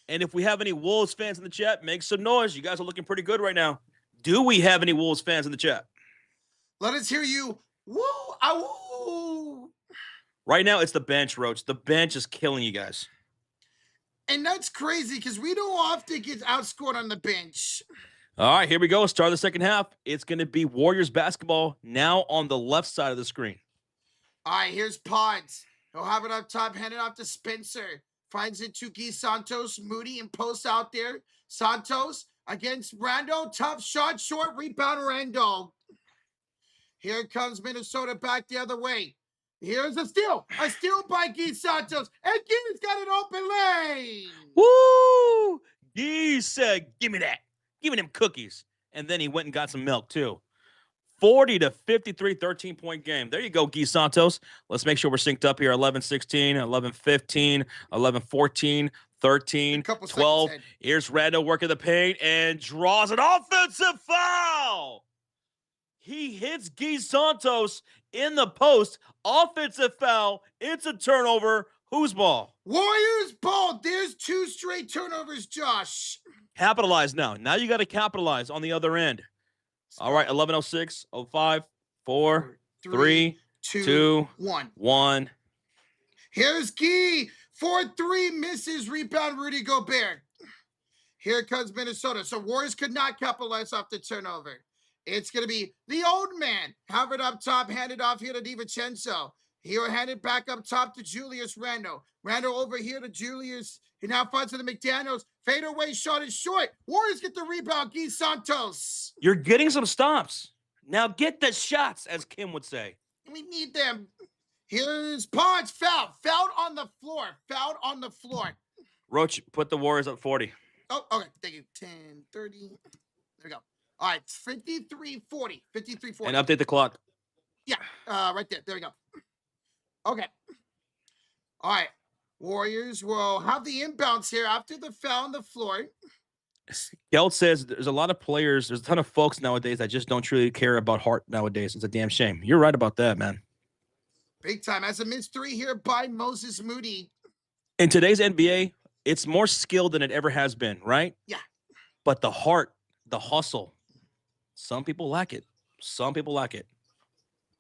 And if we have any Wolves fans in the chat, make some noise. You guys are looking pretty good right now. Do we have any Wolves fans in the chat? Let us hear you. Woo! Ah, woo! Right now, it's the bench, Roach. The bench is killing you guys. And that's crazy because we don't often get outscored on the bench. All right, here we go. Start of the second half. It's going to be Warriors basketball now on the left side of the screen. All right, here's Pods. He'll have it up top, hand it off to Spencer. Finds it to Guy Santos. Moody and post out there. Santos against Randall. Tough shot, short rebound, Randall. Here comes Minnesota back the other way. Here's a steal. A steal by Guy Santos. And Guy's got an open lane. Woo! Guy said, give me that. Give me them cookies. And then he went and got some milk, too. 40-53, 13-point game. There you go, Guy Santos. Let's make sure we're synced up here. 11-16, 11-15, 11-14, 13, 12. Here's Randall working the paint and draws an offensive foul. He hits Guy Santos in the post. Offensive foul. It's a turnover. Whose ball? Warriors ball. There's 2 straight turnovers, Josh. Capitalize now. Now you got to capitalize on the other end. All right, 11:06, 05, 4, 3, 2, 1. Here's Guy. 4-3 misses. Rebound, Rudy Gobert. Here comes Minnesota. So Warriors could not capitalize off the turnover. It's going to be the old man. Have it up top, hand it off here to DiVincenzo. He'll hand it back up top to Julius Randle. Randle over here to Julius. He now finds to the McDaniels. Fadeaway shot is short. Warriors get the rebound. Guy Santos. You're getting some stops. Now get the shots, as Kim would say. We need them. Here's Podge. Fouled. Fouled on the floor. Fouled on the floor. Roach, put the Warriors up 40. Oh, okay. Thank you. 10, 30. There we go. All right. 53-40. 53-40. And update the clock. Yeah. Right there. There we go. Okay. All right. Warriors will have the inbounds here after the foul on the floor. Gelt says there's a lot of players, there's a ton of folks nowadays that just don't truly care about heart nowadays. It's a damn shame. You're right about that, man. Big time. As a missed 3 here by Moses Moody. In today's NBA, it's more skilled than it ever has been, right? Yeah. But the heart, the hustle, some people lack it. Some people lack it.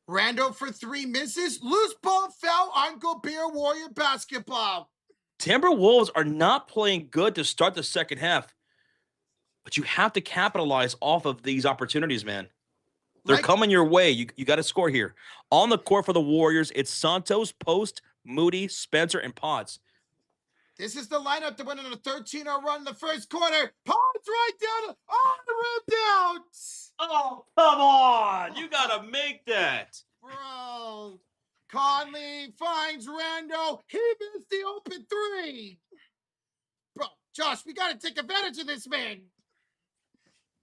Randall for 3 misses. Loose ball foul on Gobert. Warrior basketball. Timberwolves are not playing good to start the second half, but you have to capitalize off of these opportunities, man. They're coming your way. You got to score here. On the court for the Warriors, it's Santos, Post, Moody, Spencer, and Potts. This is the lineup that went on a 13-0 run in the first quarter. Potts right down on the rim down. Oh, come on. You got to make that. Bro. Conley finds Randall. He missed the open 3. Bro, Josh, we got to take advantage of this, man.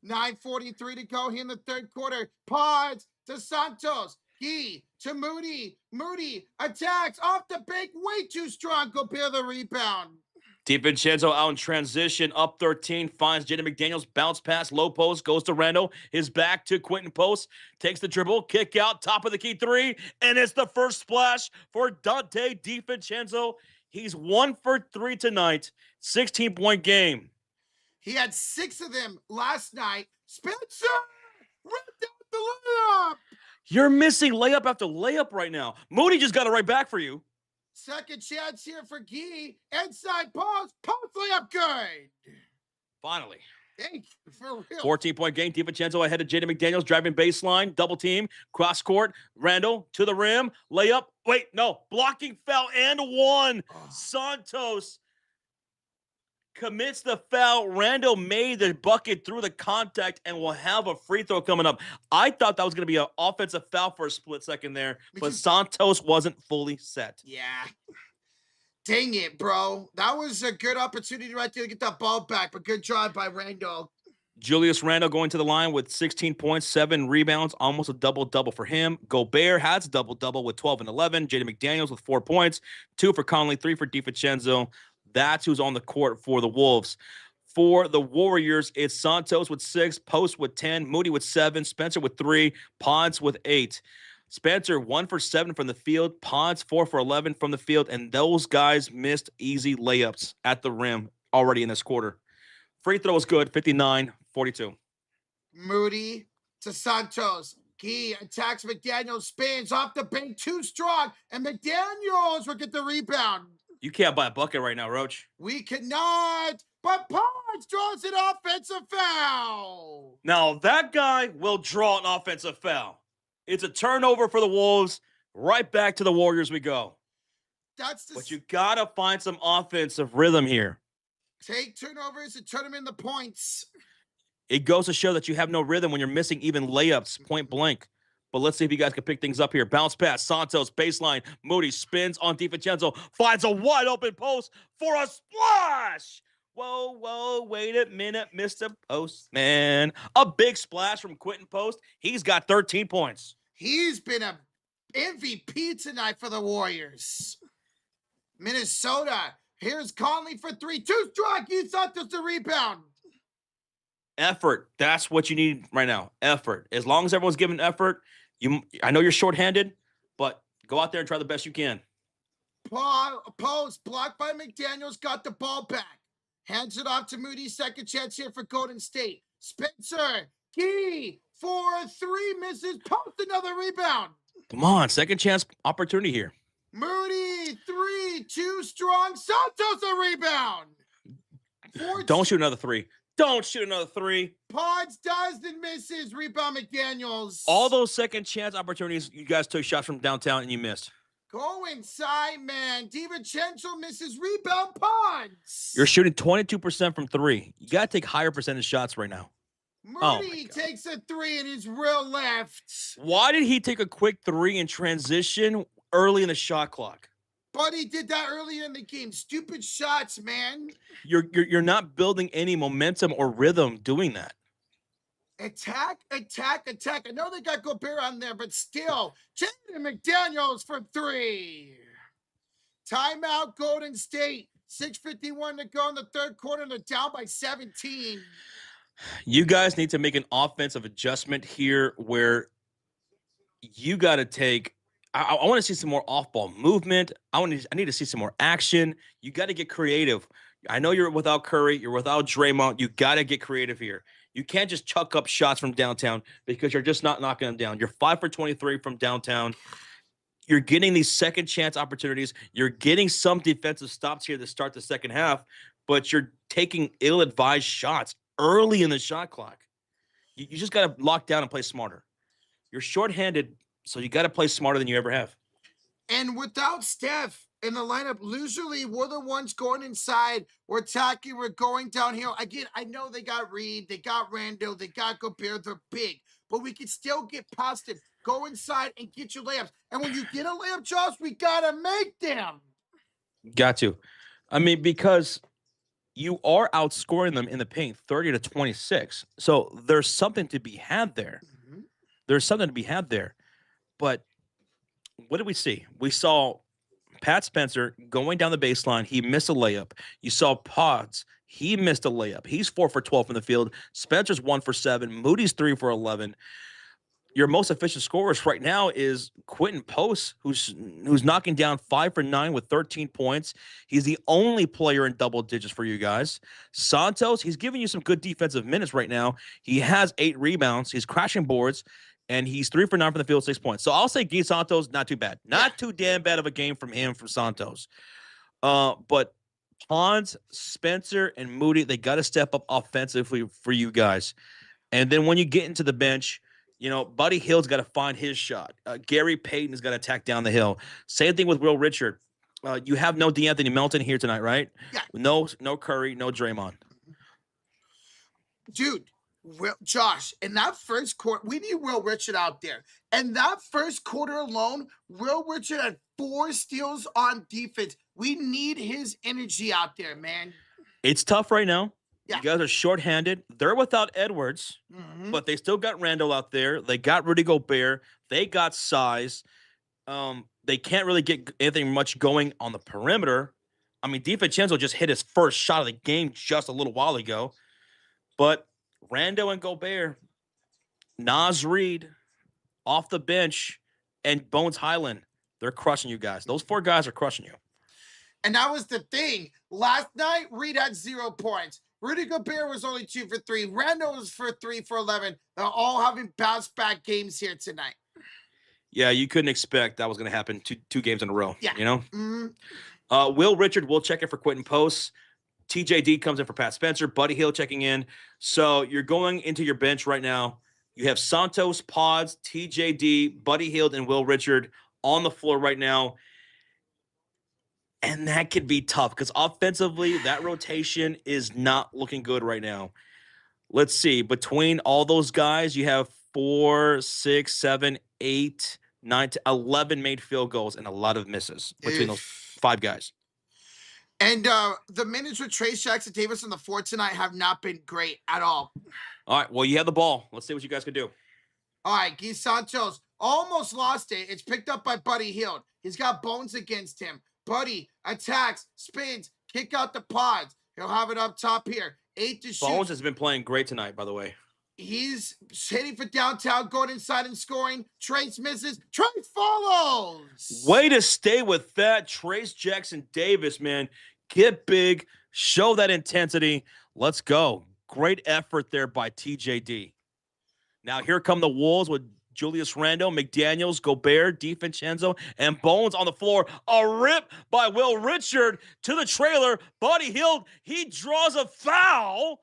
9:43 to go here in the third quarter. Pods to Santos. Guy to Moody. Moody attacks off the bank. Way too strong. Gobert the rebound. DiVincenzo out in transition. Up 13. Finds Jaden McDaniels. Bounce pass. Low post. Goes to Randall. His back to Quentin Post. Takes the dribble. Kick out. Top of the key 3. And it's the first splash for Dante DiVincenzo. He's 1 for 3 tonight. 16-point game. He had 6 of them last night. Spencer ripped out the layup. You're missing layup after layup right now. Moody just got it right back for you. Second chance here for Guy. Inside pause. Post layup good. Finally. Hey, for real. 14-point game. DiVincenzo ahead of Jaden McDaniels. Driving baseline. Double team. Cross court. Randall to the rim. Layup. Wait, no. Blocking foul and 1. Oh. Santos commits the foul. Randall made the bucket through the contact and will have a free throw coming up. I thought that was going to be an offensive foul for a split second there, but Santos wasn't fully set. Yeah. Dang it, bro. That was a good opportunity right there to get that ball back, but good drive by Randall. Julius Randle going to the line with 16 points, 7 rebounds, almost a double-double for him. Gobert has a double-double with 12 and 11. Jaden McDaniels with 4 points, 2 for Conley, 3 for DiVincenzo. That's who's on the court for the Wolves. For the Warriors, it's Santos with 6, Post with 10, Moody with 7, Spencer with 3, Pods with 8. Spencer 1 for 7 from the field, Pods 4 for 11 from the field, and those guys missed easy layups at the rim already in this quarter. Free throw was good, 59-42. Moody to Santos. Key attacks McDaniels, spins off the bank, too strong, and McDaniels will get the rebound. You can't buy a bucket right now, Roach. We cannot, but Ponds draws an offensive foul. Now, that guy will draw an offensive foul. It's a turnover for the Wolves. Right back to the Warriors we go. But you got to find some offensive rhythm here. Take turnovers and turn them into points. It goes to show that you have no rhythm when you're missing even layups, point blank. But let's see if you guys can pick things up here. Bounce pass, Santos, baseline. Moody spins on DiVincenzo, finds a wide open post for a splash. Whoa, wait a minute, Mr. Postman. A big splash from Quentin Post. He's got 13 points. He's been a MVP tonight for the Warriors. Minnesota, here's Conley for 3. 2 strike, you Santos the rebound. Effort. That's what you need right now. Effort. As long as everyone's giving effort, I know you're shorthanded, but go out there and try the best you can. Post blocked by McDaniels, got the ball back. Hands it off to Moody. Second chance here for Golden State. Spencer, Key for 3, misses. Post another rebound. Come on, second chance opportunity here. Moody 3, too strong. Santos a rebound. Don't shoot another 3. Don't shoot another 3. Pods does and misses. Rebound McDaniels. All those second chance opportunities, you guys took shots from downtown and you missed. Go inside, man. DiVincenzo misses. Rebound Pods. You're shooting 22% from 3. You got to take higher percentage shots right now. Moody takes a 3 in his real left. Why did he take a quick 3 in transition early in the shot clock? But he did that earlier in the game. Stupid shots, man. You're not building any momentum or rhythm doing that. Attack. I know they got Gobert on there, but still. Jaden McDaniels for 3. Timeout, Golden State. 6:51 to go in the third quarter, and they're down by 17. You guys need to make an offensive adjustment here where you got to take I want to see some more off-ball movement. I need to see some more action. You got to get creative. I know you're without Curry. You're without Draymond. You got to get creative here. You can't just chuck up shots from downtown because you're just not knocking them down. You're 5 for 23 from downtown. You're getting these second chance opportunities. You're getting some defensive stops here to start the second half, but you're taking ill-advised shots early in the shot clock. You just got to lock down and play smarter. You're shorthanded, so you got to play smarter than you ever have. And without Steph in the lineup, usually we're the ones going inside. We're attacking. We're going downhill. Again, I know they got Reed. They got Randall. They got Gobert. They're big. But we can still get past it. Go inside and get your layups. And when you get a layup, Josh, we got to make them. Got to. I mean, because you are outscoring them in the paint 30-26. So there's something to be had there. Mm-hmm. There's something to be had there. But what did we see? We saw Pat Spencer going down the baseline. He missed a layup. You saw Pods. He missed a layup. He's 4 for 12 from the field. Spencer's 1 for 7. Moody's 3 for 11. Your most efficient scorers right now is Quentin Post, who's knocking down 5 for 9 with 13 points. He's the only player in double digits for you guys. Santos, he's giving you some good defensive minutes right now. He has 8 rebounds. He's crashing boards. And he's 3 for 9 from the field, 6 points. So I'll say Guy Santos, not too bad. Not too damn bad of a game from Santos. But Pons, Spencer, and Moody, they got to step up offensively for you guys. And then when you get into the bench, you know, Buddy Hield's got to find his shot. Gary Payton has got to attack down the hill. Same thing with Will Richard. You have no DeAnthony Melton here tonight, right? Yeah. No Curry, no Draymond. Dude, Will Josh, in that first quarter, we need Will Richard out there. And that first quarter alone, Will Richard had 4 steals on defense. We need his energy out there, man. It's tough right now. Yeah. You guys are shorthanded. They're without Edwards, but they still got Randall out there. They got Rudy Gobert. They got size. They can't really get anything much going on the perimeter. I mean, DiVincenzo just hit his first shot of the game just a little while ago. But Rando and Gobert, Naz Reid off the bench, and Bones Highland, they're crushing you guys. Those 4 guys are crushing you. And that was the thing. Last night, Reid had 0 points. Rudy Gobert was only 2 for 3. Randall was for 3 for 11. They're all having bounce back games here tonight. Yeah, you couldn't expect that was going to happen two games in a row. Yeah. You know? Will Richard will check in for Quentin Post. TJD comes in for Pat Spencer. Buddy Hield checking in. So you're going into your bench right now. You have Santos, Pods, TJD, Buddy Hield, and Will Richard on the floor right now. And that could be tough because offensively, that rotation is not looking good right now. Let's see. Between all those guys, you have 4, 6, 7, 8, 9, 11 made field goals and a lot of misses between those 5 guys. And the minutes with Trace Jackson Davis on the floor tonight have not been great at all. All right, well, you have the ball. Let's see what you guys can do. All right, Guy Santos almost lost it. It's picked up by Buddy Hield. He's got Bones against him. Buddy attacks, spins, kick out the Pods. He'll have it up top here. 8 to shoot. Bones has been playing great tonight, by the way. He's hitting for downtown, going inside and scoring. Trace misses. Trace follows. Way to stay with that, Trace Jackson Davis, man. Get big, show that intensity. Let's go. Great effort there by TJD. Now here come the Wolves with Julius Randle, McDaniels, Gobert, DiVincenzo, and Bones on the floor. A rip by Will Richard to the trailer. Buddy Hield, he draws a foul.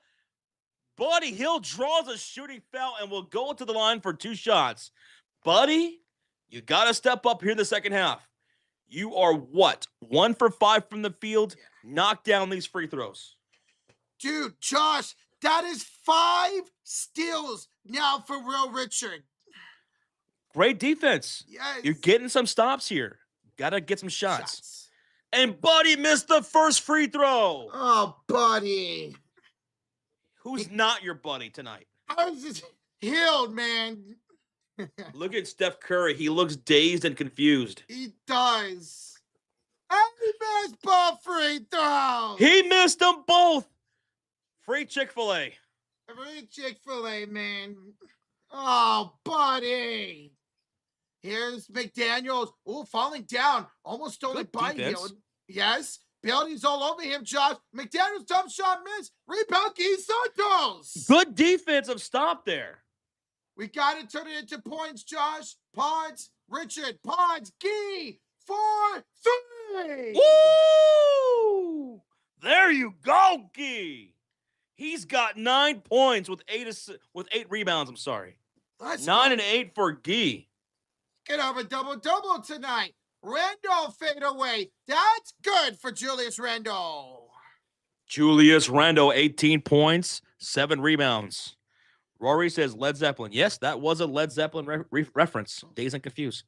Buddy Hield draws a shooting foul and will go to the line for 2 shots. Buddy, you got to step up here in the second half. You are what? 1 for 5 from the field. Knock down these free throws. Dude, Josh, that is 5 steals now for Will Richard. Great defense. Yes. You're getting some stops here. Got to get some shots. And Buddy missed the first free throw. Oh, Buddy. Who's not your buddy tonight? How is this Hield, man? Look at Steph Curry. He looks dazed and confused. He does. And he missed both free throws. He missed them both. Free Chick-fil-A. Free Chick-fil-A, man. Oh, Buddy. Here's McDaniels. Oh, falling down. Almost stolen by Hield. Yes. Buildings all over him, Josh. McDaniels tough shot miss. Rebound, Guy Santos. Good defensive stop there. We got to turn it into points, Josh. Pods, Richard, Pods, Guy, 4, 3. Woo! There you go, Guy. He's got 9 points with 8 rebounds. I'm sorry. Let's 9 go. and 8 for Guy. Could have a double-double tonight. Randall fade away. That's good for Julius Randall. Julius Randle, 18 points, 7 rebounds. Rory says Led Zeppelin. Yes, that was a Led Zeppelin reference. Dazed and confused.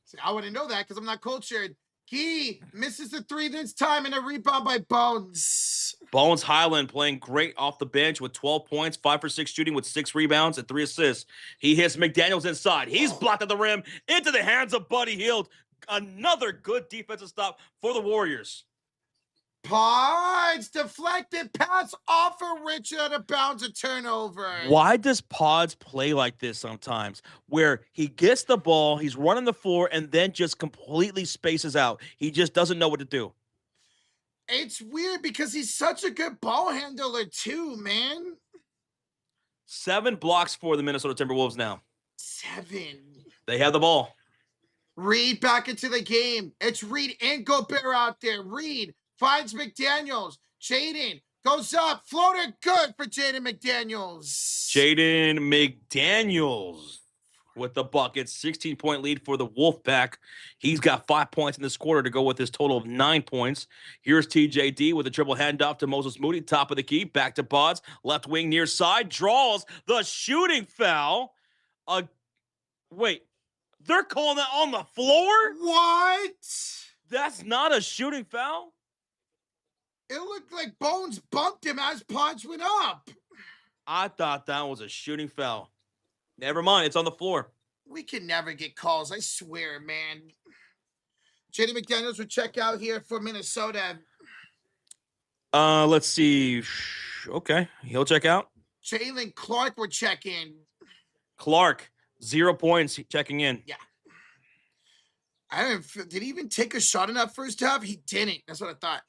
See, I wouldn't know that because I'm not cultured. He misses the 3 this time and a rebound by Bones. Bones Highland playing great off the bench with 12 points, 5 for 6 shooting with 6 rebounds and 3 assists. He hits McDaniels inside. He's blocked at the rim into the hands of Buddy Hield. Another good defensive stop for the Warriors. Pods deflected pass off of Richard out of bounds, a turnover. Why does Pods play like this sometimes? Where he gets the ball, he's running the floor, and then just completely spaces out. He just doesn't know what to do. It's weird because he's such a good ball handler too, man. 7 blocks for the Minnesota Timberwolves now. 7. They have the ball. Reid back into the game. It's Reid and Gobert out there. Reid finds McDaniels. Jaden goes up. Floater good for Jaden McDaniels. Jaden McDaniels. with the bucket. 16-point lead for the Wolfpack. He's got 5 points in this quarter to go with his total of 9 points. Here's TJD with a dribble handoff to Moses Moody. Top of the key. Back to Pods. Left wing near side. Draws the shooting foul. Wait. They're calling that on the floor? What? That's not a shooting foul? It looked like Bones bumped him as Pods went up. I thought that was a shooting foul. Never mind. It's on the floor. We can never get calls. I swear, man. J.D. McDaniels would check out here for Minnesota. Let's see. Okay. He'll check out. Jalen Clark would check in. Clark, 0 points, checking in. Yeah. Did he even take a shot in that first half? He didn't. That's what I thought.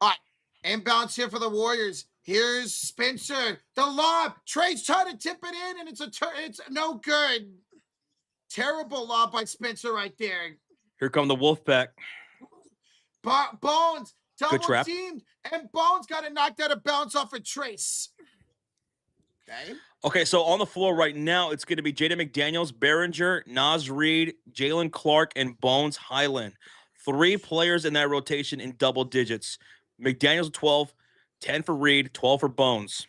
All right. Inbounds here for the Warriors. Here's Spencer. The lob. Trey's trying to tip it in, and it's no good. Terrible lob by Spencer right there. Here come the Wolfpack. Bones double teamed, and Bones got it knocked out of bounds off a Trace. Okay, so on the floor right now, it's going to be Jaden McDaniels, Behringer, Naz Reid, Jalen Clark, and Bones Highland. 3 players in that rotation in double digits. McDaniels 12, 10 for Reid, 12 for Bones.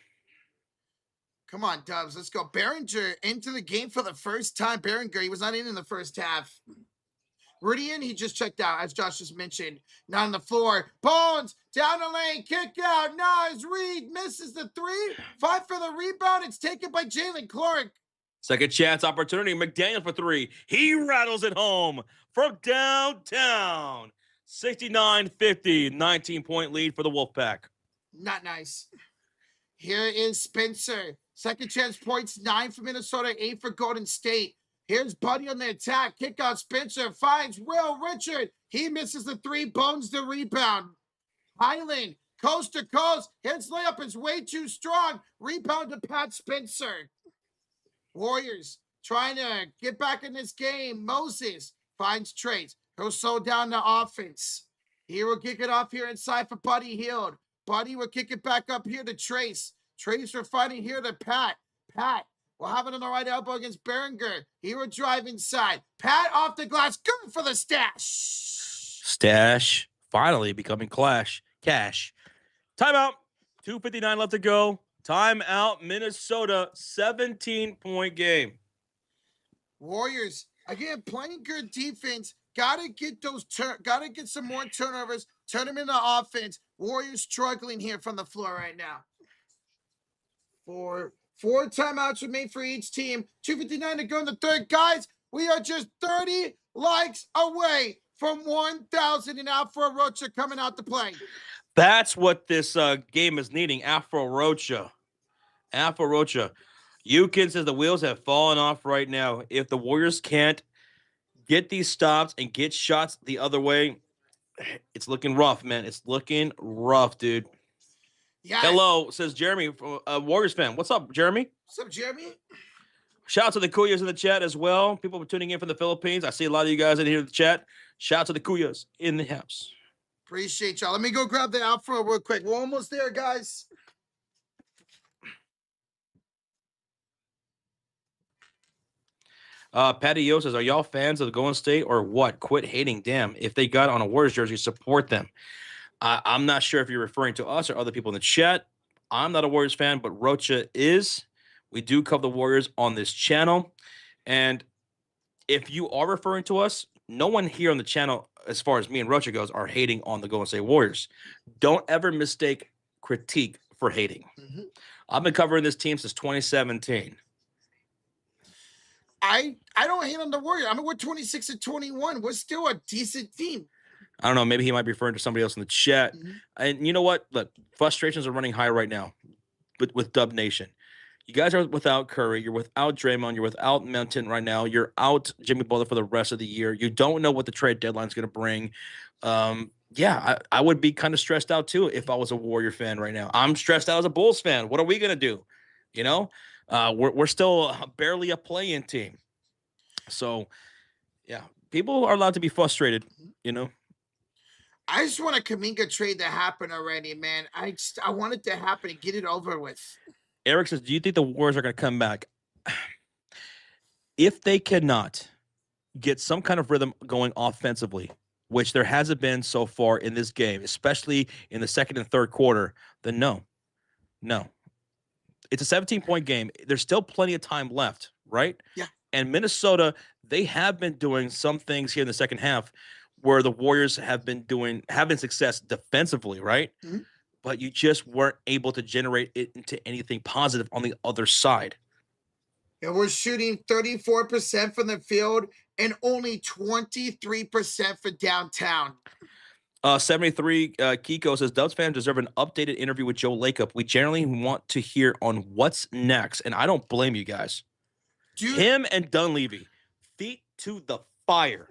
Come on, Dubs. Let's go. Behringer into the game for the first time. Behringer, he was not in the first half. Rudian, he just checked out, as Josh just mentioned. Not on the floor. Bones, down the lane, kick out. Naz Reid misses the 3. 5 for the rebound. It's taken by Jalen Clark. Second chance opportunity. McDaniel for 3. He rattles it home from downtown. 69-50, 19-point lead for the Wolfpack. Not nice. Here is Spencer. Second chance points, 9 for Minnesota, 8 for Golden State. Here's Buddy on the attack. Kick out Spencer. Finds Will Richard. He misses the 3. Bones the rebound. Highland, coast to coast. His layup is way too strong. Rebound to Pat Spencer. Warriors trying to get back in this game. Moses finds Trace. He'll slow down the offense. He will kick it off here inside for Buddy Hield. Buddy will kick it back up here to Trace. Trace for fighting here to Pat. Pat will have it on the right elbow against Behringer. He will drive inside. Pat off the glass. Good for the stash. Stash finally becoming cash. Timeout. 2:59 left to go. Timeout. Minnesota 17-point game. Warriors again playing good defense. Gotta get some more turnovers. Turn them into offense. Warriors struggling here from the floor right now. Four timeouts remain for each team. 2:59 to go in the third. Guys, we are just 30 likes away from 1,000 and Afro Rocha coming out to play. That's what this game is needing. Afro Rocha. Eukin says the wheels have fallen off right now. If the Warriors can't get these stops and get shots the other way, it's looking rough, man. It's looking rough, dude. Yeah. Hello, says Jeremy, Warriors fan. What's up, Jeremy? What's up, Jeremy? Shout out to the Kuyas in the chat as well. People are tuning in from the Philippines. I see a lot of you guys in here in the chat. Shout out to the Kuyas in the house. Appreciate y'all. Let me go grab the Afro real quick. We're almost there, guys. Patty Yo says, are y'all fans of the Golden State or what? Quit hating. Damn, if they got on a Warriors jersey, support them. I'm not sure if you're referring to us or other people in the chat. I'm not a Warriors fan, but Rocha is. We do cover the Warriors on this channel. And if you are referring to us, no one here on the channel, as far as me and Rocha goes, are hating on the Golden State Warriors. Don't ever mistake critique for hating. Mm-hmm. I've been covering this team since 2017. I don't hate on the Warriors. I mean, we're 26-21. We're still a decent team. I don't know. Maybe he might be referring to somebody else in the chat. Mm-hmm. And you know what? Look, frustrations are running high right now with Dub Nation. You guys are without Curry. You're without Draymond. You're without Melton right now. You're out Jimmy Butler for the rest of the year. You don't know what the trade deadline is going to bring. I would be kind of stressed out too if I was a Warrior fan right now. I'm stressed out as a Bulls fan. What are we going to do? You know, we're still barely a play-in team. So, yeah, people are allowed to be frustrated, you know. I just want a Kuminga trade to happen already, man. I want it to happen and get it over with. Eric says, do you think the Warriors are going to come back? If they cannot get some kind of rhythm going offensively, which there hasn't been so far in this game, especially in the second and third quarter, then no. It's a 17-point game. There's still plenty of time left, right? Yeah. And Minnesota, they have been doing some things here in the second half where the Warriors have been having success defensively, right? Mm-hmm. But you just weren't able to generate it into anything positive on the other side. And we're shooting 34% from the field and only 23% for downtown. 73 Kiko says Dubs fans deserve an updated interview with Joe Lacob. We generally want to hear on what's next, and I don't blame you guys. Dude, him and Dunleavy, feet to the fire.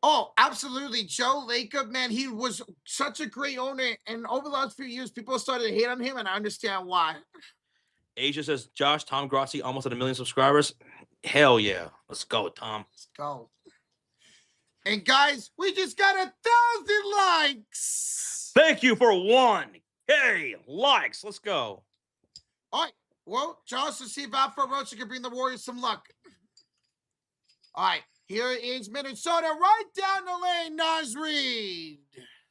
Oh, absolutely. Joe Lacob, man, he was such a great owner. And over the last few years, people started to hate on him, and I understand why. Asia says, Josh, Tom Grossi almost at 1 million subscribers. Hell yeah. Let's go, Tom. Let's go. And guys, we just got 1,000 likes. Thank you for 1K likes. Let's go. All right. Well, Josh, let's see if Alpha Rocha can bring the Warriors some luck. All right. Here is Minnesota right down the lane, Naz Reid.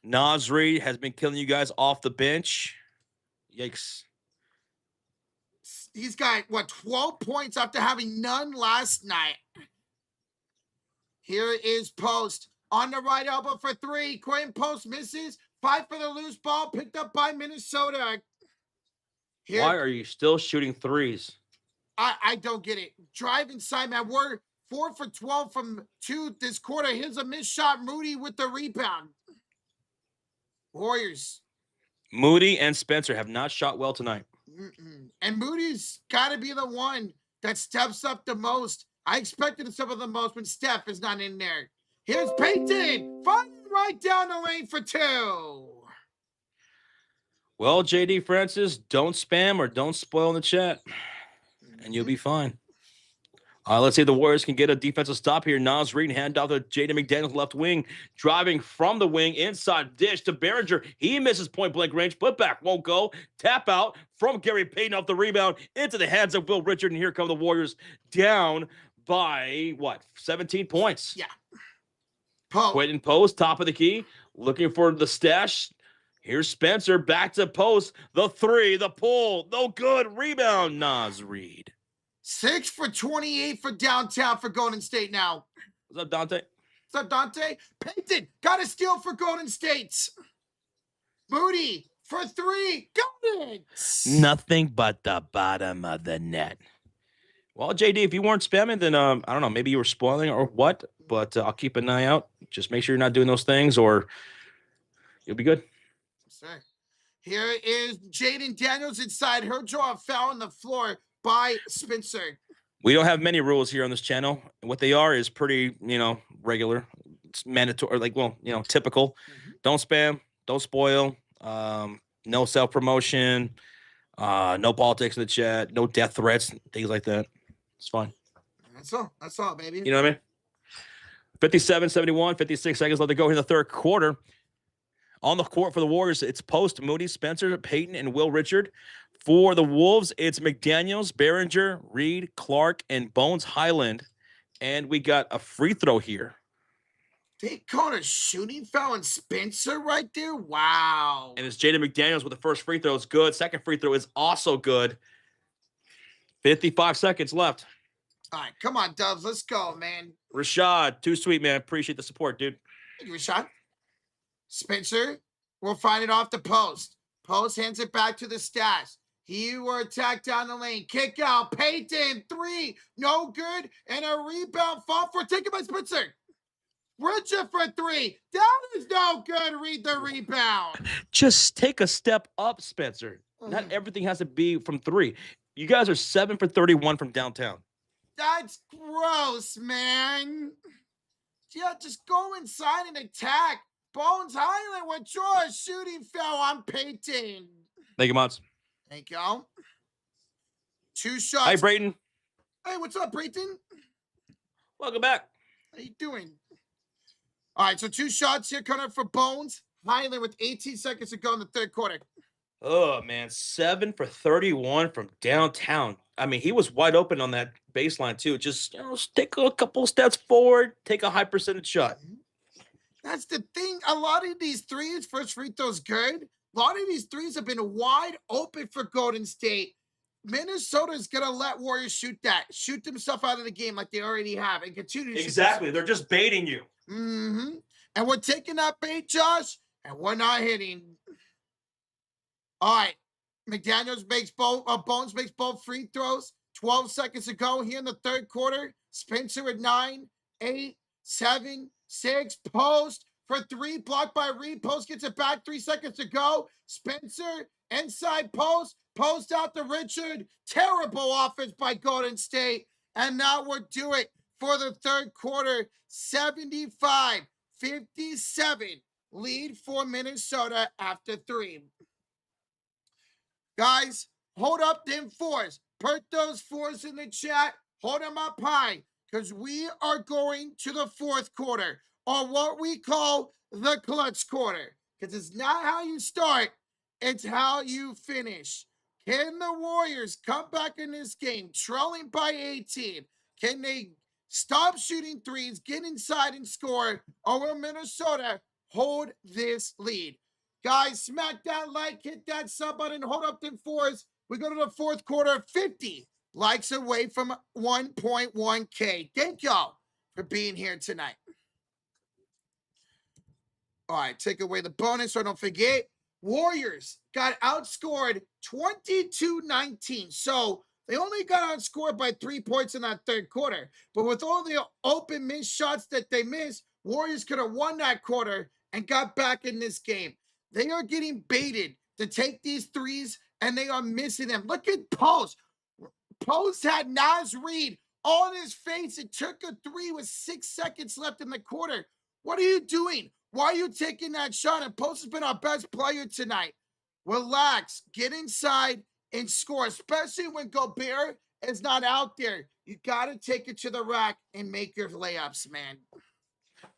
Naz Reid has been killing you guys off the bench. Yikes. He's got, 12 points after having none last night. Here is Post on the right elbow for 3. Quinn Post misses. 5 for the loose ball picked up by Minnesota. Why are you still shooting threes? I don't get it. Drive inside, man. We're 4 for 12 from 2 this quarter. Here's a missed shot. Moody with the rebound. Warriors. Moody and Spencer have not shot well tonight. And Moody's got to be the one that steps up the most. I expected to step up the most when Steph is not in there. Here's Payton. Finally right down the lane for 2. Well, JD Francis, don't spam or don't spoil in the chat, and you'll be fine. Let's see if the Warriors can get a defensive stop here. Naz Reid hand off to Jaden McDaniels left wing, driving from the wing, inside dish to Behringer. He misses point-blank range. Putback won't go. Tap out from Gary Payton off the rebound into the hands of Will Richard, and here come the Warriors down by, 17 points. Yeah. Quentin Post, top of the key, looking for the stash. Here's Spencer, back to Post. The 3, the pull, no good. Rebound, Naz Reid. 6 for 28 for downtown for Golden State now. What's up, Dante? What's up, Dante? Payton got a steal for Golden State. Moody for 3. Got it. Nothing but the bottom of the net. Well, JD, if you weren't spamming, then I don't know, maybe you were spoiling or what, but I'll keep an eye out. Just make sure you're not doing those things or you'll be good. Sir. Here is Jaden Daniels inside. Her draw a foul on the floor by Spencer. We don't have many rules here on this channel. What they are is pretty, regular. It's mandatory, typical. Mm-hmm. Don't spam, don't spoil, no self-promotion, no politics in the chat, no death threats, things like that. It's fine. That's all, baby. You know what I mean? 57-71, 56 seconds left to go in the third quarter. On the court for the Warriors, it's Post, Moody, Spencer, Payton, and Will Richard. For the Wolves, it's McDaniels, Behringer, Reed, Clark, and Bones Highland. And we got a free throw here. They called a shooting foul on Spencer right there? Wow. And it's Jaden McDaniels with the first free throw. It's good. Second free throw is also good. 55 seconds left. All right, come on, Dubs. Let's go, man. Rashad, too sweet, man. Appreciate the support, dude. Thank you, Rashad. Spencer will find it off the Post. Post hands it back to the stash. He will attack down the lane. Kick out. Payton, 3. No good. And a rebound fall for taken by Spencer. Richard for 3. That is no good. Read the rebound. Just take a step up, Spencer. Not everything has to be from 3. You guys are 7 for 31 from downtown. That's gross, man. Yeah, just go inside and attack. Bones Highland will draw a shooting foul on Payton. Thank you, Mods. Thank you. 2 shots. Hi, Brayton. Hey, what's up, Brayton? Welcome back. How you doing? All right, so 2 shots here coming up for Bones Highland with 18 seconds to go in the third quarter. Oh, man. 7 for 31 from downtown. I mean, he was wide open on that baseline too. Just take a couple steps forward, take a high percentage shot. That's the thing. A lot of these threes, first free throws good. A lot of these threes have been wide open for Golden State. Minnesota's gonna let Warriors shoot themselves out of the game like they already have, and continue to exactly. They're just baiting you. Mm-hmm. And we're taking that bait, Josh, and we're not hitting. All right. McDaniels makes both, Bones makes both free throws. 12 seconds to go here in the third quarter. Spencer at 9, 8, 7, 6. Post for 3. Blocked by Reed. Post gets it back. 3 seconds to go. Spencer inside post. Post out to Richard. Terrible offense by Golden State. And now we're due it for the third quarter. 75-57. Lead for Minnesota after 3. Guys, hold up them fours. Put those fours in the chat. Hold them up high because we are going to the fourth quarter, or what we call the clutch quarter, because it's not how you start, it's how you finish. Can the Warriors come back in this game trailing by 18? Can they stop shooting threes, get inside and score, or will Minnesota hold this lead? Guys, smack that like, hit that sub button, hold up them fours. We go to the fourth quarter, 50 likes away from 1.1K. Thank y'all for being here tonight. All right, take away the bonus, so don't forget. Warriors got outscored 22-19. So they only got outscored by 3 points in that third quarter. But with all the open missed shots that they missed, Warriors could have won that quarter and got back in this game. They are getting baited to take these threes, and they are missing them. Look at Post. Post had Naz Reid on his face. It took a 3 with 6 seconds left in the quarter. What are you doing? Why are you taking that shot? And Post has been our best player tonight. Relax. Get inside and score, especially when Gobert is not out there. You got to take it to the rack and make your layups, man.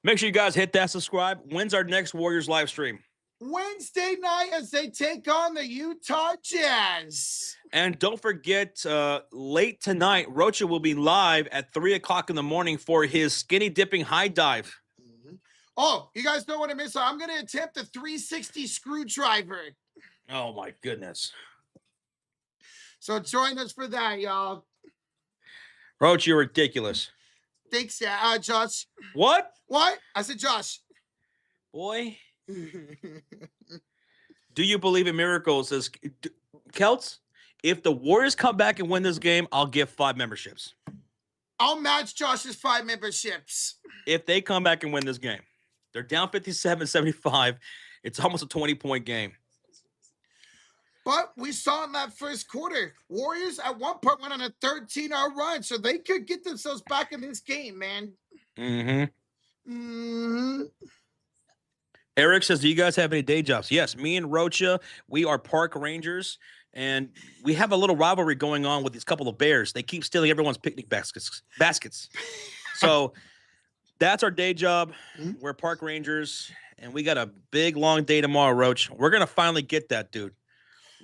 Make sure you guys hit that subscribe. When's our next Warriors live stream? Wednesday night as they take on the Utah Jazz. And don't forget, late tonight, Rocha will be live at 3 o'clock in the morning for his skinny dipping high dive. Mm-hmm. Oh, you guys know what I missed? I'm going to attempt the 360 screwdriver. Oh, my goodness. So join us for that, y'all. Roach, you're ridiculous. Thanks, Josh. What? What? I said Josh. Boy. Do you believe in miracles? Says Celts, if the Warriors come back and win this game, I'll give 5 memberships. I'll match Josh's 5 memberships. If they come back and win this game. They're down 57-75. It's almost a 20-point game. But we saw in that first quarter, Warriors at one point went on a 13-hour run, so they could get themselves back in this game, man. Eric says, do you guys have any day jobs? Yes, me and Rocha, we are park rangers, and we have a little rivalry going on with these couple of bears. They keep stealing everyone's picnic baskets. So that's our day job. We're park rangers, and we got a big, long day tomorrow, Roach. We're going to finally get that dude.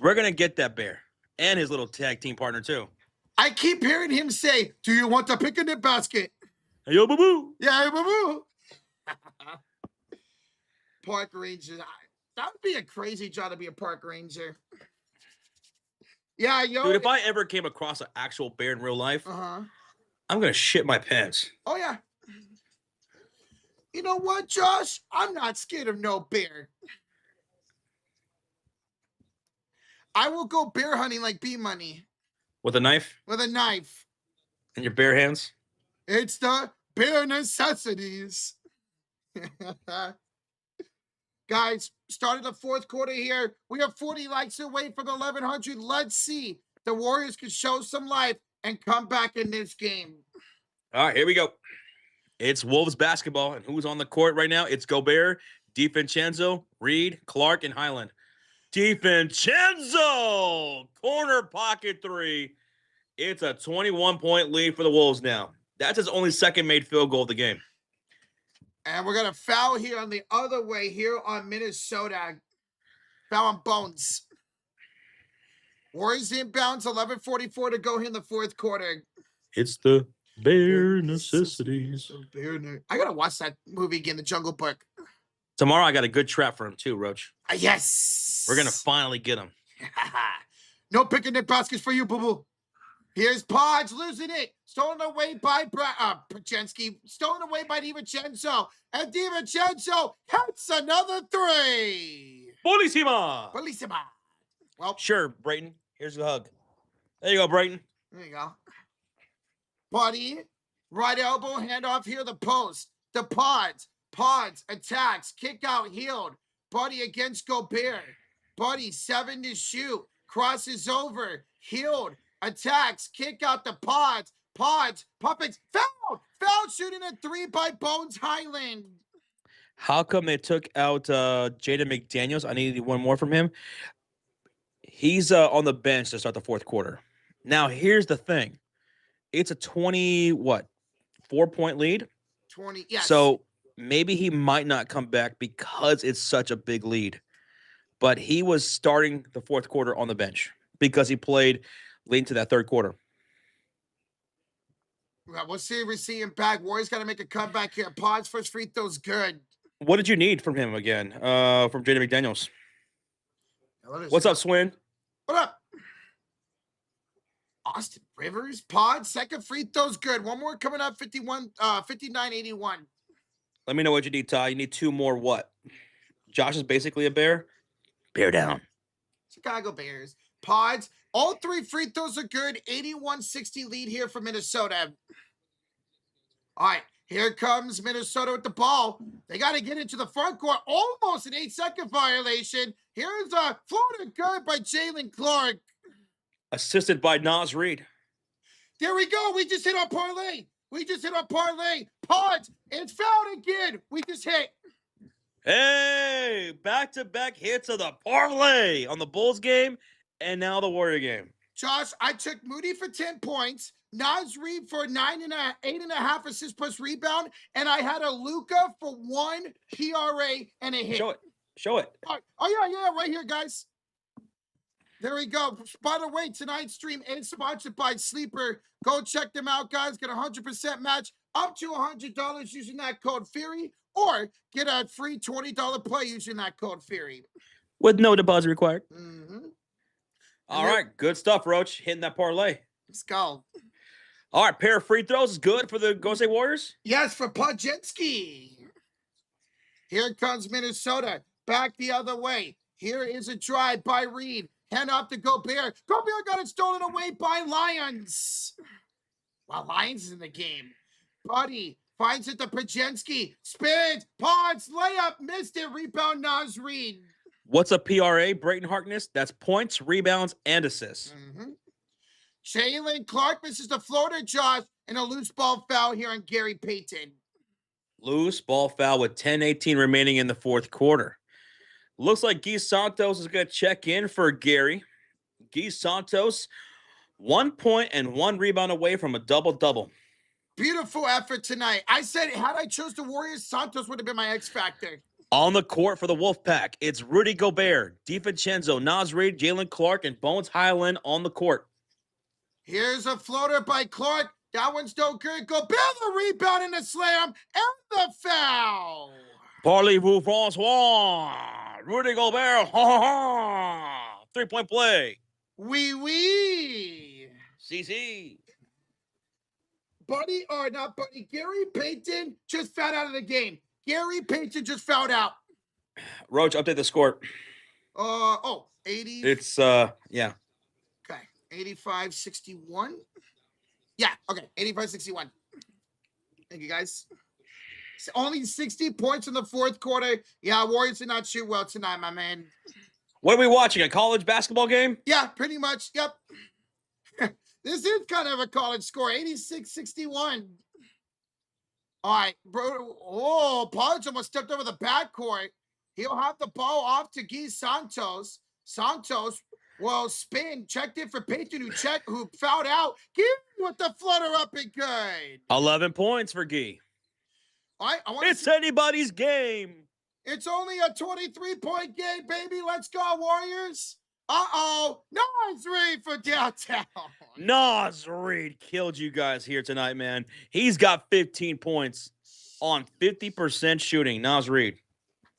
We're going to get that bear and his little tag team partner, too. I keep hearing him say, do you want the picnic basket? Hey, yo, boo-boo. Yeah, hey, boo-boo. Park ranger. That would be a crazy job to be a park ranger. Yeah, yo. Dude, if I ever came across an actual bear in real life, I'm going to shit my pants. Oh, yeah. You know what, Josh? I'm not scared of no bear. I will go bear hunting like B-Money. With a knife? With a knife. In your bare hands? It's the bare necessities. Guys, started the fourth quarter here. We are 40 likes away from 1,100. Let's see the Warriors can show some life and come back in this game. All right, here we go. It's Wolves basketball, and who's on the court right now? It's Gobert, DiVincenzo, Reed, Clark, and Highland. DiVincenzo! Corner pocket 3. It's a 21-point lead for the Wolves now. That's his only second made field goal of the game. And we're going to foul here on the other way here on Minnesota. Foul on Bones. Warriors inbounds, 11:44 to go here in the fourth quarter. It's the bare necessities. I gotta watch that movie again, The Jungle Book. Tomorrow I got a good trap for him too, Roach. Yes. We're gonna finally get him. No picnic baskets for you, boo-boo. Here's Podge losing it. Stolen away by Pachensky. Stolen away by DiVincenzo. And DiVincenzo hits another three. Bellissima. Bellissima. Well, sure, Brayton. Here's the hug. There you go, Brayton. There you go. Buddy, right elbow, handoff here, the post. The Pods. Pods attacks, kick out, healed. Buddy against Gobert. Buddy, 7 to shoot. Crosses over, healed. Attacks, kick out the Pods. Pods, puppets, foul! Foul shooting a 3 by Bones Highland. How come they took out Jaden McDaniels? I needed one more from him. He's on the bench to start the fourth quarter. Now, here's the thing. It's a 4-point lead? 20, yes. So maybe he might not come back because it's such a big lead. But he was starting the fourth quarter on the bench because he played late into that third quarter. Well, we'll see if we see him back. Warriors got to make a comeback here. Pods first free throw's good. What did you need from him again? From Jaden McDaniels. What's up, Swin? What up? Austin Rivers, Pod, second free throw's good. One more coming up, 59-81. Let me know what you need, Ty. You need 2 more what? Josh is basically a bear. Bear down. Chicago Bears. Pods, all 3 free throws are good. 81-60 lead here for Minnesota. All right, here comes Minnesota with the ball. They got to get into the front court. Almost an 8-second violation. Here's a Florida good by Jalen Clark. Assisted by Naz Reid. There we go. We just hit our parlay. Pods, it's fouled again. We just hit. Hey, back-to-back hits of the parlay on the Bulls game and now the Warrior game. Josh, I took Moody for 10 points, Naz Reid for 8.5 assists plus rebound, and I had a Luka for 1 PRA and a hit. Show it. Oh, yeah, right here, guys. There we go. By the way, tonight's stream is sponsored by Sleeper. Go check them out, guys. Get a 100% match up to $100 using that code Fury, or get a free $20 play using that code Fury. With no deposit required. Mm-hmm. All right, good stuff, Roach. Hitting that parlay. Let's go. All right, pair of free throws is good for the Golden State Warriors? Yes, for Podjetsky. Here comes Minnesota. Back the other way. Here is a drive by Reed. Hand off to Gobert. Gobert got it stolen away by Lions. Wow, Lions is in the game. Buddy finds it to Podjetsky. Spins. Pods. Layup. Missed it. Rebound Naz Reid. What's a PRA, Brayton Harkness? That's points, rebounds, and assists. Mm-hmm. Jalen Clark misses the floater, Josh, and a loose ball foul here on Gary Payton. Loose ball foul with 10:18 remaining in the fourth quarter. Looks like Guy Santos is going to check in for Gary. Guy Santos, 1 point and 1 rebound away from a double-double. Beautiful effort tonight. I said, had I chose the Warriors, Santos would have been my X factor. On the court for the Wolfpack, it's Rudy Gobert, DiVincenzo, Naz Reid, Jalen Clark, and Bones Highland on the court. Here's a floater by Clark. That one's no good. Gobert the rebound and the slam and the foul. Parlez-vous, Francois? Rudy Gobert, 3-point play. Oui. CC. Gary Payton just fouled out of the game. Gary Payton just fouled out. Roach, update the score. 80. It's, yeah. Okay, 85-61. Yeah, okay, 85-61. Thank you, guys. Only 60 points in the fourth quarter. Yeah, Warriors did not shoot well tonight, my man. What are we watching, a college basketball game? Yeah, pretty much, yep. This is kind of a college score, 86-61. All right, bro. Oh, Podge almost stepped over the backcourt. He'll have the ball off to Guy Santos. Santos will spin, checked in for Payton, who fouled out. Give with the flutter up and good. 11 points for Guy. All right, it's anybody's game. It's only a 23-point game, baby. Let's go, Warriors. Uh-oh. Nice read for downtown. Nas Reed killed you guys here tonight, man. He's got 15 points on 50% shooting. Nas Reed.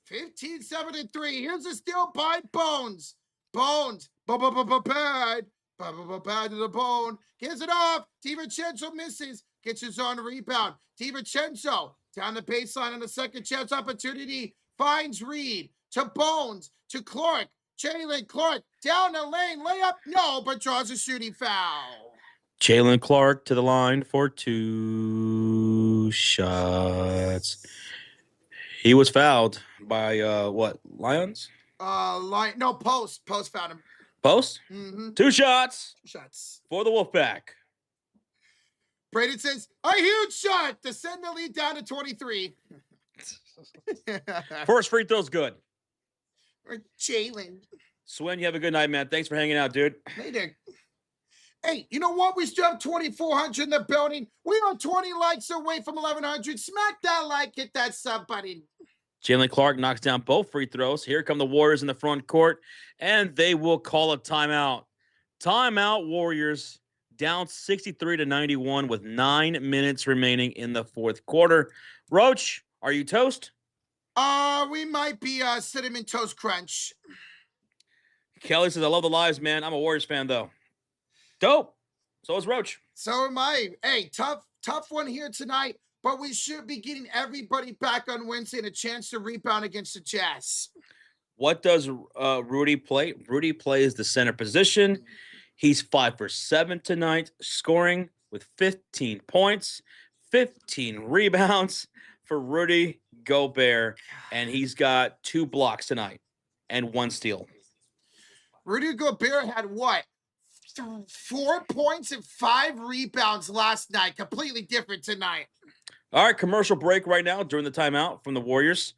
15, 7, and 3. Here's a steal by Bones. Bones. Bad. Bad to the bone. Gets it off. DiVincenzo misses. Gets his own rebound. DiVincenzo down the baseline on the second chance opportunity. Finds Reed to Bones to Clark. Jalen Clark down the lane. Layup. No, but draws a shooting foul. Jalen Clark to the line for 2 shots. He was fouled by what? Lions? No, Post. Post found him. Post? Mm-hmm. 2 shots. 2 shots. For the Wolfpack. Braden says, a huge shot to send the lead down to 23. First free throw's good. Or Jalen. Swin, you have a good night, man. Thanks for hanging out, dude. Later. Hey, you know what? We still have 2,400 in the building. We are 20 likes away from 1,100. Smack that like, hit that sub button. Jalen Clark knocks down both free throws. Here come the Warriors in the front court, and they will call a timeout. Timeout, Warriors, down 63-91 with 9 minutes remaining in the fourth quarter. Roach, are you toast? We might be Cinnamon Toast Crunch. Kelly says, I love the lives, man. I'm a Warriors fan, though. Dope. So is Roach. So am I. Hey, tough one here tonight, but we should be getting everybody back on Wednesday and a chance to rebound against the Jazz. What does Rudy play? Rudy plays the center position. He's 5 for 7 tonight, scoring with 15 points, 15 rebounds for Rudy Gobert, and he's got 2 blocks tonight and 1 steal. Rudy Gobert had what? 4 points and 5 rebounds last night. Completely different tonight. All right, commercial break right now during the timeout from the Warriors.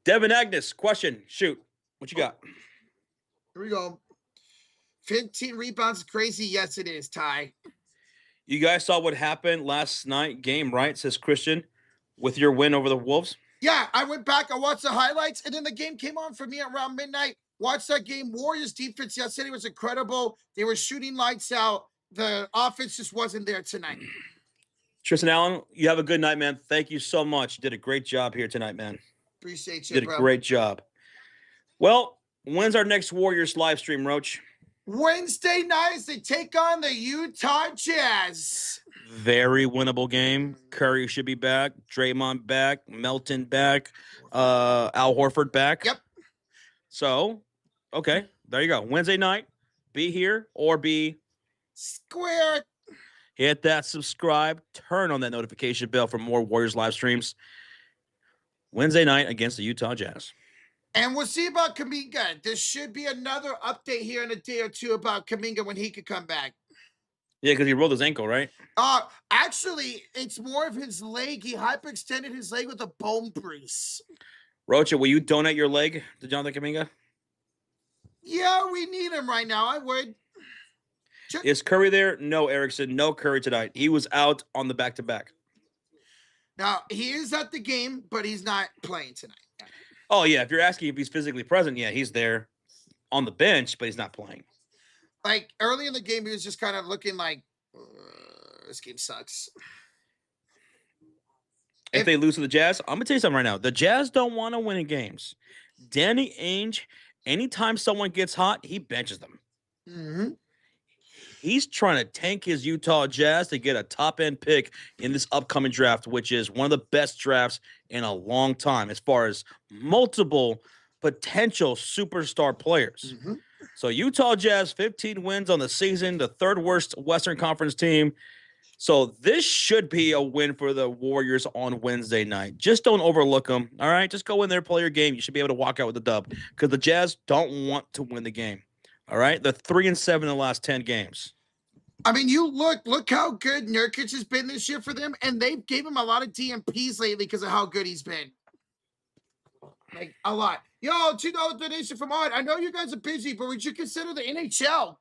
Devin Agnes, question, shoot. What you got? Here we go. 15 rebounds is crazy. Yes, it is, Ty. You guys saw what happened last night game, right? Says Christian, with your win over the Wolves. Yeah, I went back. I watched the highlights, and then the game came on for me around midnight. Watched that game. Warriors defense yesterday was incredible. They were shooting lights out. The offense just wasn't there tonight. Tristan Allen, you have a good night, man. Thank you so much. You did a great job here tonight, man. Appreciate you, did a great job. Well, when's our next Warriors live stream, Roach? Wednesday nights, they take on the Utah Jazz. Very winnable game. Curry should be back. Draymond back. Melton back. Al Horford back. Yep. So, okay, there you go. Wednesday night, be here or be square. Hit that subscribe. Turn on that notification bell for more Warriors live streams. Wednesday night against the Utah Jazz. And we'll see about Kuminga. There should be another update here in a day or two about Kuminga when he could come back. Yeah, because he rolled his ankle, right? Actually, it's more of his leg. He hyperextended his leg with a bone bruise. Rocha, will you donate your leg to Jonathan Kuminga? Yeah, we need him right now. I would. Is Curry there? No, Erickson. No Curry tonight. He was out on the back-to-back. Now, he is at the game, but he's not playing tonight. Oh, yeah. If you're asking if he's physically present, yeah, he's there on the bench, but he's not playing. Like, early in the game, he was just kind of looking like, this game sucks. If they lose to the Jazz, I'm going to tell you something right now. The Jazz don't want to win in games. Danny Ainge, anytime someone gets hot, he benches them. Mm-hmm. He's trying to tank his Utah Jazz to get a top-end pick in this upcoming draft, which is one of the best drafts in a long time as far as multiple potential superstar players. Mm-hmm. So Utah Jazz, 15 wins on the season, the third worst Western Conference team. So this should be a win for the Warriors on Wednesday night. Just don't overlook them, all right? Just go in there, play your game. You should be able to walk out with the dub because the Jazz don't want to win the game, all right? They're 3-7 in the last 10 games. I mean, you look how good Nurkic has been this year for them, and they gave him a lot of DMPs lately because of how good he's been. Like, a lot. Yo, $2 donation from Odd. I know you guys are busy, but would you consider the NHL?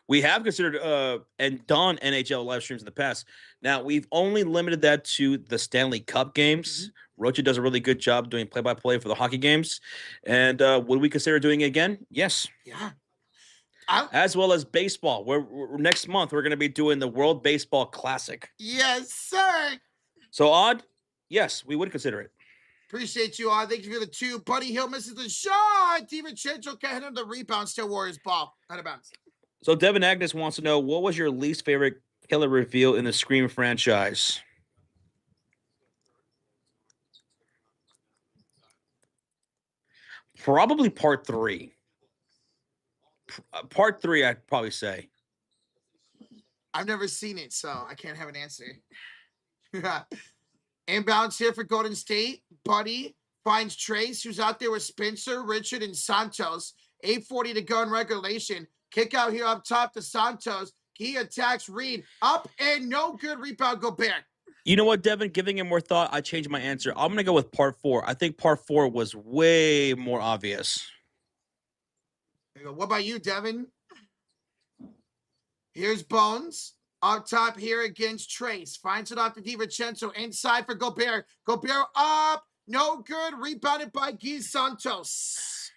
We have considered and done NHL live streams in the past. Now, we've only limited that to the Stanley Cup games. Mm-hmm. Rocha does a really good job doing play-by-play for the hockey games. And would we consider doing it again? Yes. Yeah. as well as baseball. Next month we're going to be doing the World Baseball Classic. Yes, sir. So Odd, yes, we would consider it. Appreciate you all. Thank you for the 2. Buddy Hill misses the shot. DiVincenzo can't hit him the rebound. Still Warriors ball. Out of bounds. So Devin Agnes wants to know, what was your least favorite killer reveal in the Scream franchise? Probably part 3. Part 3, I'd probably say. I've never seen it, so I can't have an answer. Inbounds here for Golden State. Buddy finds Trace, who's out there with Spencer, Richard, and Santos. 8:40 to go in regulation. Kick out here up top to Santos. He attacks Reed. Up and no good. Rebound Gobert. You know what, Devin? Giving him more thought, I changed my answer. I'm going to go with part 4. I think part 4 was way more obvious. What about you, Devin? Here's Bones. Up top here against Trace. Finds it off to DiVincenzo. Inside for Gobert. Gobert up. No good. Rebounded by Guy Santos.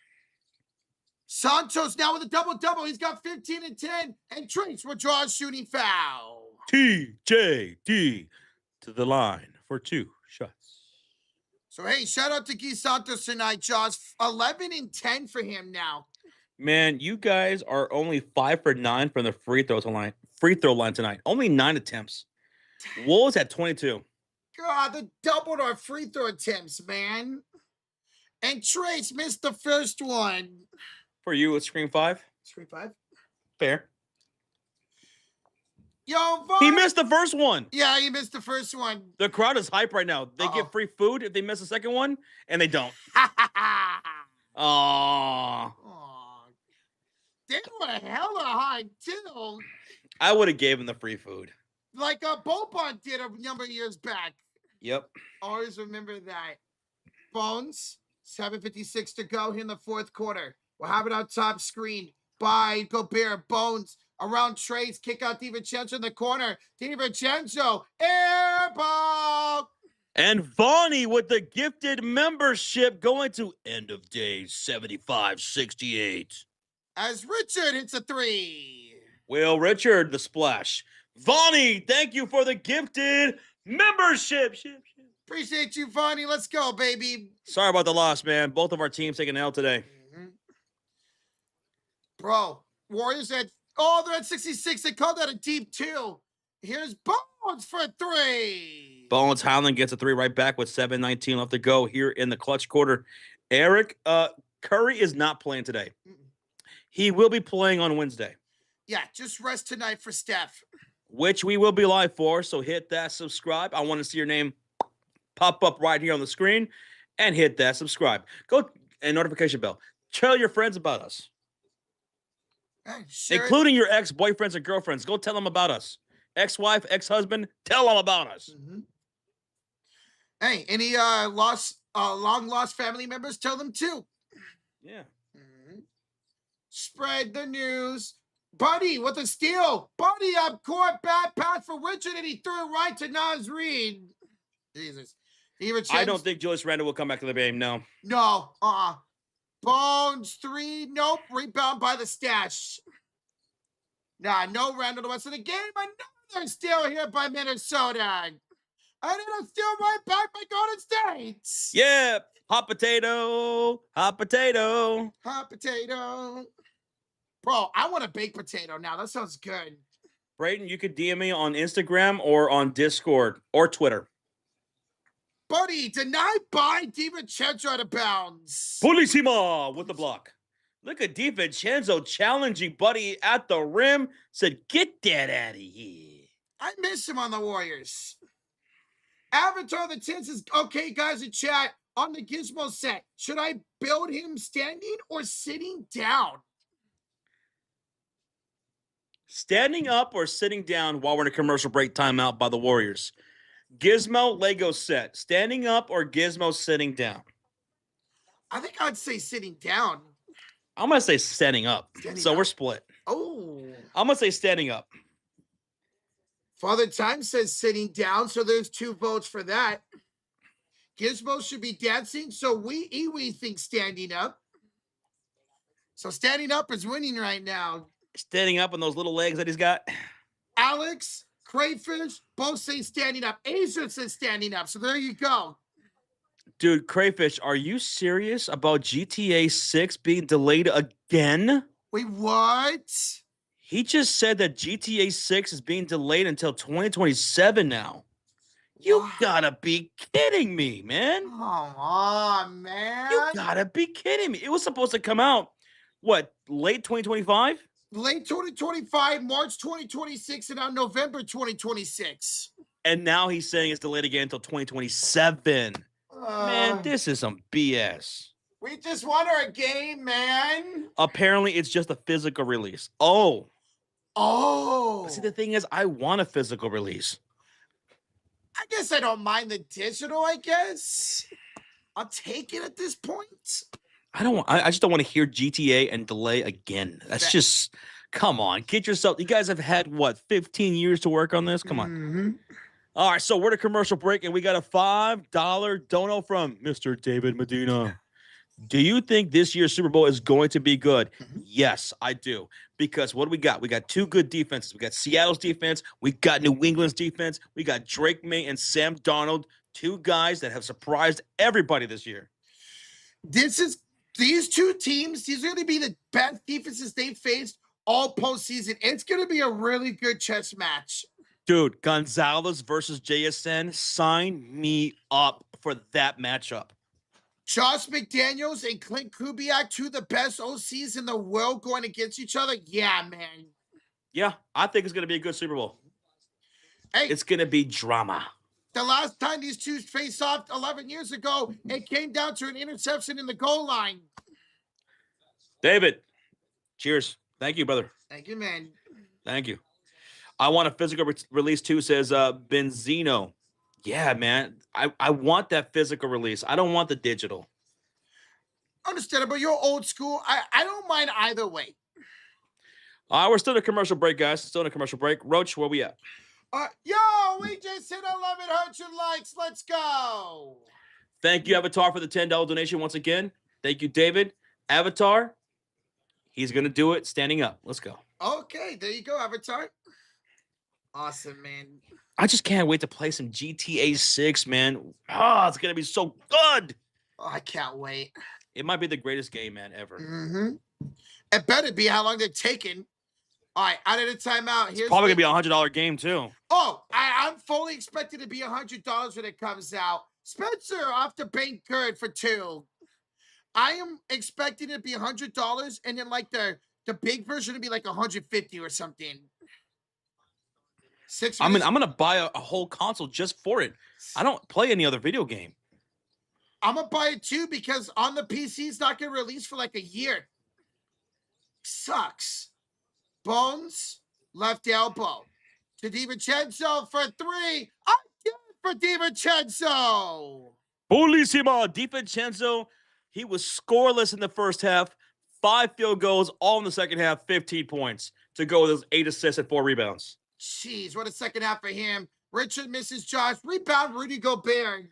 Santos now with a double-double. He's got 15 and 10. And Trace will draw a shooting foul. TJD to the line for 2 shots. So, hey, shout out to Guy Santos tonight, Josh. 11 and 10 for him now. Man, you guys are only 5 for 9 from the free throw line tonight. Only 9 attempts. Wolves at 22. God, they doubled our free throw attempts, man. And Trace missed the first one. For you, it's Scream 5. Scream 5? Fair. Yo, Vaughn. He missed the first one. Yeah, he missed the first one. The crowd is hype right now. They get free food if they miss the second one, and they don't. Aww. They were hella high, too. I would have gave him the free food. Like Boban did a number of years back. Yep. Always remember that. Bones, 7:56 to go here in the fourth quarter. We'll have it on top screen by Gobert. Bones around Trace. Kick out DiVincenzo in the corner. DiVincenzo, air ball. And Vonnie with the gifted membership going to end of day 75-68. As Richard hits a 3. Will Richard, the splash. Vonnie, thank you for the gifted membership. Appreciate you, Vonnie. Let's go, baby. Sorry about the loss, man. Both of our teams taking an L today. Bro, Warriors at, they're at 66. They called that a deep 2. Here's Bones for a 3. Bones Howland gets a 3 right back with 7:19 left to go here in the clutch quarter. Eric, Curry is not playing today. He will be playing on Wednesday. Yeah, just rest tonight for Steph. Which we will be live for, so hit that subscribe. I want to see your name pop up right here on the screen, and hit that subscribe. Go and notification bell. Tell your friends about us. Including your ex-boyfriends and girlfriends. Go tell them about us. Ex-wife, ex-husband, tell them about us. Hey, any long-lost family members, tell them too. Yeah. Spread the news. Buddy with a steal. Buddy up court. Bad pass for Richard, and he threw it right to Naz Reid. Jesus. I don't think Julius Randle will come back to the game, no. No. Bones 3. Nope. Rebound by the stash. Nah, no Randle the rest of the game. Another steal here by Minnesota. And it'll steal right back by Golden State. Yeah. Hot potato. Hot potato. Hot potato. Bro, I want a baked potato now. That sounds good. Brayden, you could DM me on Instagram or on Discord or Twitter. Buddy, denied by DiVincenzo out of bounds. Bellissima with the block. Look at DiVincenzo challenging Buddy at the rim. Said, get that out of here. I miss him on the Warriors. Avatar the Tins is okay, guys, in chat. On the Gizmo set, should I build him standing or sitting down? Standing up or sitting down while we're in a commercial break timeout by the Warriors. Gizmo Lego set. Standing up or Gizmo sitting down? I think I'd say sitting down. I'm going to say standing up. So we're split. Oh. I'm going to say standing up. Father Time says sitting down, so there's 2 votes for that. Gizmo should be dancing, so we think standing up. So standing up is winning right now. Standing up on those little legs that he's got. Alex, Crayfish, both say standing up. Asia says standing up. So there you go. Dude, Crayfish, are you serious about GTA 6 being delayed again? Wait, what? He just said that GTA 6 is being delayed until 2027 now. You What? gotta be kidding me, man. Come on, You man. gotta be kidding me. It was supposed to come out, what, late 2025? Late 2025, March 2026, and now November 2026. And now he's saying it's delayed again until 2027. Man, this is some BS. We just want our game, man. Apparently, it's just a physical release. Oh. Oh. See, the thing is, I want a physical release. I guess I don't mind the digital, I guess. I'll take it at this point. I just don't want to hear GTA and delay again. That's just, come on, get yourself. You guys have had what, 15 years to work on this? Come on. Mm-hmm. All right, so we're at a commercial break, and we got a $5 dono from Mr. David Medina. Do you think this year's Super Bowl is going to be good? Yes, I do. Because what do we got? We got two good defenses. We got Seattle's defense. We got New England's defense. We got Drake May and Sam Darnold, two guys that have surprised everybody this year. These two teams, these are going to be the best defenses they've faced all postseason. It's going to be a really good chess match. Dude, Gonzalez versus JSN, sign me up for that matchup. Josh McDaniels and Clint Kubiak, two of the best OCs in the world going against each other. Yeah, man. Yeah, I think it's going to be a good Super Bowl. Hey, it's going to be drama. The last time these two faced off 11 years ago, it came down to an interception in the goal line. David, cheers. Thank you, brother. Thank you, man. Thank you. I want a physical release too, says Benzino. Yeah, man. I want that physical release. I don't want the digital. Understandable. You're old school. I don't mind either way. We're still in a commercial break, guys. Still in a commercial break. Roach, where we at? Yo, we just hit 1,100 likes. Let's go. Thank you, Avatar, for the $10 donation once again. Thank you, David. Avatar, he's going to do it standing up. Let's go. Okay, there you go, Avatar. Awesome, man. I just can't wait to play some GTA 6, man. Oh, it's going to be so good. Oh, I can't wait. It might be the greatest game, man, ever. Mm-hmm. It better be how long they're taking. All right, out of the timeout. Here's probably going to be a $100 game, too. Oh, I'm fully expected to be $100 when it comes out. Spencer off the bank good for 2. I am expecting it to be $100, and then like the big version to be like $150 or something. I'm gonna buy a whole console just for it. I don't play any other video game. I'm gonna buy it too because on the PC it's not gonna release for like a year. Sucks. Bones, left elbow. To DiVincenzo for 3. Again for DiVincenzo. Bellissimo. DiVincenzo, he was scoreless in the first half. 5 field goals, all in the second half, 15 points to go with those 8 assists and 4 rebounds. Jeez, what a second half for him. Richard misses Josh. Rebound, Rudy Gobert.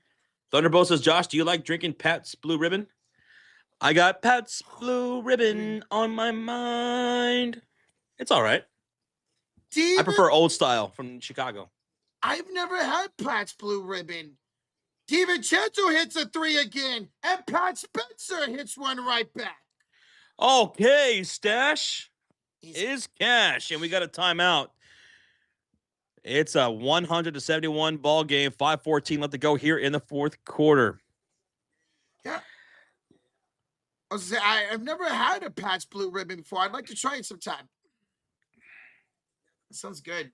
Thunderbolt says, Josh, do you like drinking Pat's Blue Ribbon? I got Pat's Blue Ribbon on my mind. It's all right. I prefer old style from Chicago. I've never had Pat's Blue Ribbon. DiVincenzo hits a 3 again, and Pat Spencer hits one right back. Okay, Stash is cash, and we got a timeout. It's a 100-71 ball game. 5:14 left to go here in the fourth quarter. Yeah. I've never had a Pat's Blue Ribbon before. I'd like to try it sometime. That sounds good.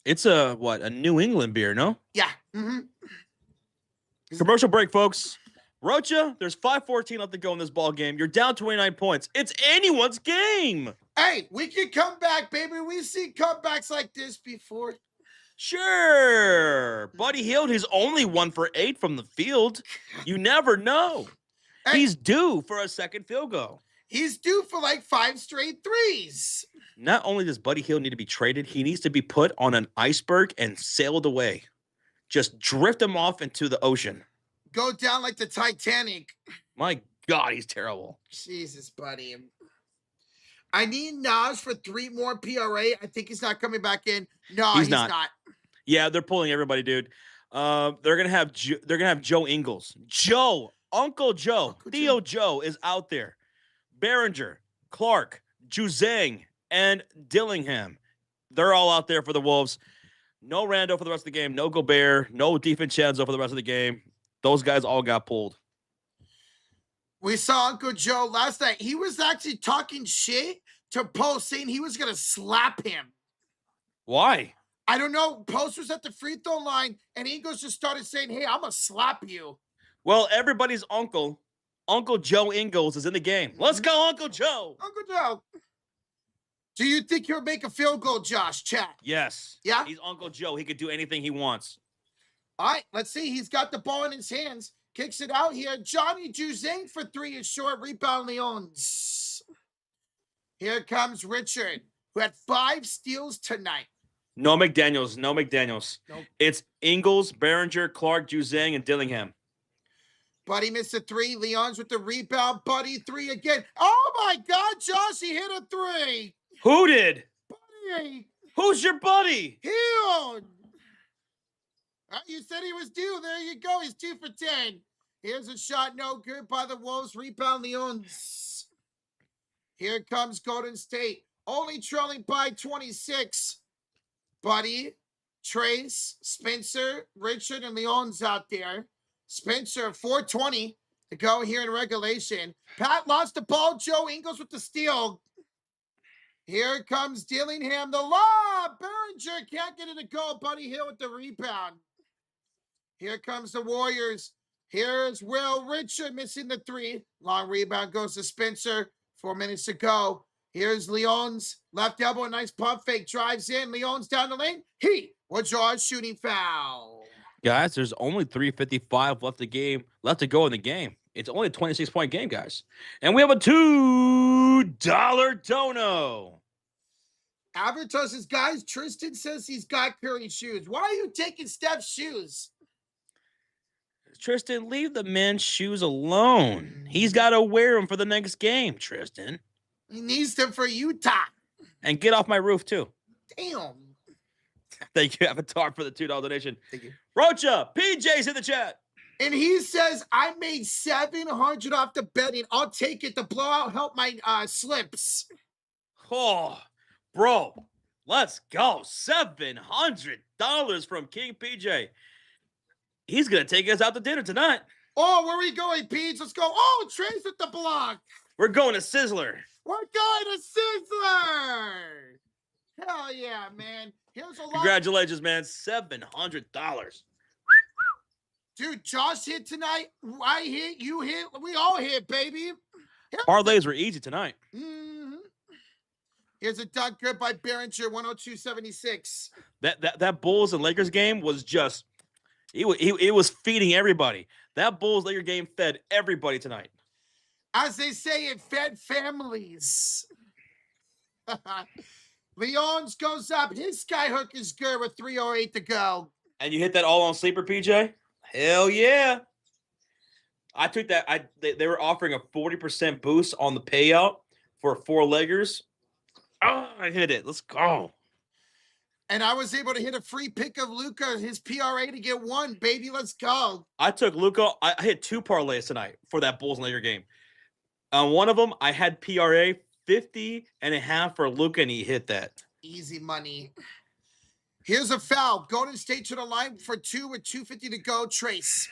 It's a New England beer, no? Yeah. Mm-hmm. Commercial break, folks. Rocha, there's 5:14 left to go in this ball game. You're down 29 points. It's anyone's game. Hey, we can come back, baby. We've seen comebacks like this before. Sure. Buddy Hield, he's only 1 for 8 from the field. You never know. Hey, he's due for a second field goal. He's due for like 5 straight threes. Not only does Buddy Hield need to be traded, he needs to be put on an iceberg and sailed away. Just drift him off into the ocean. Go down like the Titanic. My God, he's terrible. Jesus, buddy. I need Nas for 3 more PRA. I think he's not coming back in. No, He's he's not. not. Yeah, they're pulling everybody, dude. They're gonna have Joe Ingles. Uncle Joe, Uncle Theo Joe. Joe is out there. Behringer, Clark, Juzang, and Dillingham. They're all out there for the Wolves. No Rando for the rest of the game. No Gobert. No DiVincenzo for the rest of the game. Those guys all got pulled. We saw Uncle Joe last night. He was actually talking shit to Post, saying he was going to slap him. Why? I don't know. Post was at the free throw line, and Ingles just started saying, hey, I'm going to slap you. Well, everybody's uncle, Uncle Joe Ingles, is in the game. Let's go, Uncle Joe. Uncle Joe. Do you think he'll make a field goal, Josh? Chat. Yes. Yeah? He's Uncle Joe. He could do anything he wants. All right, let's see. He's got the ball in his hands. Kicks it out here. Johnny Juzang for 3 is short. Rebound Leons. Here comes Richard, who had 5 steals tonight. No McDaniels. Nope. It's Ingles, Behringer, Clark, Juzang, and Dillingham. Buddy missed a 3. Leon's with the rebound. Buddy 3 again. Oh, my God, Josh, he hit a 3. Who did? Buddy. Who's your buddy? Leon. You said he was due. There you go. He's 2 for 10. Here's a shot. No good by the Wolves. Rebound Leons. Here comes Golden State. Only trailing by 26. Buddy, Trace, Spencer, Richard, and Leon's out there. Spencer, 4:20 to go here in regulation. Pat lost the ball. Joe Ingles with the steal. Here comes Dillingham. The lob. Behringer can't get it to go. Buddy Hill with the rebound. Here comes the Warriors. Here's Will Richard missing the 3. Long rebound goes to Spencer. 4 minutes to go. Here's Leon's left elbow. Nice pump fake. Drives in. Leon's down the lane. He will draw a shooting foul. Guys, there's only 3:55 left to go in the game. It's only a 26-point game, guys. And we have a $2 dono. Advertises, guys, Tristan says he's got Curry shoes. Why are you taking Steph's shoes? Tristan, leave the men's shoes alone. He's got to wear them for the next game, Tristan. He needs them for Utah. And get off my roof, too. Damn. Thank you, Avatar, for the $2 donation. Thank you. Rocha, PJ's in the chat. And he says, I made $700 off the betting. I'll take it. The blowout helped my slips. Oh, bro, let's go. $700 from King PJ. He's going to take us out to dinner tonight. Oh, where are we going, Peach? Let's go. Oh, Trace with the block. We're going to Sizzler. We're going to Sizzler. Hell yeah, man. Here's a lot. Congratulations, man. $700. Dude, Josh hit tonight. I hit. You hit. We all hit, baby. Parlays were easy tonight. Mm-hmm. Here's a dunk good by Behringer, 102.76. That Bulls and Lakers game was just it was feeding everybody. That Bulls Lakers game fed everybody tonight. As they say, it fed families. Leon's goes up. His skyhook is good with 3:08 to go. And you hit that all on sleeper, PJ? Hell yeah. I took that. They were offering a 40% boost on the payout for 4-leggers. Oh, I hit it. Let's go. And I was able to hit a free pick of Luka, his PRA to get 1. Baby, let's go. I took Luka. I hit 2 parlays tonight for that Bulls and Lakers game. On one of them, I had PRA 50.5 for Luka, and he hit that. Easy money. Here's a foul. Golden State to the line for 2 with 2:50 to go. Trace.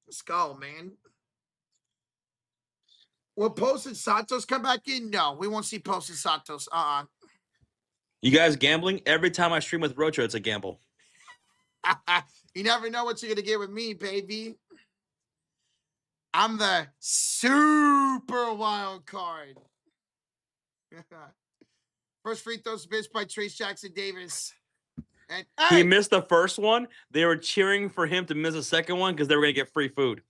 Let's go, man. Will Post and Santos come back in? No, we won't see Post and Santos. You guys gambling? Every time I stream with Rocha, it's a gamble. You never know what you're going to get with me, baby. I'm the super wild card. First free throw missed by Trace Jackson Davis. And he missed the first one. They were cheering for him to miss the second one because they were going to get free food.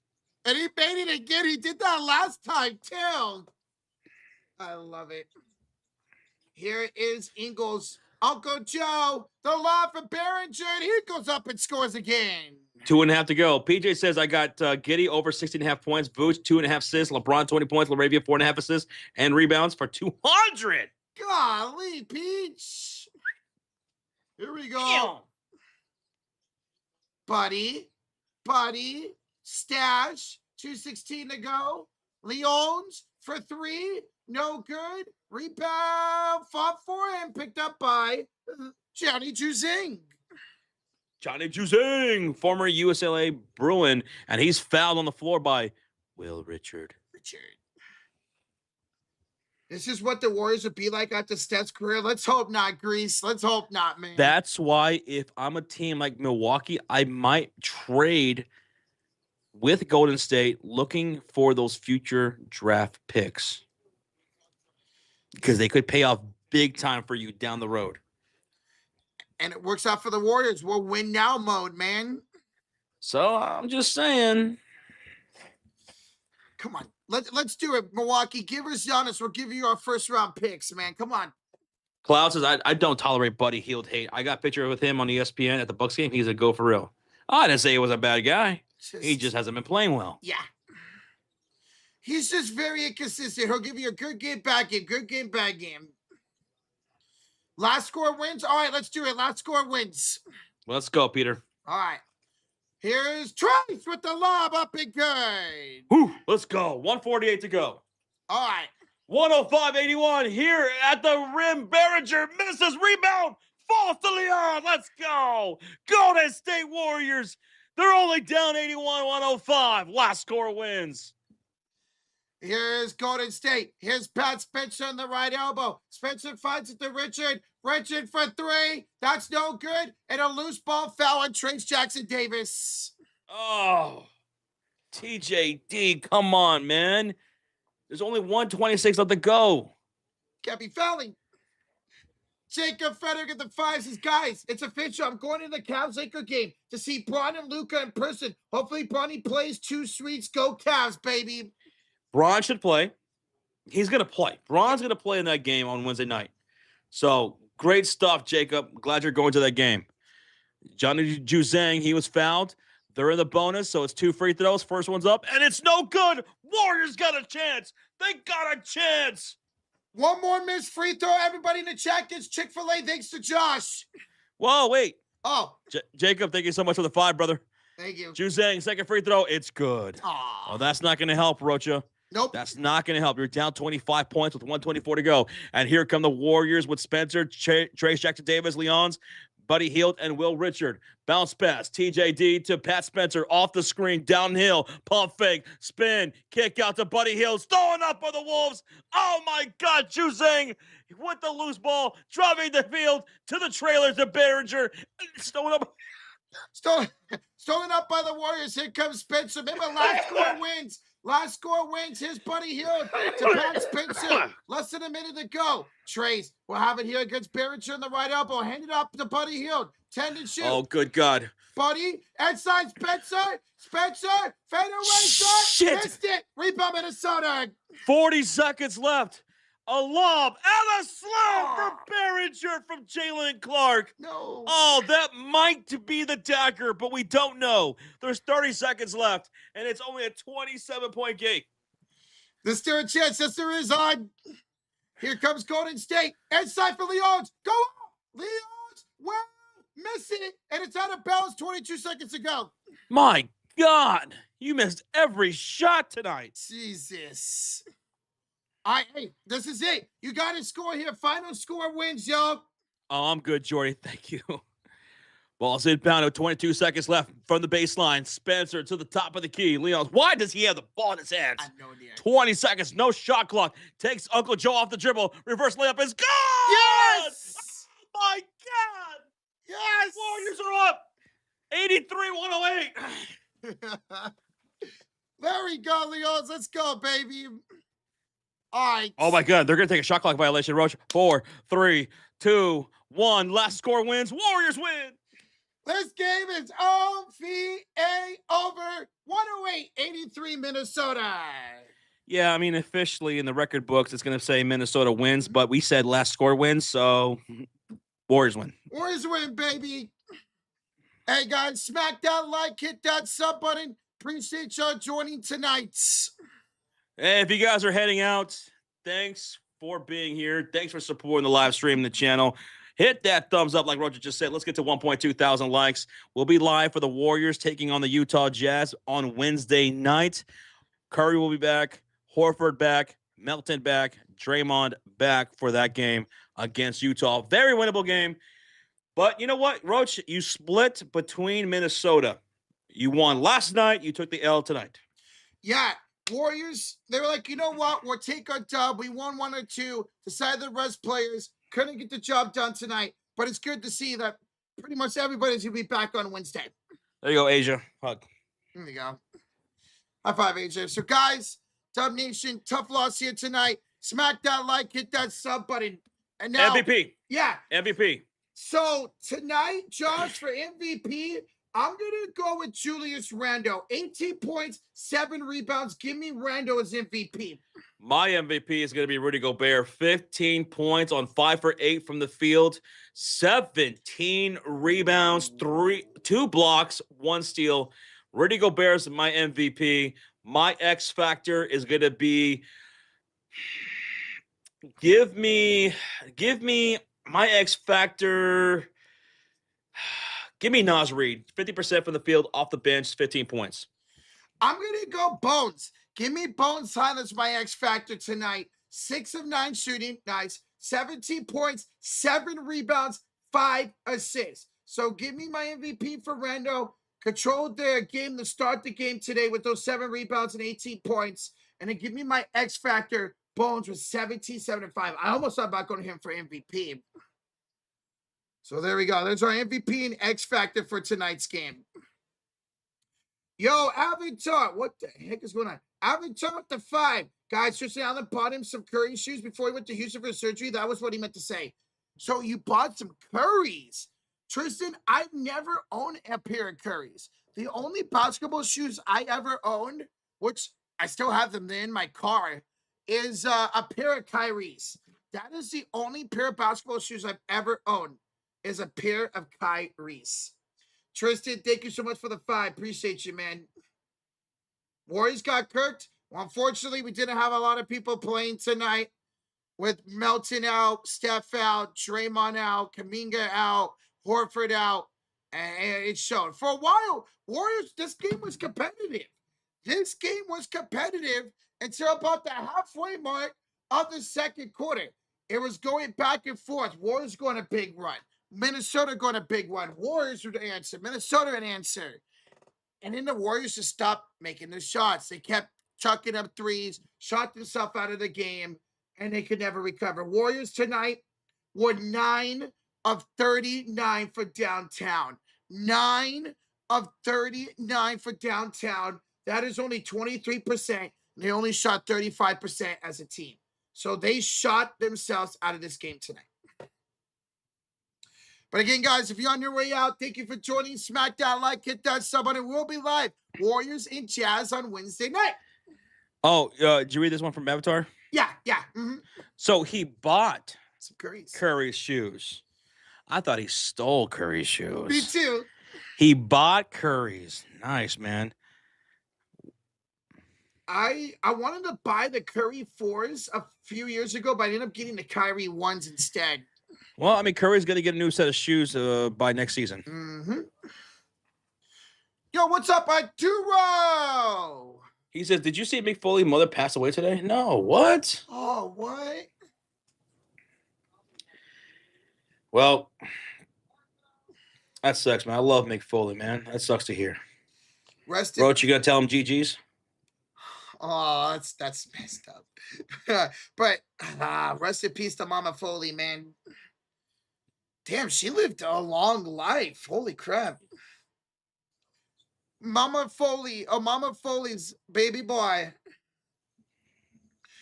And he made it again. He did that last time, too. I love it. Here is Ingles. Uncle Joe, the lob for Behringer, and he goes up and scores again. 2.5 to go. PJ says I got Giddey over 16.5 points. Vooch 2.5 assists. LeBron 20 points. LaRavia 4.5 assists and rebounds for 200. Golly, Peach. Here we go. Damn. Buddy, stash, 2:16 to go. Leons for 3, no good. Rebound, fought for and picked up by Johnny Juzing. Johnny Juzing, former USLA Bruin, and he's fouled on the floor by Will Richard. This is what the Warriors would be like after Steph's career. Let's hope not, Greece. Let's hope not, man. That's why if I'm a team like Milwaukee, I might trade with Golden State looking for those future draft picks because they could pay off big time for you down the road. And it works out for the Warriors. We're win now mode, man. So I'm just saying. Come on. Let's do it, Milwaukee. Give us Giannis. We'll give you our first round picks, man. Come on. Cloud says, I don't tolerate Buddy Hield hate. I got a picture with him on ESPN at the Bucks game. He's a go for real. I didn't say he was a bad guy. He just hasn't been playing well. Yeah. He's just very inconsistent. He'll give you a good game, bad game, good game, bad game. Last score wins. All right, let's do it. Last score wins. Let's go, Peter. All right. Here's Trace with the lob up and good. Whew, let's go. 148 to go. All right. 105-81 here at the rim. Behringer misses. Rebound. Falls to Leon. Let's go. Golden State Warriors. They're only down 81-105. Last score wins. Here's Golden State. Here's Pat Spencer on the right elbow. Spencer finds it to Richard. Richard for 3. That's no good. And a loose ball foul on Trace Jackson Davis. Oh, TJD, come on, man. There's only 126 left to go. Can't be fouling. Jacob Frederick at the 5 says, guys, it's official. I'm going to the Cavs-Lakers game to see Bron and Luka in person. Hopefully, Bronny plays 2 sweets. Go Cavs, baby. Bron should play. He's going to play. Bron's going to play in that game on Wednesday night. So, great stuff, Jacob. Glad you're going to that game. Johnny Juzang, he was fouled. They're in the bonus, so it's 2 free throws. First one's up, and it's no good. Warriors got a chance. They got a chance. One more missed free throw. Everybody in the chat gets Chick-fil-A thanks to Josh. Whoa, wait. Oh. Jacob, thank you so much for the 5, brother. Thank you. Juzang, second free throw. It's good. Aww. Oh, that's not going to help, Rocha. Nope. That's not going to help. You're down 25 points with 124 to go. And here come the Warriors with Spencer, Trace Jackson Davis, Leons, Buddy Hield, and Will Richard. Bounce pass. TJD to Pat Spencer off the screen, downhill, pump fake, spin, kick out to Buddy Hield, stolen up by the Wolves. Oh my God, Juzang with the loose ball, driving the field to the trailers to Behringer. Stolen up. Stolen up by the Warriors. Here comes Spencer. Remember, last score wins. Last score wins. Here's Buddy Hield to Pat Spencer. Less than a minute to go. Trace will have it here against Behringer in the right elbow. Hand it up to Buddy Hield. 10 to shoot. Oh, good God. Buddy, inside Spencer. Spencer, fade away shot. Shit. Missed it. Rebound Minnesota. 40 seconds left. A lob and a slam from Behringer from Jalen Clark. No. Oh, that might be the dagger, but we don't know. There's 30 seconds left, and it's only a 27-point game. There's still a chance. Yes, there is on. Here comes Golden State. Inside for Leons. Go on. Leons will miss it, and it's out of bounds 22 seconds to go. My God. You missed every shot tonight. Jesus. All right, hey, this is it. You got to score here. Final score wins, yo. Oh, I'm good, Jordy. Thank you. Ball's inbound with 22 seconds left from the baseline. Spencer to the top of the key. Leon's, why does he have the ball in his hands? I have no idea. 20 seconds, no shot clock. Takes Uncle Joe off the dribble. Reverse layup is good! Yes! Oh, my God! Yes! Warriors are up! 83-108. There we go, Leons. Let's go, baby. All right. Oh, my God. They're going to take a shot clock violation. Roach, 4, 3, 2, 1. Last score wins. Warriors win. This game is OVA over 108-83 Minnesota. Yeah, I mean, officially in the record books, it's going to say Minnesota wins, but we said last score wins, so Warriors win. Warriors win, baby. Hey guys, smack that like, hit that sub button. Appreciate y'all joining tonight. Hey, if you guys are heading out, thanks for being here. Thanks for supporting the live stream, the channel. Hit that thumbs up, like Roger just said. Let's get to 1.2 thousand likes. We'll be live for the Warriors taking on the Utah Jazz on Wednesday night. Curry will be back, Horford back, Melton back, Draymond back for that game against Utah. Very winnable game. But you know what, Roach? You split between Minnesota. You won last night. You took the L tonight. Yeah, Warriors, they were like, you know what? We'll take our dub. We won 1 or 2, decided the rest players. Couldn't get the job done tonight. But it's good to see that pretty much everybody's going to be back on Wednesday. There you go, Asia. Hug. There you go. High five, AJ. So, guys, Dub Nation, tough loss here tonight. Smack that like, hit that sub button. And now, MVP. Yeah. MVP. So, tonight, Josh, for MVP, I'm going to go with Julius Randle. 18 points, 7 rebounds. Give me Randle as MVP. My MVP is going to be Rudy Gobert. 15 points on 5 for 8 from the field. 17 rebounds, 2 blocks, 1 steal. Rudy Gobert is my MVP. My X factor is going to be give me my X factor. Give me Naz Reid. 50% from the field, off the bench, 15 points. I'm going to go Bones. Give me Bones Highlands, my X factor tonight. 6 of 9 shooting. Nice. 17 points, 7 rebounds, 5 assists. So give me my MVP for Randle. Controlled their game to start the game today with those 7 rebounds and 18 points. And then give me my X factor, Bones, with 17, 7, and 5. I almost thought about going to him for MVP. So there we go. There's our MVP and X factor for tonight's game. Yo, Avatar, what the heck is going on? Avatar with the 5. Guys, Tristan Allen bought him some Curry shoes before he went to Houston for surgery. That was what he meant to say. So you bought some Currys. Tristan, I've never owned a pair of Currys. The only basketball shoes I ever owned, which I still have them in my car, is a pair of Kyrie's. That is the only pair of basketball shoes I've ever owned, is a pair of Kyrie's. Tristan, thank you so much for the 5. Appreciate you, man. Warriors got cooked. Well, unfortunately, we didn't have a lot of people playing tonight with Melton out, Steph out, Draymond out, Kuminga out, Horford out, and it showed. For a while, Warriors, this game was competitive. This game was competitive until about the halfway mark of the second quarter. It was going back and forth. Warriors going a big run. Minnesota going a big run. Warriors would answer. Minnesota would answer. And then the Warriors just stopped making the shots. They kept chucking up threes, shot themselves out of the game, and they could never recover. Warriors tonight were 9 of 39 for downtown. 9 of 39 for downtown. That is only 23%. They only shot 35% as a team. So they shot themselves out of this game tonight. But again, guys, if you're on your way out, thank you for joining. Smack that like, hit that sub button. We'll be live. Warriors and Jazz on Wednesday night. Oh, did you read this one from Avatar? Yeah. Mm-hmm. So he bought some Curry's shoes. I thought he stole Curry's shoes. Me too. He bought Curry's. Nice, man. I wanted to buy the Curry 4s a few years ago, but I ended up getting the Kyrie 1s instead. Well, I mean, Curry's going to get a new set of shoes by next season. Mm-hmm. Yo, what's up, Arturo? He says, did you see Mick Foley's mother pass away today? No, what? Oh, what? Well, that sucks, man. I love Mick Foley, man. That sucks to hear. Roach, you going to tell him GG's? Oh, that's messed up. But rest in peace to Mama Foley, man. Damn, she lived a long life. Holy crap. Mama Foley's baby boy.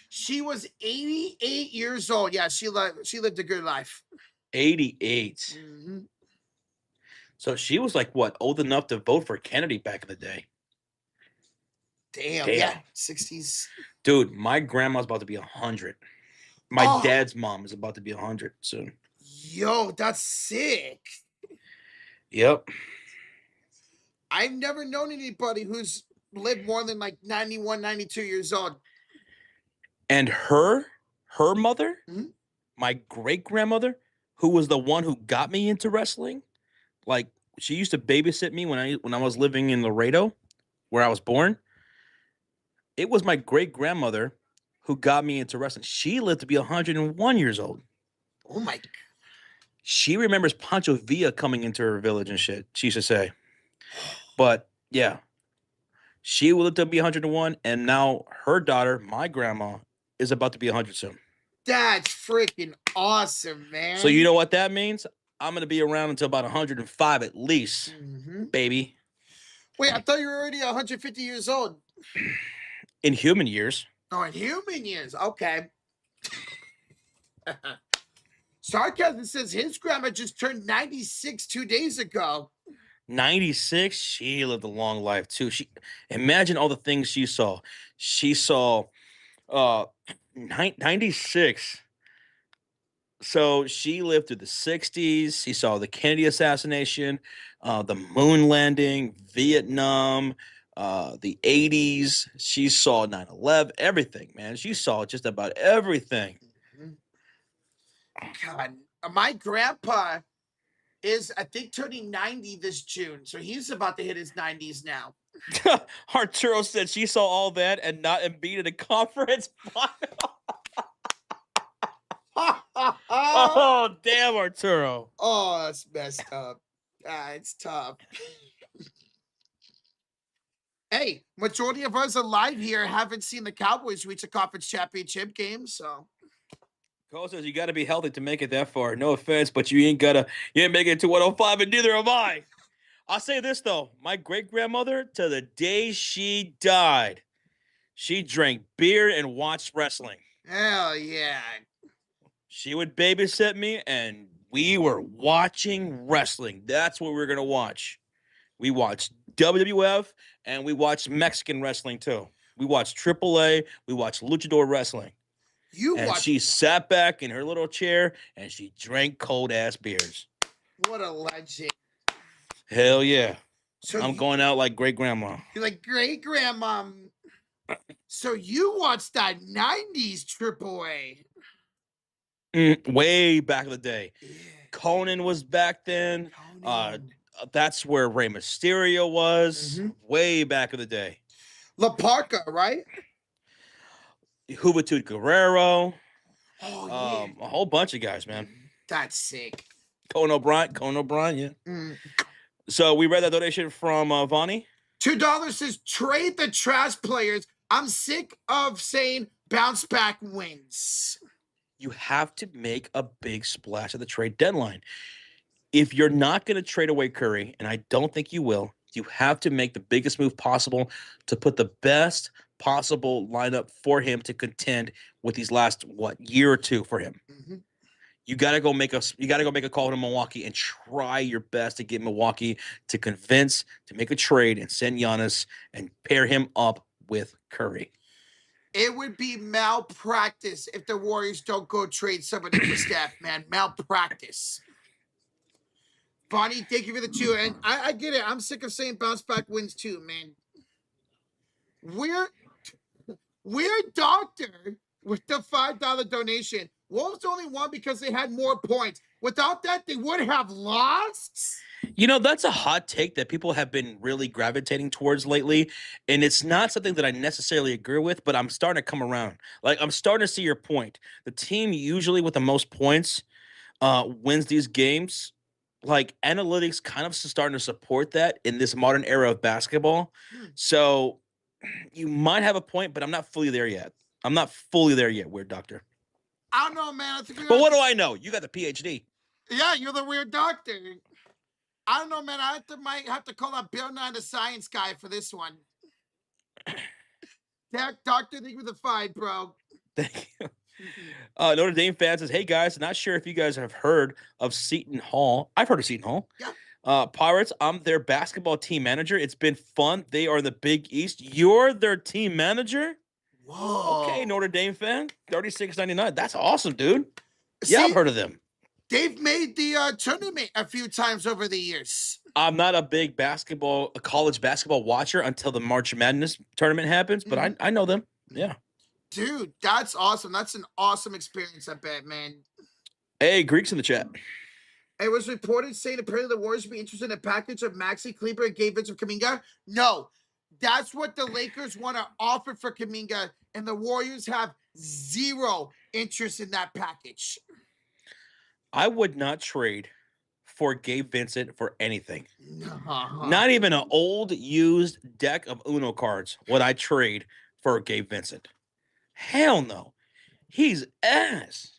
She was 88 years old. Yeah, she lived a good life. 88. Mm-hmm. So she was like, what, old enough to vote for Kennedy back in the day? Damn. Yeah, 60s. Dude, my grandma's about to be 100. My dad's mom is about to be 100 soon. Yo, that's sick. Yep. I've never known anybody who's lived more than like 91, 92 years old. And her mother, Mhm. my great grandmother, who was the one who got me into wrestling, like she used to babysit me when I was living in Laredo, where I was born. It was my great grandmother who got me into wrestling. She lived to be 101 years old. Oh my. She remembers Pancho Villa coming into her village and shit. She used to say, but yeah, she will live to be 101, and now her daughter, my grandma, is about to be 100 soon. That's freaking awesome, man. So you know what that means? I'm gonna be around until about 105 at least, baby. Wait, I thought you were already 150 years old. In human years. Oh, in human years. Okay. Sarcasm says his grandma just turned 96 2 days ago. 96. She lived a long life too. She imagine all the things she saw. She saw 96. So she lived through the 60s. She saw the Kennedy assassination, the moon landing, Vietnam, the 80s. She saw 9/11, everything, man. She saw just about everything. God, my grandpa is, I think, turning 90 this June. So he's about to hit his 90s now. Arturo said she saw all that and not Embiid at a conference. Oh, damn, Arturo. Oh, that's messed up. It's tough. Hey, majority of us alive here haven't seen the Cowboys reach a conference championship game, so. Cole says you got to be healthy to make it that far. No offense, but you ain't make it to 105, and neither have I. I'll say this though, my great grandmother, to the day she died, she drank beer and watched wrestling. Hell yeah. She would babysit me, and we were watching wrestling. That's what we were gonna watch. We watched WWF, and we watched Mexican wrestling too. We watched AAA. We watched luchador wrestling. She sat back in her little chair and she drank cold ass beers. What a legend. Hell yeah. So I'm going out like great grandma. You're like great grandma. So you watched that 90s AAA. Way back in the day. Yeah. Conan was back then. That's where Rey Mysterio was. Way back in the day. La Parca, right? Juventud Guerrero. Oh, yeah. A whole bunch of guys, man. That's sick. Conan O'Brien, yeah. So we read that donation from Vonnie. $2 says, trade the trash players. I'm sick of saying bounce back wins. You have to make a big splash at the trade deadline. If you're not going to trade away Curry, and I don't think you will, you have to make the biggest move possible to put the best possible lineup for him to contend with these last year or two for him. You got to go make a call to Milwaukee and try your best to get Milwaukee to convince to make a trade and send Giannis and pair him up with Curry. It would be malpractice if the Warriors don't go trade somebody for Steph, man. Malpractice. Bonnie, thank you for the 2. And I get it. I'm sick of saying bounce back wins too, man. Weird doctor with the $5 donation. Wolves only won because they had more points. Without that, they would have lost. You know, that's a hot take that people have been really gravitating towards lately. And it's not something that I necessarily agree with, but I'm starting to come around. Like, I'm starting to see your point. The team usually with the most points wins these games. Like, analytics kind of starting to support that in this modern era of basketball. So you might have a point, but I'm not fully there yet. Weird doctor. I don't know, man. But what do I know? You got the PhD. Yeah, you're the weird doctor. I don't know, man. Might have to call up Bill Nye, the science guy, for this one. Doctor, thank you for the 5, bro. Thank you. Notre Dame fan says, hey, guys, not sure if you guys have heard of Seton Hall. I've heard of Seton Hall. Yeah. Pirates, I'm their basketball team manager. It's been fun. They are the Big East. You're their team manager? Whoa. Okay, Notre Dame fan. $36.99. That's awesome, dude. Yeah, I've heard of them. They've made the tournament a few times over the years. I'm not a big college basketball watcher until the March Madness tournament happens, but I know them. Yeah. Dude, that's awesome. That's an awesome experience, I bet, man. Hey, Greeks in the chat. It was reported saying apparently the Warriors would be interested in a package of Maxi Kleber and Gabe Vincent Kuminga. No, that's what the Lakers want to offer for Kuminga, and the Warriors have zero interest in that package. I would not trade for Gabe Vincent for anything. Uh-huh. Not even an old used deck of Uno cards would I trade for Gabe Vincent. Hell no. He's ass.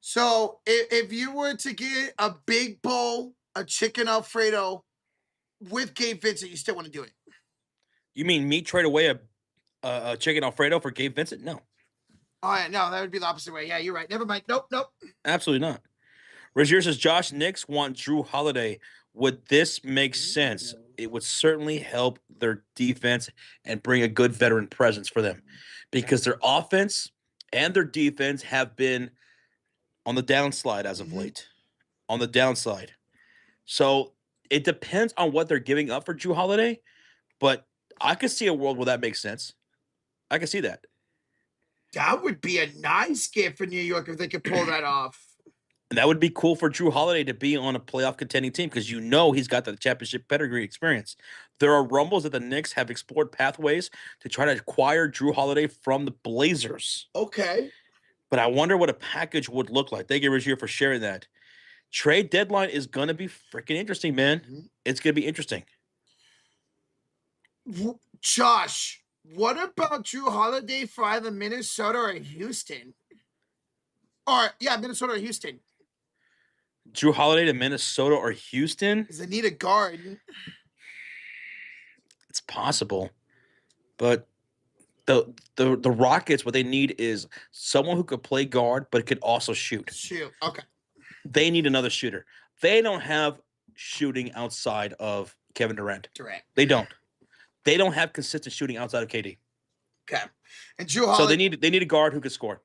So if you were to get a big bowl of chicken Alfredo with Gabe Vincent, you still want to do it? You mean me trade away a chicken Alfredo for Gabe Vincent? No. Oh, yeah, no, that would be the opposite way. Yeah, you're right. Never mind. Nope. Absolutely not. Rozier says, Josh, Knicks want Drew Holiday. Would this make sense? It would certainly help their defense and bring a good veteran presence for them because their offense and their defense have been on the downslide as of late. On the downside. So it depends on what they're giving up for Drew Holiday, but I could see a world where that makes sense. I can see that. That would be a nice gift for New York if they could pull that off. And that would be cool for Drew Holiday to be on a playoff contending team because you know he's got the championship pedigree experience. There are rumbles that the Knicks have explored pathways to try to acquire Drew Holiday from the Blazers. Okay. But I wonder what a package would look like. Thank you, Rozier, for sharing that. Trade deadline is going to be freaking interesting, man. It's going to be interesting. Josh, what about Drew Holiday for either Minnesota or Houston? Minnesota or Houston. Drew Holiday to Minnesota or Houston? Because they need a guard. It's possible. But the Rockets, what they need is someone who could play guard but could also shoot. Okay. They need another shooter. They don't have shooting outside of Kevin Durant. They don't. They don't have consistent shooting outside of KD. Okay. And Drew Holiday. So they need a guard who can score.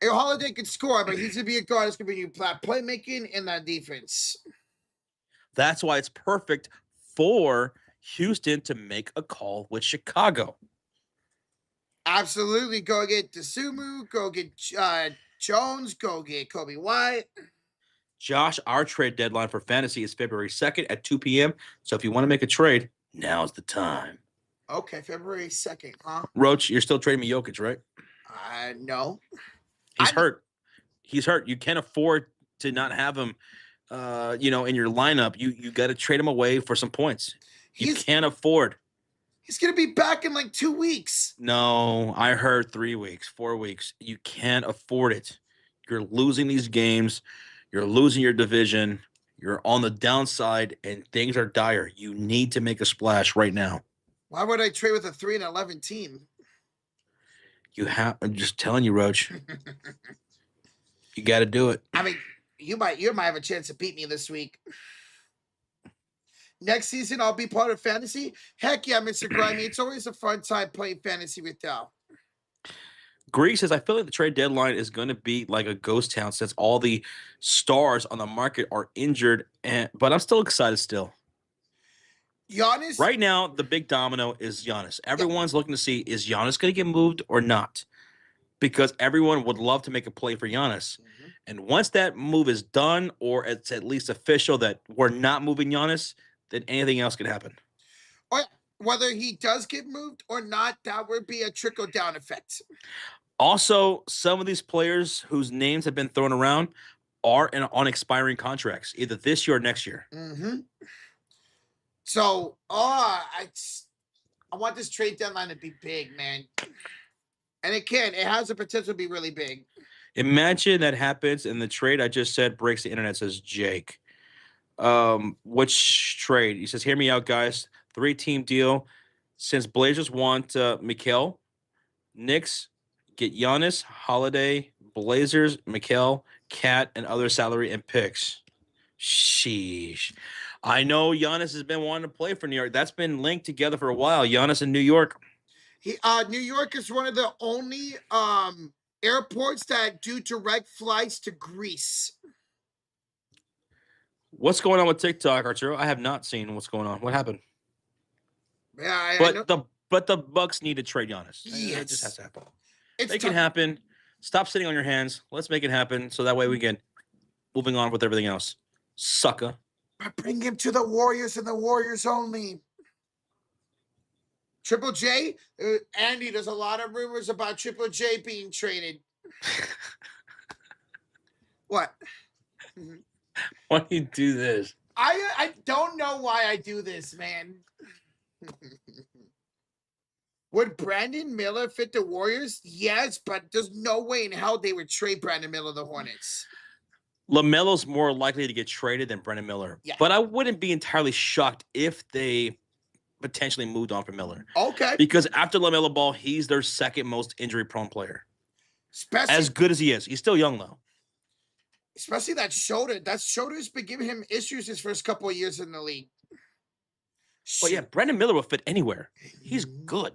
Drew Holiday can score, but he's gonna be a guard that's gonna be playmaking and that defense. That's why it's perfect for Houston to make a call with Chicago. Absolutely. Go get Dosunmu, go get Jones, go get Kobe White. Josh, our trade deadline for fantasy is February 2nd at 2 p.m. So if you want to make a trade, now's the time. Okay, February 2nd, huh? Roach, you're still trading me Jokic, right? No. He's hurt. He's hurt. You can't afford to not have him, in your lineup. You got to trade him away for some points. You can't afford. He's going to be back in like 2 weeks. No, I heard 3 weeks, 4 weeks. You can't afford it. You're losing these games. You're losing your division. You're on the downside, and things are dire. You need to make a splash right now. Why would I trade with a 3-11 team? I'm just telling you, Roach. You got to do it. I mean, you might have a chance to beat me this week. Next season, I'll be part of fantasy. Heck yeah, Mr. Grimy. It's always a fun time playing fantasy with y'all. Greg says, I feel like the trade deadline is going to be like a ghost town since all the stars on the market are injured. But I'm still excited still. Giannis? Right now, the big domino is Giannis. Everyone's looking to see, is Giannis going to get moved or not? Because everyone would love to make a play for Giannis. And once that move is done, or it's at least official that we're not moving Giannis, then anything else could happen. Whether he does get moved or not, that would be a trickle-down effect. Also, some of these players whose names have been thrown around are on expiring contracts, either this year or next year. So, I want this trade deadline to be big, man. And it has the potential to be really big. Imagine that happens and the trade I just said breaks the internet, says Jake. Which trade? He says, hear me out, guys. 3-team deal. Since Blazers want Mikal, Knicks get Giannis, Holiday, Blazers, Mikal, Cat, and other salary and picks. Sheesh. I know Giannis has been wanting to play for New York. That's been linked together for a while. Giannis in New York. New York is one of the only Airports that do direct flights to Greece. What's going on with TikTok, Arturo? I have not seen what's going on. What happened? Yeah, I know. But the Bucks need to trade Giannis. It just has Yes. to happen. It's Make it happen. Stop sitting on your hands. Let's make it happen so that way we can moving on with everything else. Sucker. Bring him to the Warriors and the Warriors only. Triple J, Andy, there's a lot of rumors about Triple J being traded. What? Why do you do this? I don't know why I do this, man. Would Brandon Miller fit the Warriors? Yes, but there's no way in hell they would trade Brandon Miller to the Hornets. LaMelo's more likely to get traded than Brandon Miller. Yeah. But I wouldn't be entirely shocked if they potentially moved on from Miller. Okay. Because after LaMelo Ball, he's their second most injury-prone player. Especially, as good as he is. He's still young, though. Especially that shoulder. That shoulder's been giving him issues his first couple of years in the league. But yeah, Brandon Miller will fit anywhere. He's good.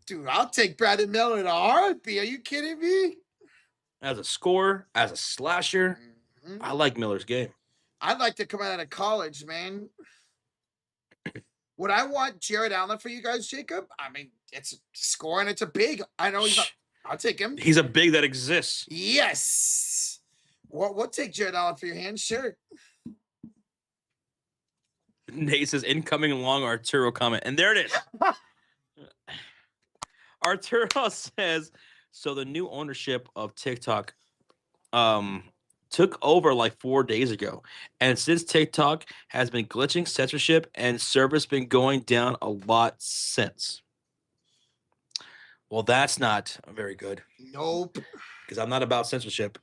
Dude, I'll take Brandon Miller in a heartbeat. Are you kidding me? As a scorer, as a slasher, I like Miller's game. I'd like to come out of college, man. Would I want Jared Allen for you guys, Jacob? I mean, it's scoring. It's a big. I know he's. I'll take him. He's a big that exists. Yes. We'll take Jared Allen for your hand. Sure. Nate says incoming long Arturo comment. And there it is. Arturo says, so the new ownership of TikTok took over like 4 days ago. And since TikTok has been glitching, censorship and service been going down a lot since. Well, that's not very good. Nope. Because I'm not about censorship.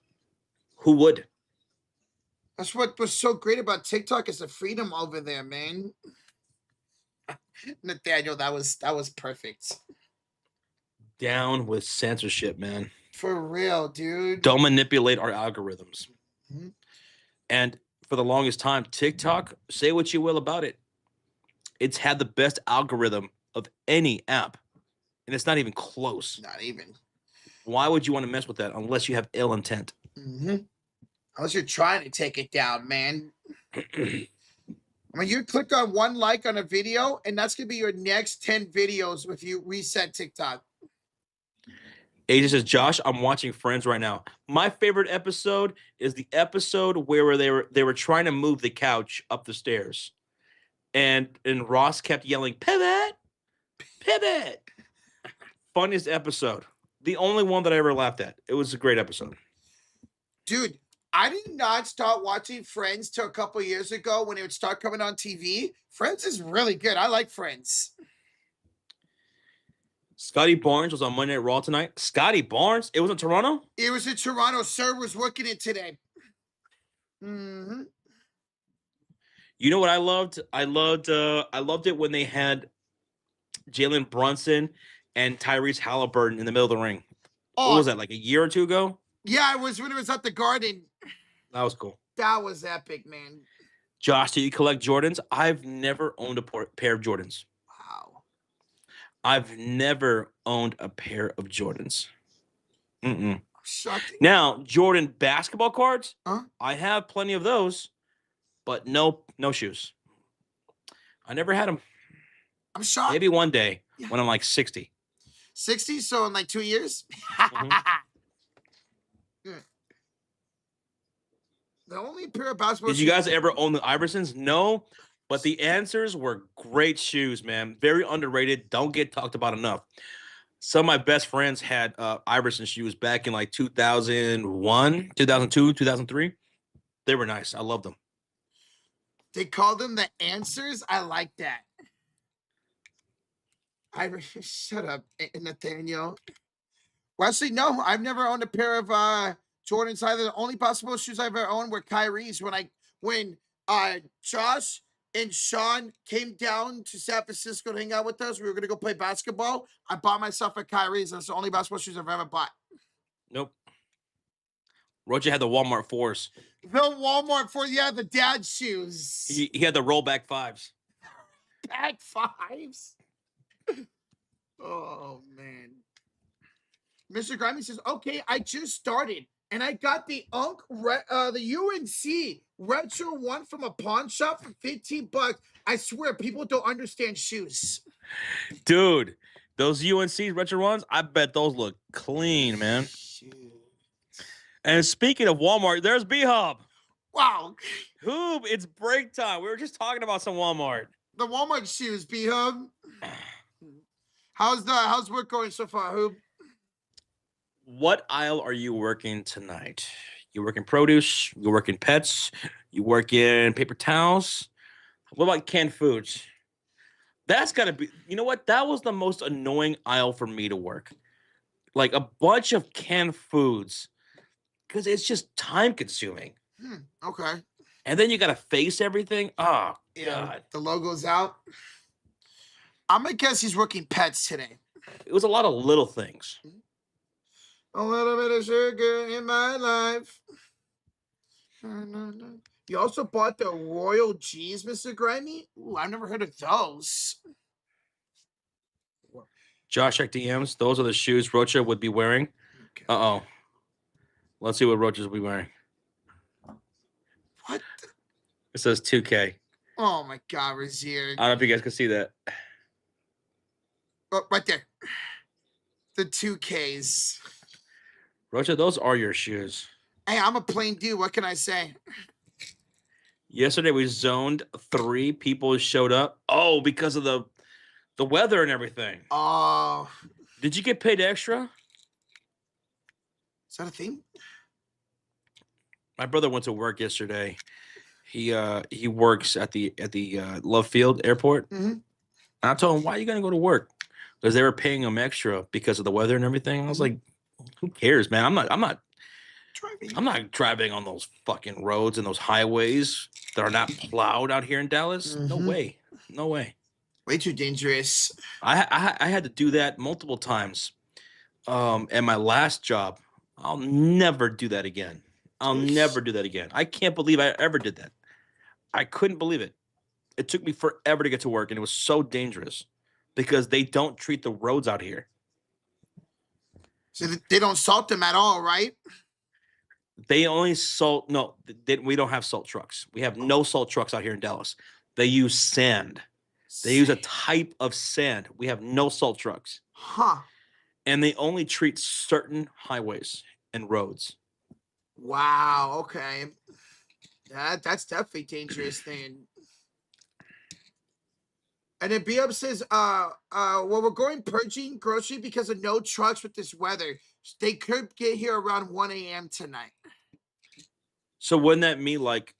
Who would? That's what was so great about TikTok is the freedom over there, man. Nathaniel, that was perfect. Down with censorship, man. For real, dude. Don't manipulate our algorithms. Mm-hmm. And for the longest time, TikTok, say what you will about it, it's had the best algorithm of any app. And it's not even close. Not even. Why would you want to mess with that unless you have ill intent? Mm-hmm. Unless you're trying to take it down, man. I mean, you click on one like on a video, and that's going to be your next 10 videos if you reset TikTok. AJ says, Josh, I'm watching Friends right now. My favorite episode is the episode where they were trying to move the couch up the stairs. And Ross kept yelling, pivot, pivot. Funniest episode. The only one that I ever laughed at. It was a great episode. Dude, I did not start watching Friends till a couple of years ago when it would start coming on TV. Friends is really good. I like Friends. Scotty Barnes was on Monday Night Raw tonight. Scotty Barnes? It was in Toronto? It was in Toronto. Sir was working it today. Mm-hmm. You know what I loved? I loved it when they had Jalen Brunson and Tyrese Halliburton in the middle of the ring. Oh, what was that, like a year or two ago? Yeah, it was when it was at the Garden. That was cool. That was epic, man. Josh, do you collect Jordans? I've never owned a pair of Jordans. Wow. I've never owned a pair of Jordans. I'm shocked. Now, Jordan basketball cards, huh? I have plenty of those, but no shoes. I never had them. I'm shocked. Maybe one day when I'm like 60. 60? So in like 2 years? The only pair of basketball Did you guys ever own the Iversons? No, but the answers were great shoes, man. Very underrated. Don't get talked about enough. Some of my best friends had Iverson shoes back in like 2001, 2002, 2003. They were nice. I loved them. They called them the answers. I like that. Shut up, Nathaniel. Well, actually, no. I've never owned a pair of Jordans either. The only basketball shoes I've ever owned were Kyrie's. When Josh and Sean came down to San Francisco to hang out with us, we were gonna go play basketball. I bought myself a Kyrie's. That's the only basketball shoes I've ever bought. Nope. Roger had the Walmart 4s. The Walmart 4s, yeah, the dad shoes. He had the rollback 5s. Back 5s. Oh man. Mr. Grimy says, okay, I just started and I got the the UNC retro one from a pawn shop for 15 bucks. I swear people don't understand shoes. Dude, those UNC retro ones, I bet those look clean, man. Shoot. And speaking of Walmart, there's B-Hub. Wow. Hoob, it's break time. We were just talking about some Walmart. The Walmart shoes, B-Hub. How's work going so far, Hoob? What aisle are you working tonight? You work in produce? You work in pets? You work in paper towels? What about canned foods? That's got to be, you know what? That was the most annoying aisle for me to work. Like a bunch of canned foods because it's just time consuming. Okay. And then you got to face everything. Oh, Yeah, God. the logo's out. I'm going to guess he's working pets today. It was a lot of little things. A little bit of sugar in my life. You also bought the Royal G's, Mr. Grimy? Ooh, I've never heard of those. Josh check DMs. Those are the shoes Rocha would be wearing. Okay. Uh-oh. Let's see what Rocha's will be wearing. What? It says 2K. Oh, my God, Razier. I don't know if you guys can see that. Oh, right there. The 2Ks. Rocha, those are your shoes. Hey, I'm a plain dude. What can I say? Yesterday we zoned 3 people showed up. Oh, because of the weather and everything. Oh. Did you get paid extra? Is that a thing? My brother went to work yesterday. He works at the Love Field Airport. Mm-hmm. And I told him, why are you gonna go to work? Because they were paying him extra because of the weather and everything. I was like, who cares, man? I'm not driving on those fucking roads and those highways that are not plowed out here in Dallas. No way. No way. Way too dangerous. I had to do that multiple times. At my last job. I'll never do that again. I'll never do that again. I can't believe I ever did that. I couldn't believe it. It took me forever to get to work, and it was so dangerous because they don't treat the roads out here. So they don't salt them at all, right? They only salt. No, we don't have salt trucks. We have no salt trucks out here in Dallas. They use sand. They use a type of sand. We have no salt trucks. Huh. And they only treat certain highways and roads. Wow. Okay. That's definitely dangerous then. And then B-Up says, well, we're going purging grocery because of no trucks with this weather. They could get here around 1 a.m. tonight. So wouldn't that mean like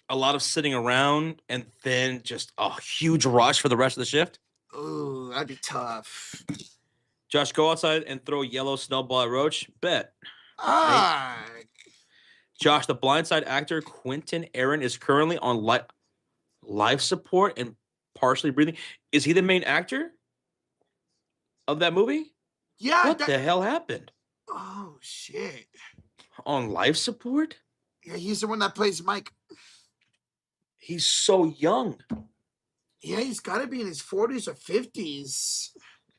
a lot of sitting around and then just a huge rush for the rest of the shift? Ooh, that'd be tough. Josh, go outside and throw a yellow snowball at Roach. Bet. Josh, the Blindside actor Quentin Aaron is currently on life support and partially breathing. Is he the main actor of that movie? Yeah. What the hell happened? Oh, shit. On life support? Yeah, he's the one that plays Mike. He's so young. Yeah, he's got to be in his 40s or 50s.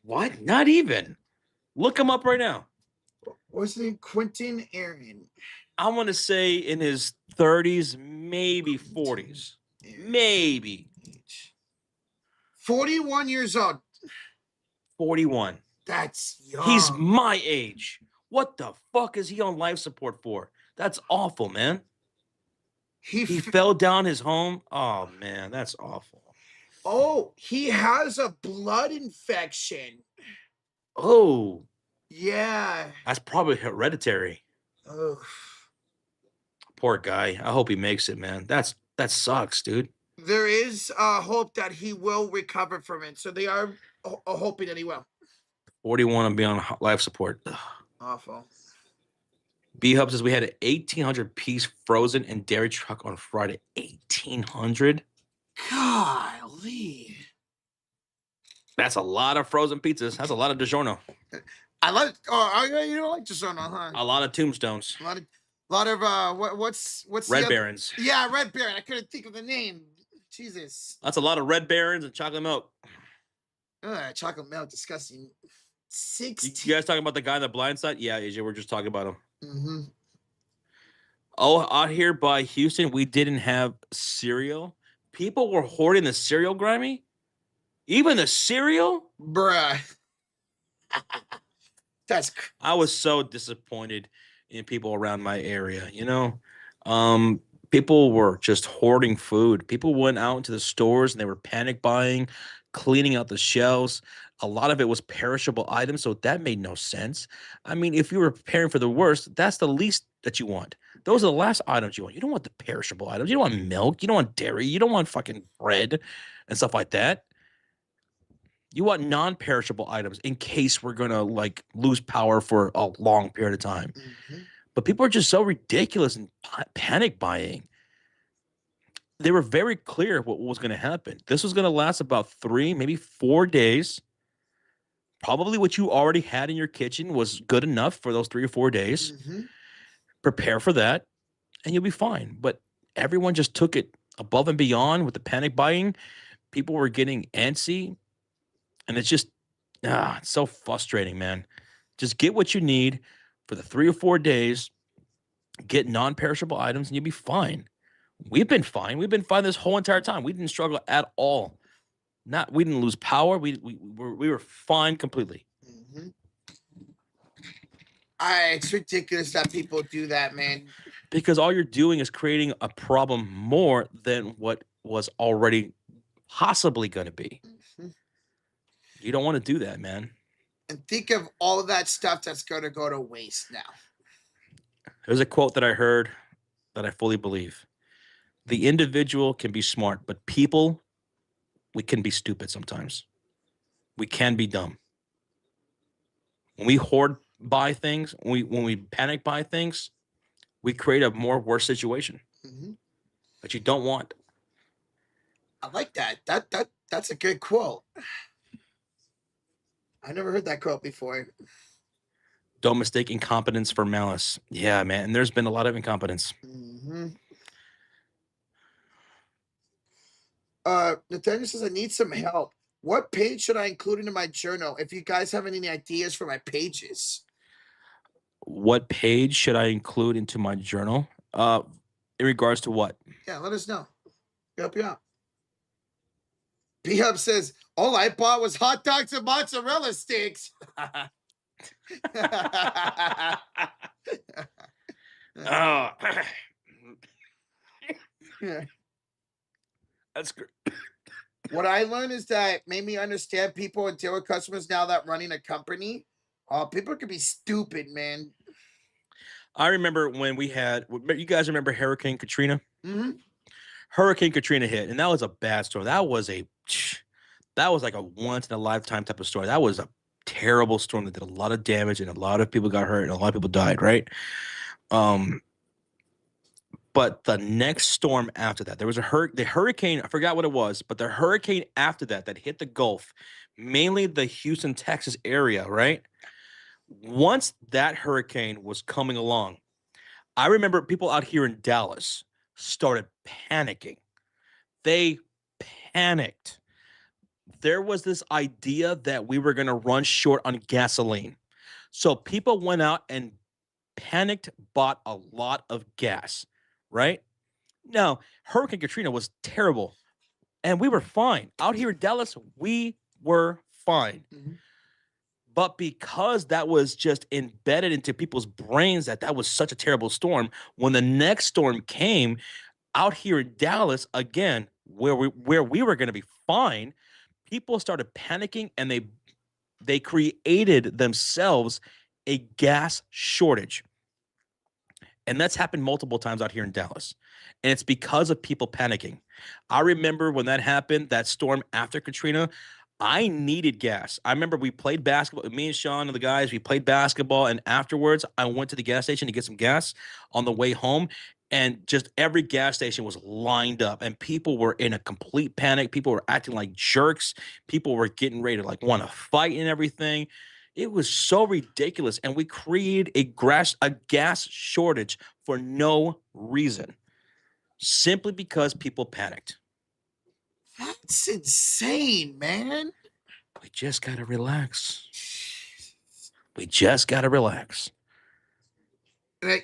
What? Not even. Look him up right now. What's his name? Quentin Aaron. I want to say in his 30s, maybe 40s. Maybe. 41 years old. 41. That's young. He's my age. What the fuck is he on life support for? That's awful, man. He fell down his home. Oh, man, that's awful. Oh, he has a blood infection. Oh. Yeah. That's probably hereditary. Oh. Poor guy. I hope he makes it, man. That sucks, dude. There is hope that he will recover from it. So they are hoping that he will. 41 and be on life support. Ugh. Awful. B-Hub says we had an 1,800-piece frozen and dairy truck on Friday. 1,800? Golly. That's a lot of frozen pizzas. That's a lot of DiGiorno. I like. Oh, you don't like DiGiorno, huh? A lot of tombstones. A lot of what's Red Barons. Yeah, Red Baron. I couldn't think of the name. Jesus. That's a lot of Red Barons and chocolate milk. Chocolate milk, disgusting. You 16. guys talking about the guy on the blind side? Yeah, AJ, we're just talking about him. Mm-hmm. Oh, out here by Houston, we didn't have cereal. People were hoarding the cereal, Grimy. Even the cereal? Bruh. That's I was so disappointed in people around my area, you know? Um, People were just hoarding food. People went out into the stores and they were panic buying, cleaning out the shelves. A lot of it was perishable items, so that made no sense. I mean, if you were preparing for the worst, that's the least that you want. Those are the last items you want. You don't want the perishable items. You don't want milk. You don't want dairy. You don't want fucking bread and stuff like that. You want non-perishable items in case we're gonna like lose power for a long period of time. mm-hmm. But people are just so ridiculous and panic buying. They were very clear what was going to happen. This was going to last about 3, maybe 4 days. Probably what you already had in your kitchen was good enough for those 3 or 4 days. Mm-hmm. Prepare for that, and you'll be fine. But everyone just took it above and beyond with the panic buying. People were getting antsy, and it's just it's so frustrating, man. Just get what you need for the 3 or 4 days. Get non-perishable items, and you'll be fine. We've been fine. We've been fine this whole entire time. We didn't struggle at all. We didn't lose power. We were fine completely. Mm-hmm. It's ridiculous that people do that, man. Because all you're doing is creating a problem more than what was already possibly going to be. Mm-hmm. You don't want to do that, man. And think of all of that stuff that's going to go to waste now. There's a quote that I heard that I fully believe. The individual can be smart, but people, we can be stupid sometimes. We can be dumb. When we hoard buy things, when we panic buy things, we create a more worse situation Mm-hmm. that you don't want. I like that. That's a good quote. I never heard that quote before. Don't mistake incompetence for malice. Yeah, man. And there's been a lot of incompetence. Mm-hmm. Nathaniel says I need some help. What page should I include into my journal? If you guys have any ideas for my pages. What page should I include into my journal? In regards to what? Yeah, let us know. Help you out. B-Hub says, all I bought was hot dogs and mozzarella sticks. Oh, that's great. What I learned is that it made me understand people and deal with customers now that running a company. People can be stupid, man. I remember when you guys remember Hurricane Katrina? Mm-hmm. Hurricane Katrina hit, and that was a bad storm. That was like a once in a lifetime type of storm. That was a terrible storm that did a lot of damage and a lot of people got hurt and a lot of people died, right? But the next storm after that, there was the hurricane, I forgot what it was, but the hurricane after that hit the Gulf, mainly the Houston, Texas area, right? Once that hurricane was coming along, I remember people out here in Dallas started panicking. They panicked. There was this idea that we were going to run short on gasoline. So people went out and panicked, bought a lot of gas, right? Now, Hurricane Katrina was terrible, and we were fine. Out here in Dallas, we were fine. Mm-hmm. But because that was just embedded into people's brains that was such a terrible storm, when the next storm came out here in Dallas, again, where we were going to be fine, people started panicking and they created themselves a gas shortage. And that's happened multiple times out here in Dallas. And it's because of people panicking. I remember when that happened, that storm after Katrina, I needed gas. I remember we played basketball. Me and Sean and the guys, we played basketball. And afterwards, I went to the gas station to get some gas on the way home. And just every gas station was lined up. And people were in a complete panic. People were acting like jerks. People were getting ready to want to fight and everything. It was so ridiculous. And we created a gas shortage for no reason, simply because people panicked. That's insane, man. We just got to relax. Jeez. We just got to relax.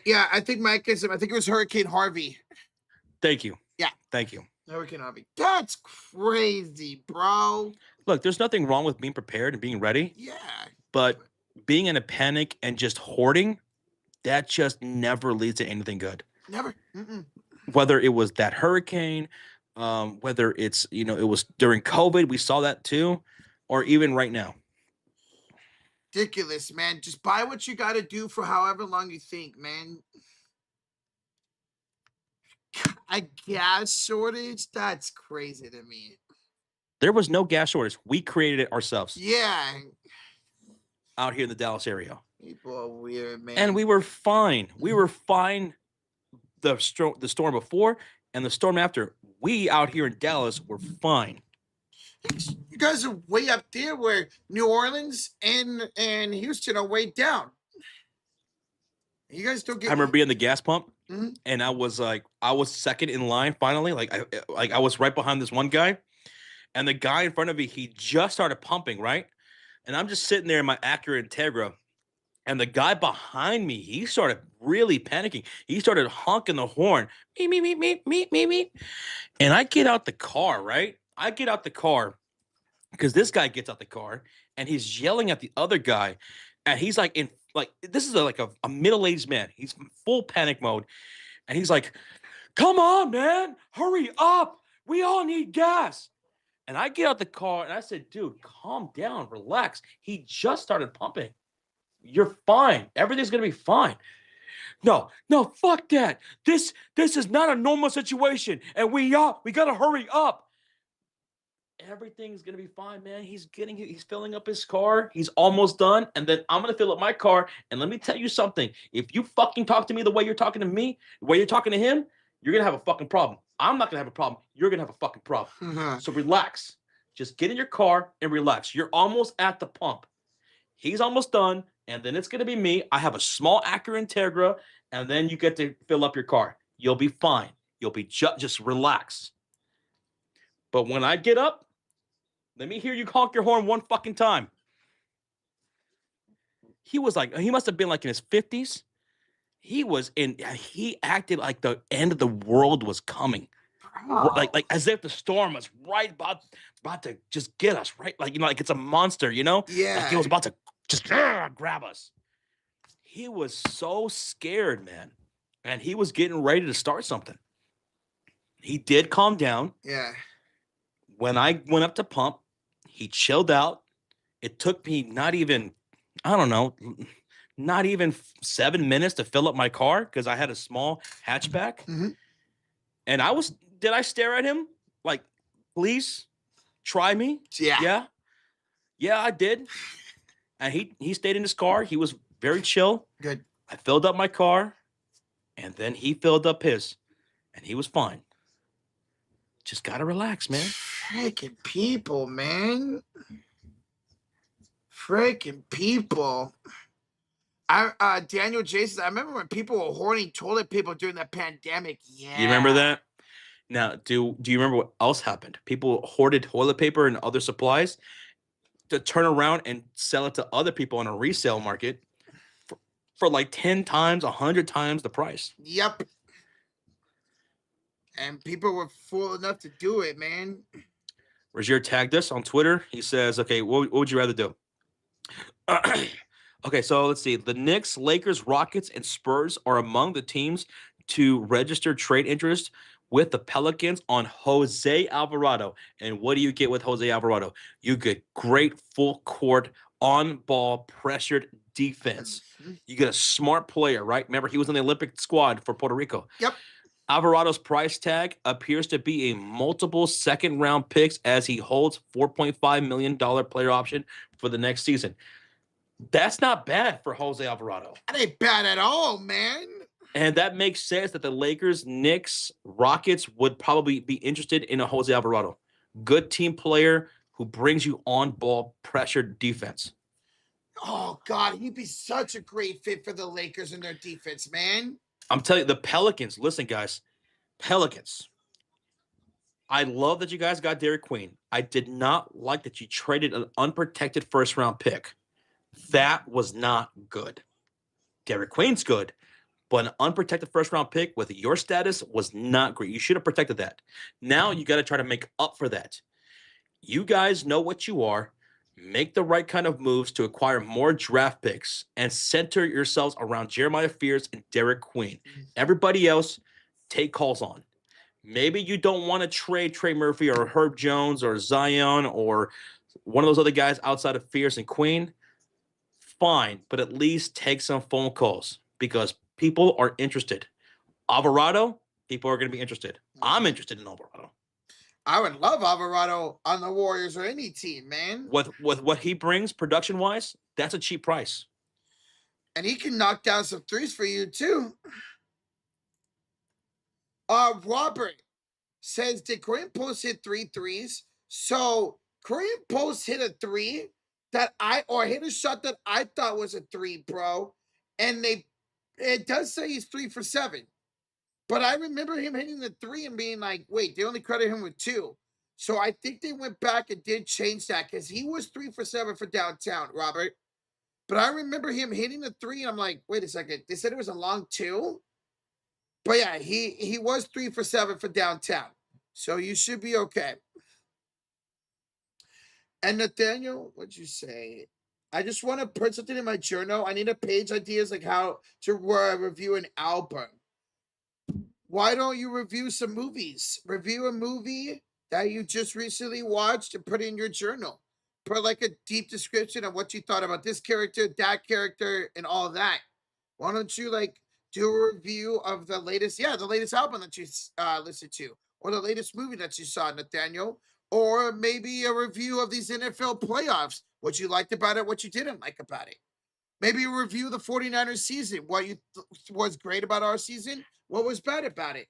Yeah, I think Mike is. I think it was Hurricane Harvey. Thank you. Yeah. Thank you. Hurricane Harvey. That's crazy, bro. Look, there's nothing wrong with being prepared and being ready. Yeah. But being in a panic and just hoarding, that just never leads to anything good. Never. Mm-mm. Whether it was that hurricane, whether it's, it was during COVID, we saw that too, or even right now. Ridiculous, man. Just buy what you got to do for however long you think, man. A gas shortage? That's crazy to me. There was no gas shortage. We created it ourselves. Yeah. Out here in the Dallas area. People are weird, man. And we were fine. We were fine the storm before and the storm after. We out here in Dallas were fine. You guys are way up there where New Orleans and Houston are way down. You guys don't get. I remember being the gas pump, mm-hmm. and I was second in line finally. I was right behind this one guy, and the guy in front of me, he just started pumping, right? And I'm just sitting there in my Acura Integra, and the guy behind me, he started really panicking. He started honking the horn, me. And I get out the car, right? I get out the car because this guy gets out the car and he's yelling at the other guy, and he's like this is a middle-aged man. He's in full panic mode, and he's like, "Come on, man, hurry up! We all need gas." And I get out the car and I said, "Dude, calm down, relax. He just started pumping. You're fine. Everything's gonna be fine." No, fuck that. This is not a normal situation, and we gotta hurry up. Everything's gonna be fine, man. He's filling up his car. He's almost done, and then I'm gonna fill up my car. And let me tell you something: if you fucking talk to me the way you're talking to me, the way you're talking to him, you're gonna have a fucking problem. I'm not gonna have a problem. You're gonna have a fucking problem. So relax. Just get in your car and relax. You're almost at the pump. He's almost done, and then it's gonna be me. I have a small Acura Integra, and then you get to fill up your car. You'll be fine. You'll be just relax. But when I get up, let me hear you honk your horn one fucking time. He must have been like in his 50s. He acted like the end of the world was coming. Like as if the storm was right about to just get us, right? Like it's a monster, Yeah. Like he was about to just grab us. He was so scared, man. And he was getting ready to start something. He did calm down. Yeah. When I went up to pump, he chilled out. It took me not even 7 minutes to fill up my car because I had a small hatchback. Mm-hmm. And did I stare at him? Like, please try me? Yeah. Yeah, I did. And he stayed in his car. He was very chill. Good. I filled up my car, and then he filled up his, and he was fine. Just gotta relax, man. Freaking people, man. Freaking people. Daniel Jason, I remember when people were hoarding toilet paper during the pandemic. Yeah. You remember that? Now, do you remember what else happened? People hoarded toilet paper and other supplies to turn around and sell it to other people on a resale market for like 10 times, 100 times the price. Yep. And people were fool enough to do it, man. Rozier tagged us on Twitter. He says, okay, what would you rather do? Okay, so let's see. The Knicks, Lakers, Rockets, and Spurs are among the teams to register trade interest with the Pelicans on Jose Alvarado. And what do you get with Jose Alvarado? You get great full court, on-ball, pressured defense. You get a smart player, right? Remember, he was in the Olympic squad for Puerto Rico. Yep. Alvarado's price tag appears to be a multiple second-round picks as he holds $4.5 million player option for the next season. That's not bad for Jose Alvarado. That ain't bad at all, man. And that makes sense that the Lakers, Knicks, Rockets would probably be interested in a Jose Alvarado. Good team player who brings you on-ball pressured defense. Oh, God, he'd be such a great fit for the Lakers and their defense, man. I'm telling you, the Pelicans, listen, guys, Pelicans. I love that you guys got Derek Queen. I did not like that you traded an unprotected first-round pick. That was not good. Derek Queen's good, but an unprotected first round pick with your status was not great. You should have protected that. Now you got to try to make up for that. You guys know what you are. Make the right kind of moves to acquire more draft picks and center yourselves around Jeremiah Fears and Derek Queen. Everybody else, take calls on. Maybe you don't want to trade Trey Murphy or Herb Jones or Zion or one of those other guys outside of Fierce and Queen. Fine, but at least take some phone calls because people are interested. Alvarado, people are going to be interested. I'm interested in Alvarado. I would love Alvarado on the Warriors or any team, man. With what he brings production wise, that's a cheap price. And he can knock down some threes for you too. Robert says, did Kareem Post hit 3 threes? So Kareem Post hit a 3 hit a shot that I thought was a 3, bro. And it does say he's 3 for 7. But I remember him hitting the 3 and being like, wait, they only credit him with 2. So I think they went back and did change that because he was 3 for 7 for downtown, Robert. But I remember him hitting the 3 and I'm like, wait a second. They said it was a long 2? But yeah, he was 3 for 7 for downtown. So you should be okay. And Nathaniel, what'd you say? I just want to put something in my journal. I need a page ideas like how to review an album. Why don't you review some movies? Review a movie that you just recently watched and put it in your journal. Put like a deep description of what you thought about this character, that character, and all of that. Why don't you like do a review of the latest album that you listened to, or the latest movie that you saw, Nathaniel, or maybe a review of these NFL playoffs, what you liked about it, what you didn't like about it. Maybe a review of the 49ers season, what was great about our season, what was bad about it.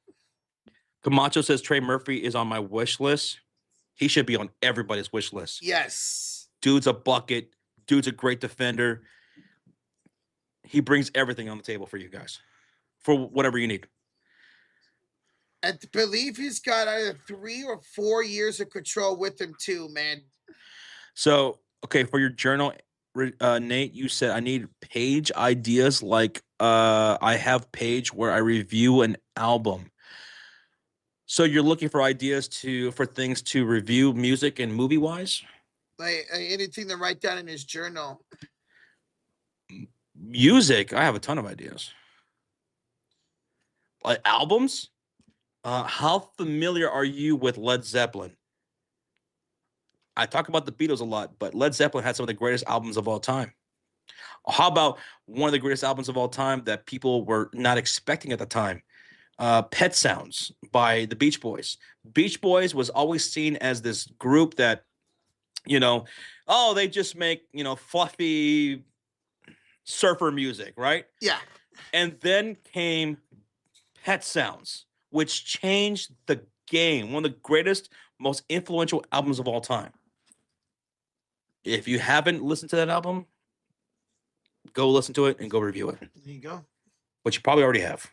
Camacho says Trey Murphy is on my wish list. He should be on everybody's wish list. Yes. Dude's a bucket. Dude's a great defender. He brings everything on the table for you guys, for whatever you need. I believe he's got either 3 or 4 years of control with him too, man. So, okay, for your journal, Nate, you said I need page ideas. Like, I have page where I review an album. So you're looking for ideas for things to review, music and movie wise. Like anything to write down in his journal. Music, I have a ton of ideas. Like albums. How familiar are you with Led Zeppelin? I talk about the Beatles a lot, but Led Zeppelin had some of the greatest albums of all time. How about one of the greatest albums of all time that people were not expecting at the time? Pet Sounds by the Beach Boys. Beach Boys was always seen as this group that, they just make, fluffy surfer music, right? Yeah. And then came Pet Sounds, which changed the game. One of the greatest, most influential albums of all time. If you haven't listened to that album, go listen to it and go review it. There you go. Which you probably already have.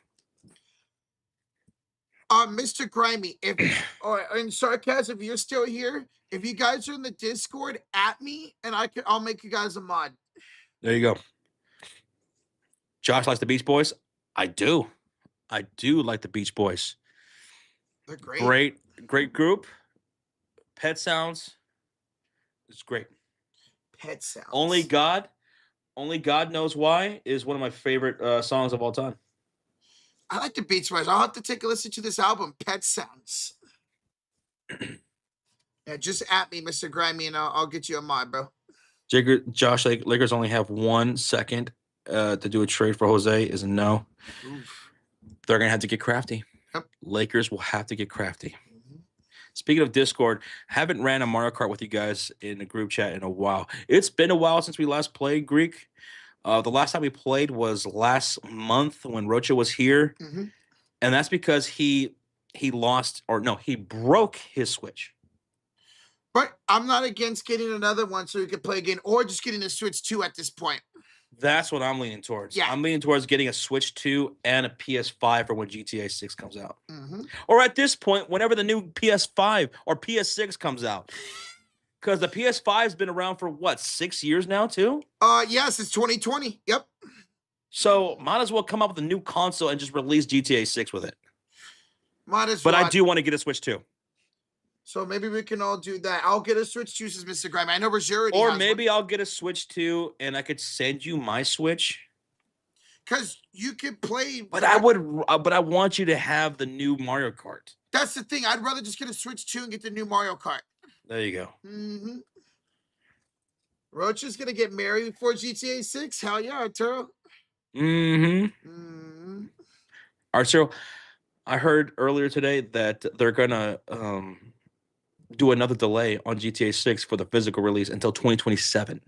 Mr. Grimy, in sarcasm, if you're still here, if you guys are in the Discord, at me, and I'll make you guys a mod. There you go. Josh likes the Beach Boys. I do like the Beach Boys. They're great. Great group. Pet Sounds. It's great. Pet Sounds. Only God Knows Why is one of my favorite songs of all time. I like the Beach Boys. I'll have to take a listen to this album, Pet Sounds. Yeah, just at me, Mr. Grimy, and I'll get you a mod, bro. Josh, Lakers only have 1 second to do a trade for Jose is a no. Oof. They're going to have to get crafty. Yep. Lakers will have to get crafty. Mm-hmm. Speaking of Discord, haven't ran a Mario Kart with you guys in the group chat in a while. It's been a while since we last played, Greek. The last time we played was last month when Rocha was here. Mm-hmm. And that's because he broke his Switch. But I'm not against getting another one so we can play again, or just getting a Switch 2 at this point. That's what I'm leaning towards. Yeah. I'm leaning towards getting a Switch 2 and a PS5 for when GTA 6 comes out. Mm-hmm. Or at this point, whenever the new PS5 or PS6 comes out. Because the PS5's been around for what, 6 years now, too? Yes, it's 2020. Yep. So might as well come up with a new console and just release GTA 6 with it. Might as But well. I do want to get a Switch too. So maybe we can all do that. I'll get a Switch too, says Mr. Grime. I know Roger Or has maybe one. I'll get a Switch too, and I could send you my Switch. Because you could play. But I want you to have the new Mario Kart. That's the thing. I'd rather just get a Switch 2 and get the new Mario Kart. There you go. Mm-hmm. Roach is gonna get married before GTA 6. Hell yeah, Arturo. Mm-hmm. Arturo, I heard earlier today that they're gonna do another delay on GTA 6 for the physical release until 2027.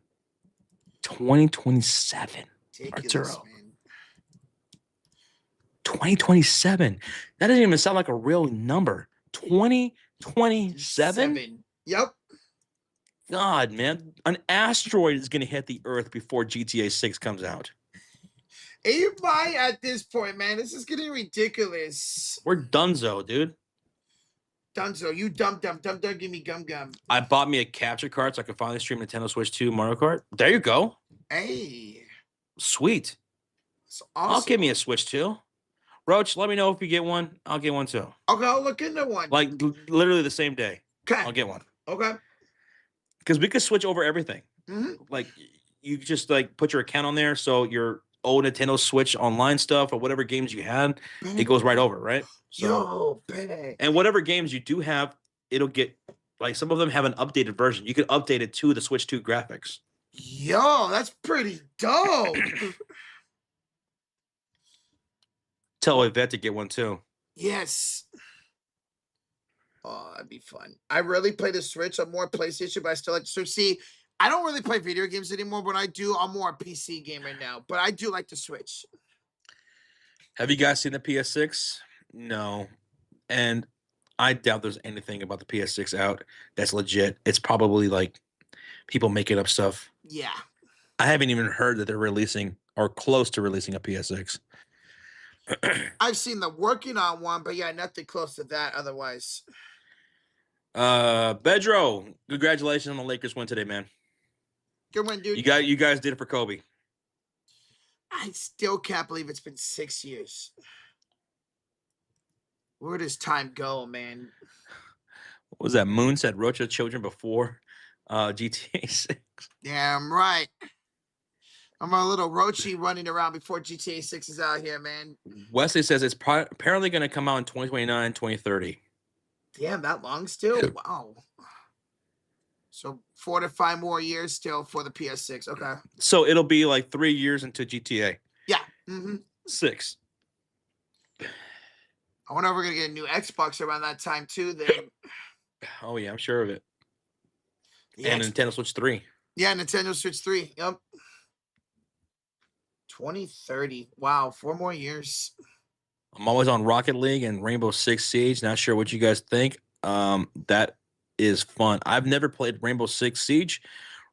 2027. Arturo. Man. 2027. That doesn't even sound like a real number. 2027? Yep. God, man. An asteroid is going to hit the Earth before GTA 6 comes out. You buy at this point, man. This is getting ridiculous. We're donezo, dude. Dunzo, you dumb, give me gum. I bought me a capture card so I could finally stream Nintendo Switch 2 Mario Kart. There you go. Hey. Sweet. That's awesome. I'll give me a Switch 2. Roach, let me know if you get one. I'll get one too. Okay, I'll look into one. Like literally the same day. Okay. I'll get one. Okay. Because we could switch over everything. Mm-hmm. Like you just like put your account on there, so your old Nintendo Switch online stuff or whatever games you had, it goes right over, right? So, yo, and whatever games you do have, it'll get like some of them have an updated version. You can update it to the Switch 2 graphics. Yo, that's pretty dope. Tell Yvette to get one too. Yes. Oh, that'd be fun. I really play the Switch. I'm more PlayStation, but I still like to Switch. See, I don't really play video games anymore, but I do. I'm more a PC gamer now, but I do like the Switch. Have you guys seen the PS6? No. And I doubt there's anything about the PS6 out that's legit. It's probably like people making up stuff. Yeah. I haven't even heard that they're releasing or close to releasing a PS6. I've seen them working on one, but yeah, nothing close to that otherwise. Bedro, congratulations on the Lakers win today, man. Good win, dude. You guys did it for Kobe. I still can't believe it's been 6 years. Where does time go, man? What was that? Moon said Rocha children before GTA 6. Damn right. I'm a little Roachy running around before GTA 6 is out here, man. Wesley says it's apparently going to come out in 2029, 2030. Damn, that long still? Wow. So 4 to 5 more years still for the PS6. Okay. So it'll be like 3 years into GTA. Yeah. Mm-hmm. 6. I wonder if we're going to get a new Xbox around that time too then. Oh, yeah, I'm sure of it. Yeah, and Nintendo Switch 3. Yeah, Nintendo Switch 3. Yep. 2030. Wow, 4 more years. I'm always on Rocket League and Rainbow Six Siege. Not sure what you guys think. That is fun. I've never played Rainbow Six Siege.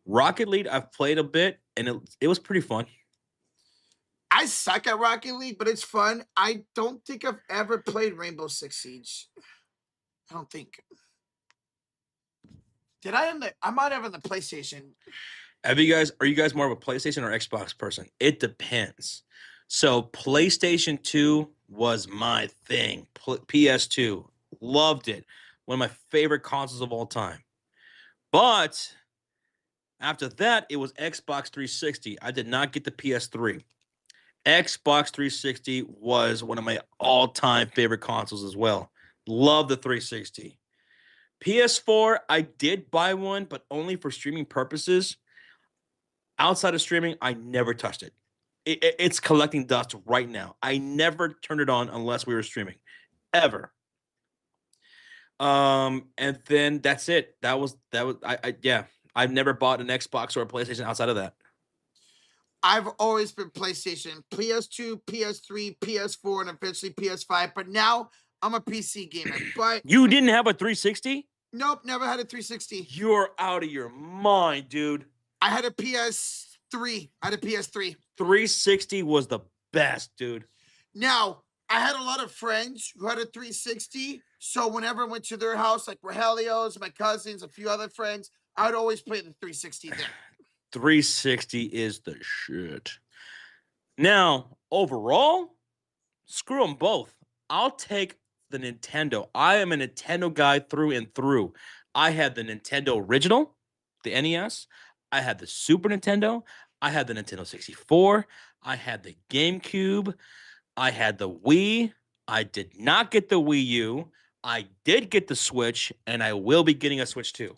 Rocket League, I've played a bit, and it was pretty fun. I suck at Rocket League, but it's fun. I don't think I've ever played Rainbow Six Siege. I don't think. Did I? I might have on the PlayStation. Are you guys more of a PlayStation or Xbox person? It depends. So PlayStation 2 was my thing. PS2, loved it. One of my favorite consoles of all time. But after that, it was Xbox 360. I did not get the PS3. Xbox 360 was one of my all-time favorite consoles as well. Love the 360. PS4, I did buy one, but only for streaming purposes. Outside of streaming, I never touched it. It's collecting dust right now. I never turned it on unless we were streaming, ever. And then that's it. That was yeah. I've never bought an Xbox or a PlayStation outside of that. I've always been PlayStation, PS2, PS3, PS4, and eventually PS5. But now I'm a PC gamer. But you didn't have a 360? Nope, never had a 360. You're out of your mind, dude. I had a PS3. 360 was the best, dude. Now, I had a lot of friends who had a 360. So whenever I went to their house, like Rogelio's, my cousins, a few other friends, I'd always play the 360 there. 360 is the shit. Now, overall, screw them both. I'll take the Nintendo. I am a Nintendo guy through and through. I had the Nintendo original, the NES. I had the Super Nintendo. I had the Nintendo 64. I had the GameCube. I had the Wii. I did not get the Wii U. I did get the Switch, and I will be getting a Switch too.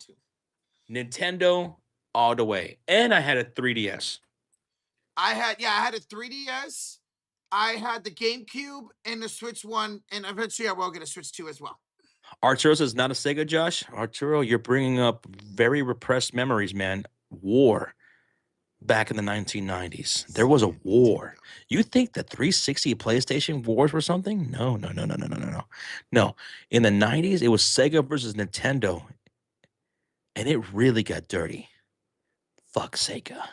Nintendo all the way. And I had a 3DS. I had a 3DS. I had the GameCube and the Switch 1, and eventually I will get a Switch 2 as well. Arturo says not a Sega, Josh. Arturo, you're bringing up very repressed memories, man. War back in the 1990s. There was a war. You think the 360 PlayStation wars were something? No. No. In the 90s, it was Sega versus Nintendo, and it really got dirty. Fuck Sega.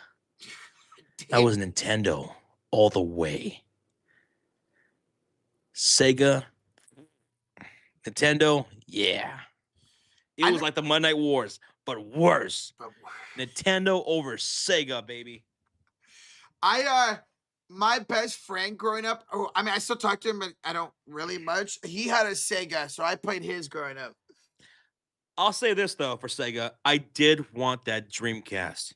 That was Nintendo all the way. Sega, Nintendo, yeah. It was like the Monday Night Wars, but worse. Nintendo over Sega, baby. My best friend growing up, I still talk to him, but I don't really much. He had a Sega, so I played his growing up. I'll say this, though, for Sega. I did want that Dreamcast.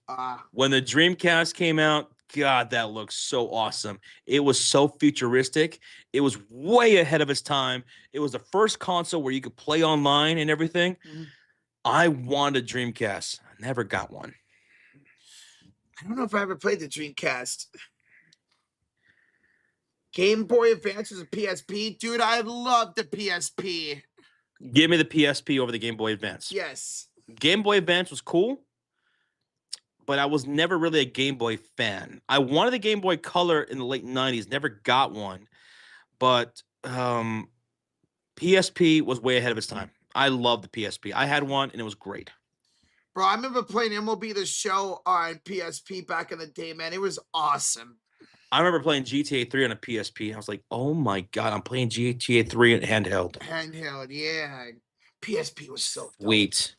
When the Dreamcast came out, God, that looked so awesome. It was so futuristic. It was way ahead of its time. It was the first console where you could play online and everything. Mm-hmm. I wanted a Dreamcast. I never got one. I don't know if I ever played the Dreamcast. Game Boy Advance was a PSP. Dude, I love the PSP. Give me the PSP over the Game Boy Advance. Yes. Game Boy Advance was cool, but I was never really a Game Boy fan. I wanted the Game Boy Color in the late 90s, never got one. But PSP was way ahead of its time. I love the PSP. I had one, and it was great. Bro, I remember playing MLB The Show on PSP back in the day, man. It was awesome. I remember playing GTA 3 on a PSP. I was like, oh my God, I'm playing GTA 3 in handheld. Handheld, yeah. PSP was so dope. Wait.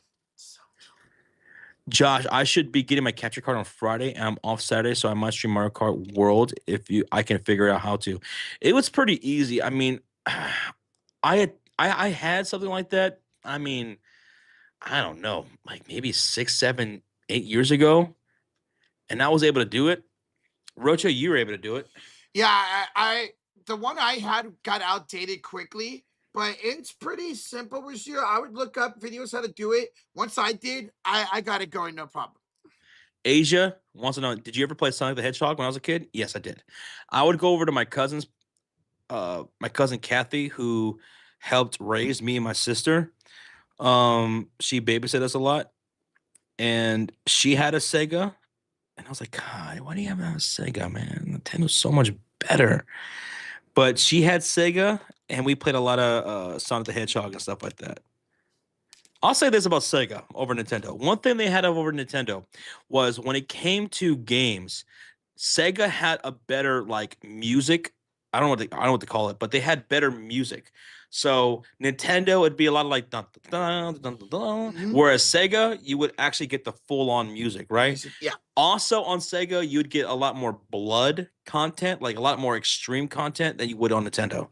Josh, I should be getting my capture card on Friday, and I'm off Saturday, so I might stream Mario Kart World if I can figure out how to. It was pretty easy. I mean, I had something like that. I mean, I don't know, like maybe 6, 7, 8 years ago, and I was able to do it. Rocha, you were able to do it. Yeah, the one I had got outdated quickly, but it's pretty simple. I would look up videos how to do it. Once I did, I got it going, no problem. Asia wants to know, did you ever play Sonic the Hedgehog when I was a kid? Yes, I did. I would go over to my cousin Kathy, who helped raise me and my sister. She babysat us a lot, and she had a Sega. And I was like, God, why do you have a Sega, man? Nintendo's so much better. But she had Sega, and we played a lot of Sonic the Hedgehog and stuff like that. I'll say this about Sega over Nintendo. One thing they had over Nintendo was when it came to games, Sega had a better like music. I don't know what to call it, but they had better music. So Nintendo would be a lot of like dun, dun, dun, dun, dun, whereas Sega, you would actually get the full-on music, right? Yeah. Also on Sega, you'd get a lot more blood content, like a lot more extreme content than you would on Nintendo.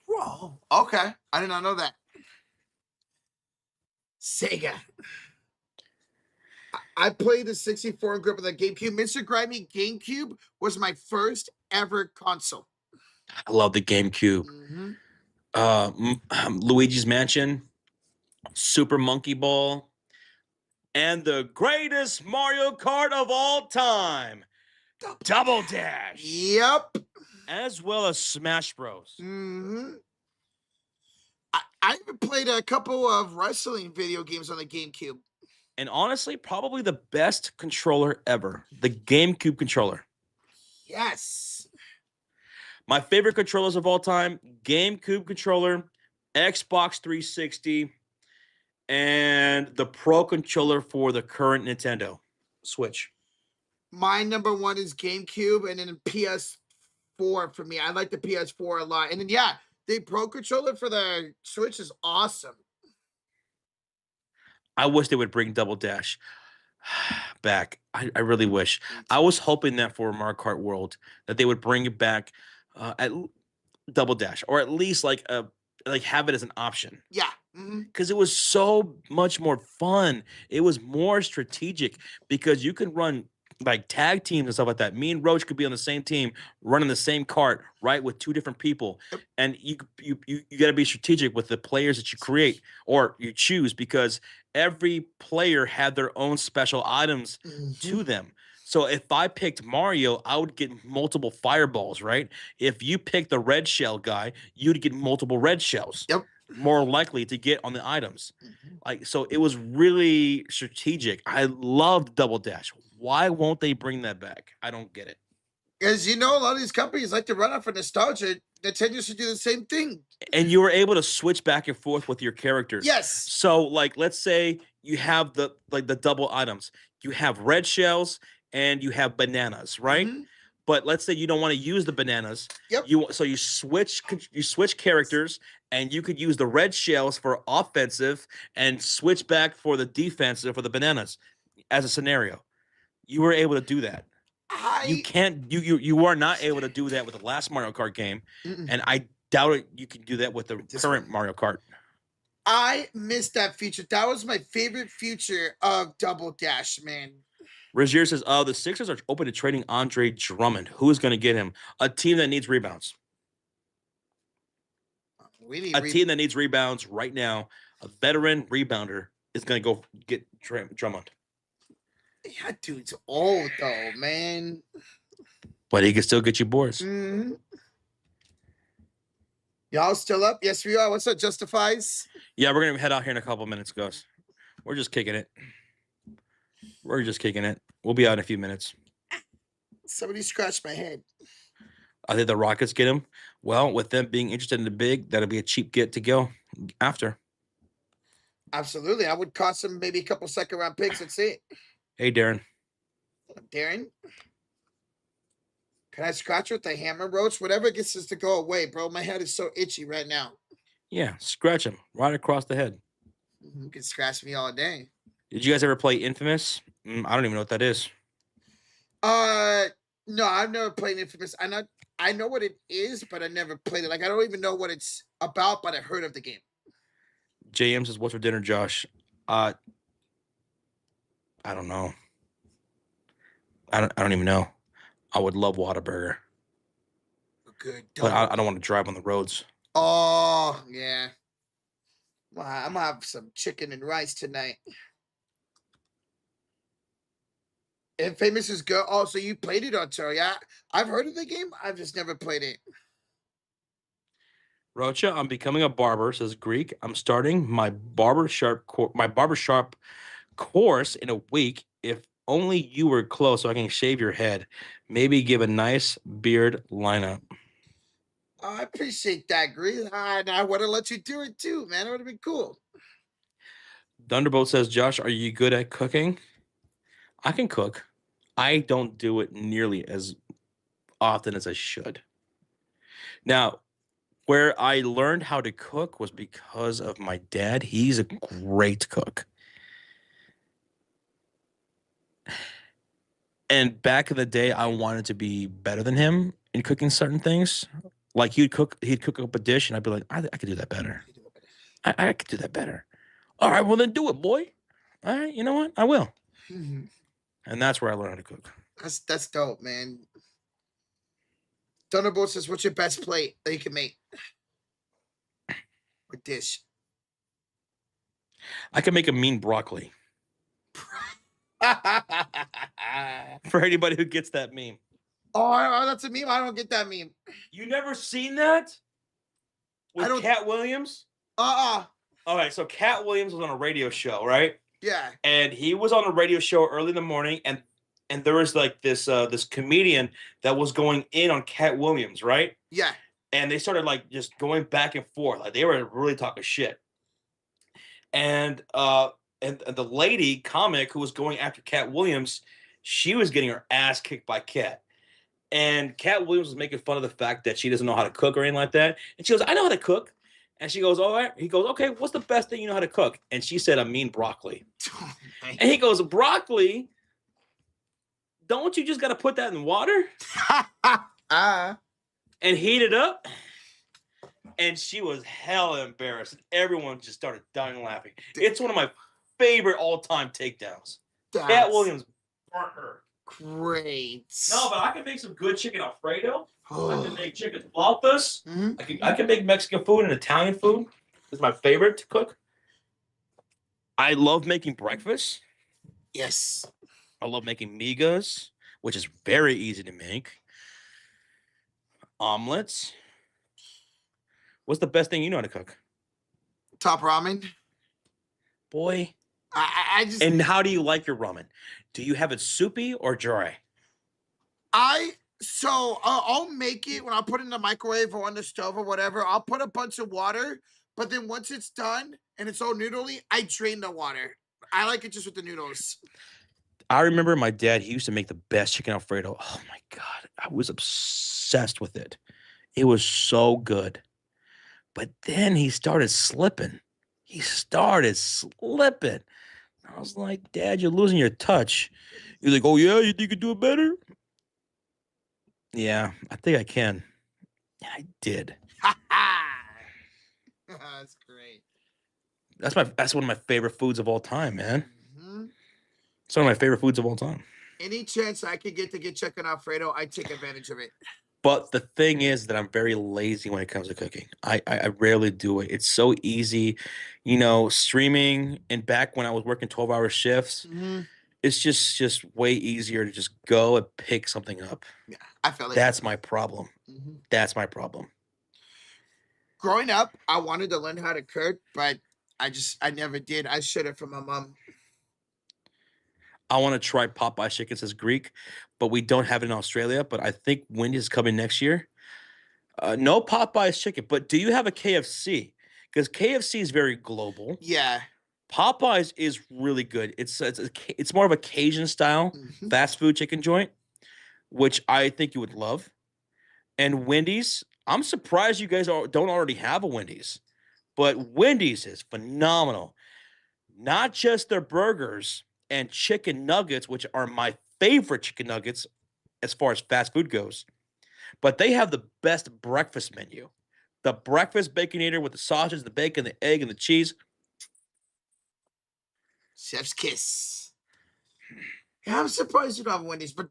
Whoa. Okay. I did not know that. Sega. I played the 64 and grew up with the GameCube. Mr. Grimy, GameCube was my first ever console. I love the GameCube. Luigi's Mansion, Super Monkey Ball, and the greatest Mario Kart of all time, Double Dash. Yep. As well as Smash Bros. I even played a couple of wrestling video games on the GameCube. And honestly, probably the best controller ever, the GameCube controller. Yes. My favorite controllers of all time, GameCube controller, Xbox 360, and the Pro controller for the current Nintendo Switch. My number one is GameCube, and then PS4 for me. I like the PS4 a lot. And then, yeah, the Pro controller for the Switch is awesome. I wish they would bring Double Dash back. I really wish. Me I too. was hoping that for Mario Kart World that they would bring it back at Double Dash, or at least like have it as an option Yeah. Hmm. because it was so much more fun. It was more strategic because you can run like tag teams and stuff like that. Me and Roach could be on the same team, running the same cart, right, with two different people. Yep. And you got to be strategic with the players that you create or you choose because every player had their own special items Hmm. to them. So if I picked Mario, I would get multiple fireballs, right? If you pick the red shell guy, you'd get multiple red shells Yep. more likely to get on the items. Hmm. Like so it was really strategic. I loved Double Dash. Why won't they bring that back? I don't get it. As you know, a lot of these companies like to run off of nostalgia. Nintendo should do the same thing. And you were able to switch back and forth with your characters. Yes. So like let's say you have the double items. You have red shells and you have bananas, right? Hmm. But let's say you don't want to use the bananas. Yep. You switch characters and you could use the red shells for offensive and switch back for the defensive for the bananas as a scenario. You were able to do that. You I can't you are not able to do that with the last Mario Kart game, mm-mm. and I doubt it you can do that with the This current one. Mario Kart. I missed that feature. That was my favorite feature of Double Dash, man. Rozier says, "Oh, the Sixers are open to trading Andre Drummond. Who is going to get him? A team that needs rebounds. We need A team that needs rebounds right now. A veteran rebounder is going to go get Drummond, that dude's old though, man. but he can still get you boards. Hmm. Y'all still up? Yes, we are. What's up, Justifies? Yeah, we're going to head out here in a couple minutes, guys. We're just kicking it. We're just kicking it. We'll be out in a few minutes. Somebody scratched my head. I think the Rockets get him. Well, with them being interested in the big, that'll be a cheap get to go after. Absolutely. I would cost him maybe a couple second round picks. That's it. Hey, Darren. Darren, can I scratch with the hammer, Roach? Whatever gets this to go away, bro. My head is so itchy right now. Yeah, scratch him right across the head. You can scratch me all day. Did you guys ever play Infamous? I don't even know what that is. Uh, no, I've never played Infamous. I know what it is, but I never played it. Like I don't even know what it's about, but I heard of the game. JM says, "What's for dinner, Josh?" I don't know. I don't even know. I would love Whataburger, Good. but I don't want to drive on the roads. Oh yeah. Well, I'm gonna have some chicken and rice tonight. And Famous is good. Oh, so you played it, Ontario? Yeah, I've heard of the game. I've just never played it. Rocha, I'm becoming a barber, says Greek. I'm starting my barbershop course in a week. If only you were close so I can shave your head. Maybe give a nice beard lineup. I appreciate that, Green. And I want to let you do it too, man. It would have been cool. Thunderbolt says, Josh, are you good at cooking? I can cook. I don't do it nearly as often as I should. Now, where I learned how to cook was because of my dad. He's a great cook. And back in the day, I wanted to be better than him in cooking certain things. Like he'd cook up a dish, and I'd be like, I could do that better. I could do that better. All right, well then do it, boy. All right, you know what? I will. Mhm. And that's where I learned how to cook. That's dope, man. Thunderbolt says, "What's your best plate that you can make or dish?" I can make a mean broccoli Oh, for anybody who gets that meme. that's a meme. I don't get that meme. You never seen that I with don't. Cat Williams? Uh. All right, so Cat Williams was on a radio show, right? Yeah. And he was on a radio show early in the morning, and there was like this comedian that was going in on Cat Williams, right? Yeah. And they started like just going back and forth, like they were really talking shit. And the lady comic who was going after Cat Williams, she was getting her ass kicked by Cat. And Cat Williams was making fun of the fact that she doesn't know how to cook or anything like that. And she goes, I know how to cook. And she goes, all right. He goes, okay, what's the best thing you know how to cook? And she said, I mean broccoli. Oh, And he goes, broccoli? Don't you just got to put that in water and heat it up? And she was hell embarrassed. Everyone just started dying laughing. It's one of my favorite all-time takedowns. Cat Williams burnt her. Great. No, but I can make some good chicken Alfredo. Oh. I can make chicken flautas. Mm-hmm. I can make Mexican food and Italian food. It's my favorite to cook. I love making breakfast. Yes. I love making migas, which is very easy to make. Omelets. What's the best thing you know how to cook? Top ramen. Boy. I just. And how do you like your ramen? Do you have it soupy or dry? I'll make it when I put it in the microwave or on the stove or whatever. I'll put a bunch of water, but then once it's done and it's all noodly, I drain the water. I like it just with the noodles. I remember my dad, he used to make the best chicken Alfredo. Oh my God. I was obsessed with it. It was so good. But then he started slipping. I was like, Dad, you're losing your touch. He's like, oh, yeah, you think you could do it better? Yeah, I think I can. Yeah, I did. That's great. That's one of my favorite foods of all time, man. Mm-hmm. It's one of my favorite foods of all time. Any chance I could get chicken Alfredo, I take advantage of it. But the thing is that I'm very lazy when it comes to cooking. I rarely do it. It's so easy, streaming. And back when I was working 12-hour shifts, it's just way easier to just go and pick something up. Yeah, I felt it. That's my problem. That's my problem. Growing up, I wanted to learn how to cook, but I never did. I should have from my mom. I want to try Popeye chicken. It says Greek, but we don't have it in Australia. But I think Wendy's is coming next year. No Popeye's chicken, but do you have a KFC? Because KFC is very global. Yeah. Popeyes is really good. It's more of a Cajun style fast food chicken joint, which I think you would love. And Wendy's, I'm surprised you guys don't already have a Wendy's, but Wendy's is phenomenal. Not just their burgers and chicken nuggets, which are my favorite chicken nuggets as far as fast food goes, but they have the best breakfast menu. The breakfast baconator with the sausage, the bacon, the egg, and the cheese. Chef's kiss. Yeah, I'm surprised you don't have Wendy's, but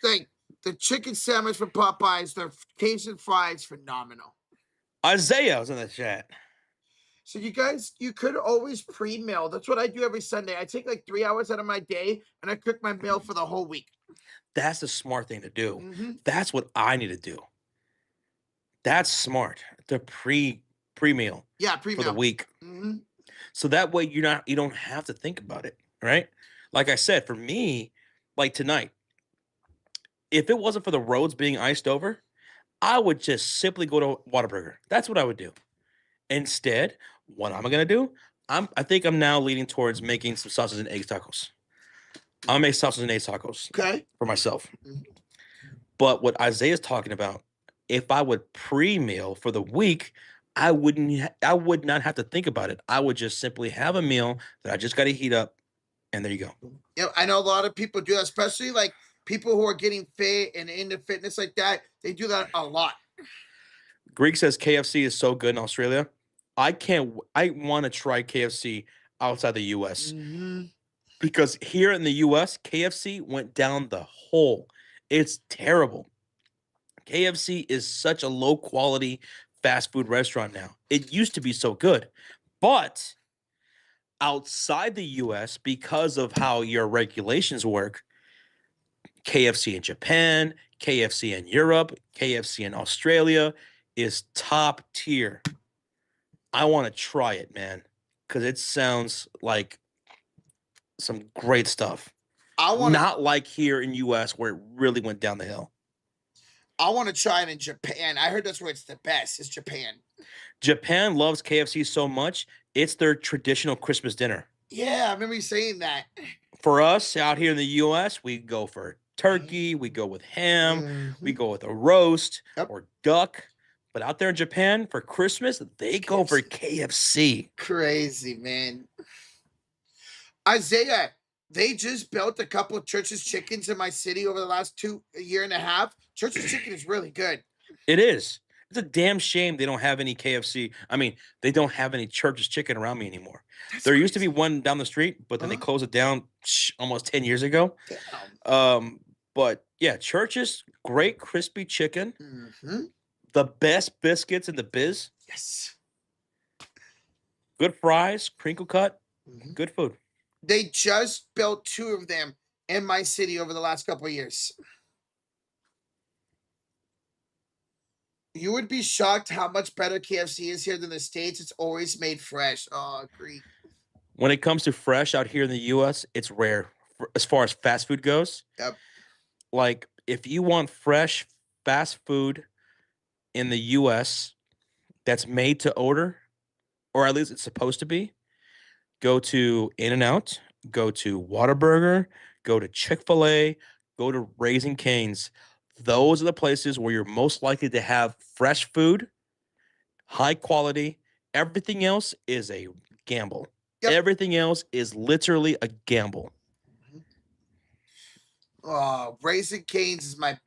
like the chicken sandwich from Popeyes, their Cajun fries, phenomenal. Isaiah was in the chat. So you could always pre-meal. That's what I do every Sunday. I take like 3 hours out of my day and I cook my meal for the whole week. That's the smart thing to do. That's what I need to do. That's smart. The pre-meal. Yeah, pre-meal for the week. So that way you don't have to think about it, right? Like I said, for me, like tonight, if it wasn't for the roads being iced over, I would just simply go to Whataburger. That's what I would do. Instead, what am I gonna do? I think I'm now leaning towards making some sausage and eggs tacos. I'll make sausage and eggs tacos. Okay. For myself. But what Isaiah's talking about, if I would pre-meal for the week, I would not have to think about it. I would just simply have a meal that I just got to heat up, and there you go. Yeah, I know a lot of people do that, especially like people who are getting fit and into fitness like that. They do that a lot. Greek says KFC is so good in Australia. I want to try KFC outside the U.S. Because here in the U.S., KFC went down the hole. It's terrible. KFC is such a low quality fast food restaurant now. It used to be so good, but outside the US, because of how your regulations work, KFC in Japan, KFC in Europe, KFC in Australia is top tier. I want to try it, man, because it sounds like some great stuff. Not like here in US where it really went down the hill. I want to try it in Japan. I heard that's where it's the best. It's Japan. Japan loves KFC so much, it's their traditional Christmas dinner. Yeah, I remember you saying that. For us out here in the U.S., we go for turkey, we go with ham, we go with a roast or duck. But out there in Japan for Christmas, they go for KFC. Crazy, man. Isaiah, they just built a couple of Church's Chickens in my city over the last year and a half. Church's Chicken is really good. It is. It's a damn shame they don't have any KFC. I mean, they don't have any Church's Chicken around me anymore. There used to be one down the street, but then they closed it down almost 10 years ago. Damn. But yeah, Church's, great crispy chicken. Mm-hmm. The best biscuits in the biz. Yes. Good fries, crinkle cut, good food. They just built 2 of them in my city over the last couple of years. You would be shocked how much better KFC is here than the States. It's always made fresh. Oh, agree. When it comes to fresh out here in the U.S., it's rare as far as fast food goes. Yep. Like, if you want fresh fast food in the U.S. that's made to order, or at least it's supposed to be, go to In-N-Out, go to Whataburger, go to Chick-fil-A, go to Raising Cane's. Those are the places where you're most likely to have fresh food, high quality. Everything else is a gamble. Yep. Everything else is literally a gamble. Oh, Raising Cane's is my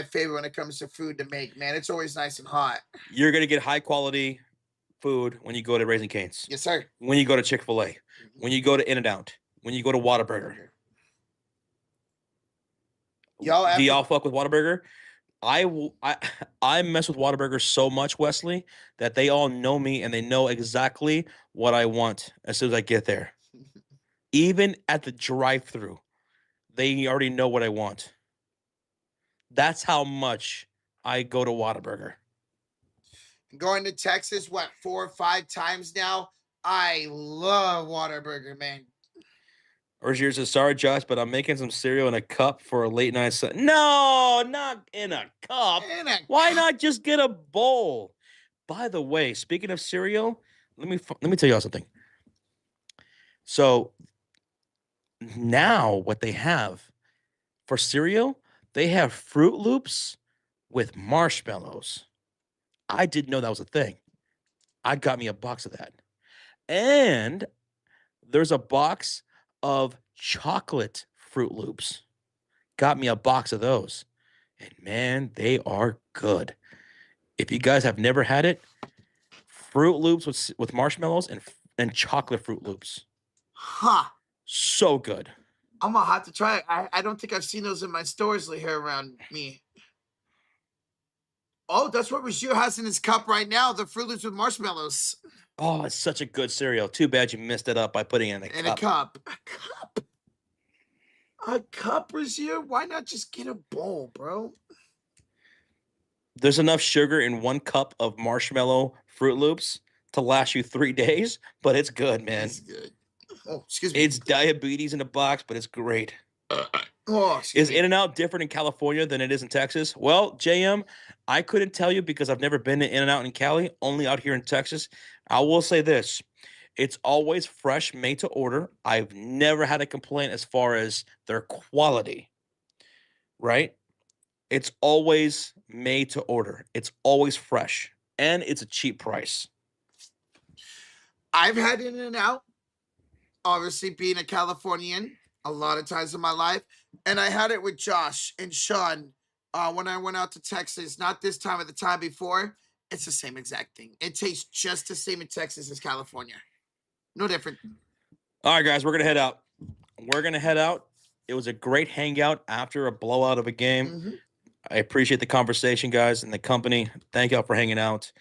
favorite when it comes to food to make, man. It's always nice and hot. You're going to get high quality food when you go to Raising Cane's. Yes, sir. When you go to Chick-fil-A, when you go to In-N-Out, when you go to Whataburger. Do y'all fuck with Whataburger? I mess with Whataburger so much, Wesley, that they all know me and they know exactly what I want as soon as I get there. Even at the drive-thru, they already know what I want. That's how much I go to Whataburger. Going to Texas, 4 or 5 times now? I love Whataburger, man. Urgier says, sorry, Josh, but I'm making some cereal in a cup for a late night. No, not in a cup. Why not just get a bowl? By the way, speaking of cereal, let me tell y'all something. So now what they have for cereal, they have Fruit Loops with marshmallows. I didn't know that was a thing. I got me a box of that. And there's a box of chocolate Fruit Loops. Got me a box of those. And man, they are good. If you guys have never had it, Fruit Loops with marshmallows and chocolate Fruit Loops. Huh. So good. I'm gonna have to try it. I don't think I've seen those in my stores here around me. Oh, that's what Rashir has in his cup right now, the Fruit Loops with marshmallows. Oh, it's such a good cereal. Too bad you messed it up by putting it in a cup. In a cup. A cup? A cup, Rashir? Why not just get a bowl, bro? There's enough sugar in 1 cup of marshmallow Fruit Loops to last you 3 days, but it's good, man. It's good. Oh, excuse me. It's diabetes in a box, but it's great. Oh, is In-N-Out different in California than it is in Texas? Well, JM, I couldn't tell you because I've never been to In-N-Out in Cali, only out here in Texas. I will say this. It's always fresh, made to order. I've never had a complaint as far as their quality, right? It's always made to order. It's always fresh, and it's a cheap price. I've had In-N-Out, obviously being a Californian, a lot of times in my life. And I had it with Josh and Sean when I went out to Texas, not this time, at the time before. It's the same exact thing. It tastes just the same in Texas as California. No different. All right, guys, we're going to head out. It was a great hangout after a blowout of a game. Mm-hmm. I appreciate the conversation, guys, and the company. Thank y'all for hanging out.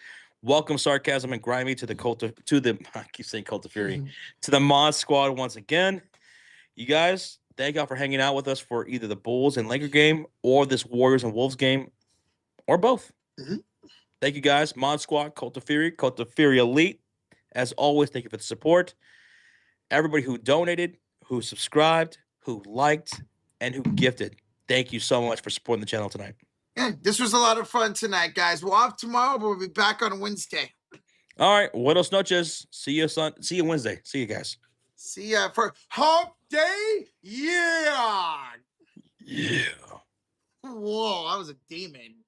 Welcome, Sarcasm and Grimy, to the I keep saying Cult of Fury, to the Mod Squad once again. You guys, thank y'all for hanging out with us for either the Bulls and Laker game or this Warriors and Wolves game, or both. Mm-hmm. Thank you, guys. Mod Squad, Cult of Fury Elite. As always, thank you for the support. Everybody who donated, who subscribed, who liked, and who gifted. Thank you so much for supporting the channel tonight. Yeah, this was a lot of fun tonight, guys. We're off tomorrow, but we'll be back on Wednesday. All right. Buenos noches. See you Wednesday. See you guys. See ya for Hump Day. Yeah. Yeah. Whoa, that was a demon.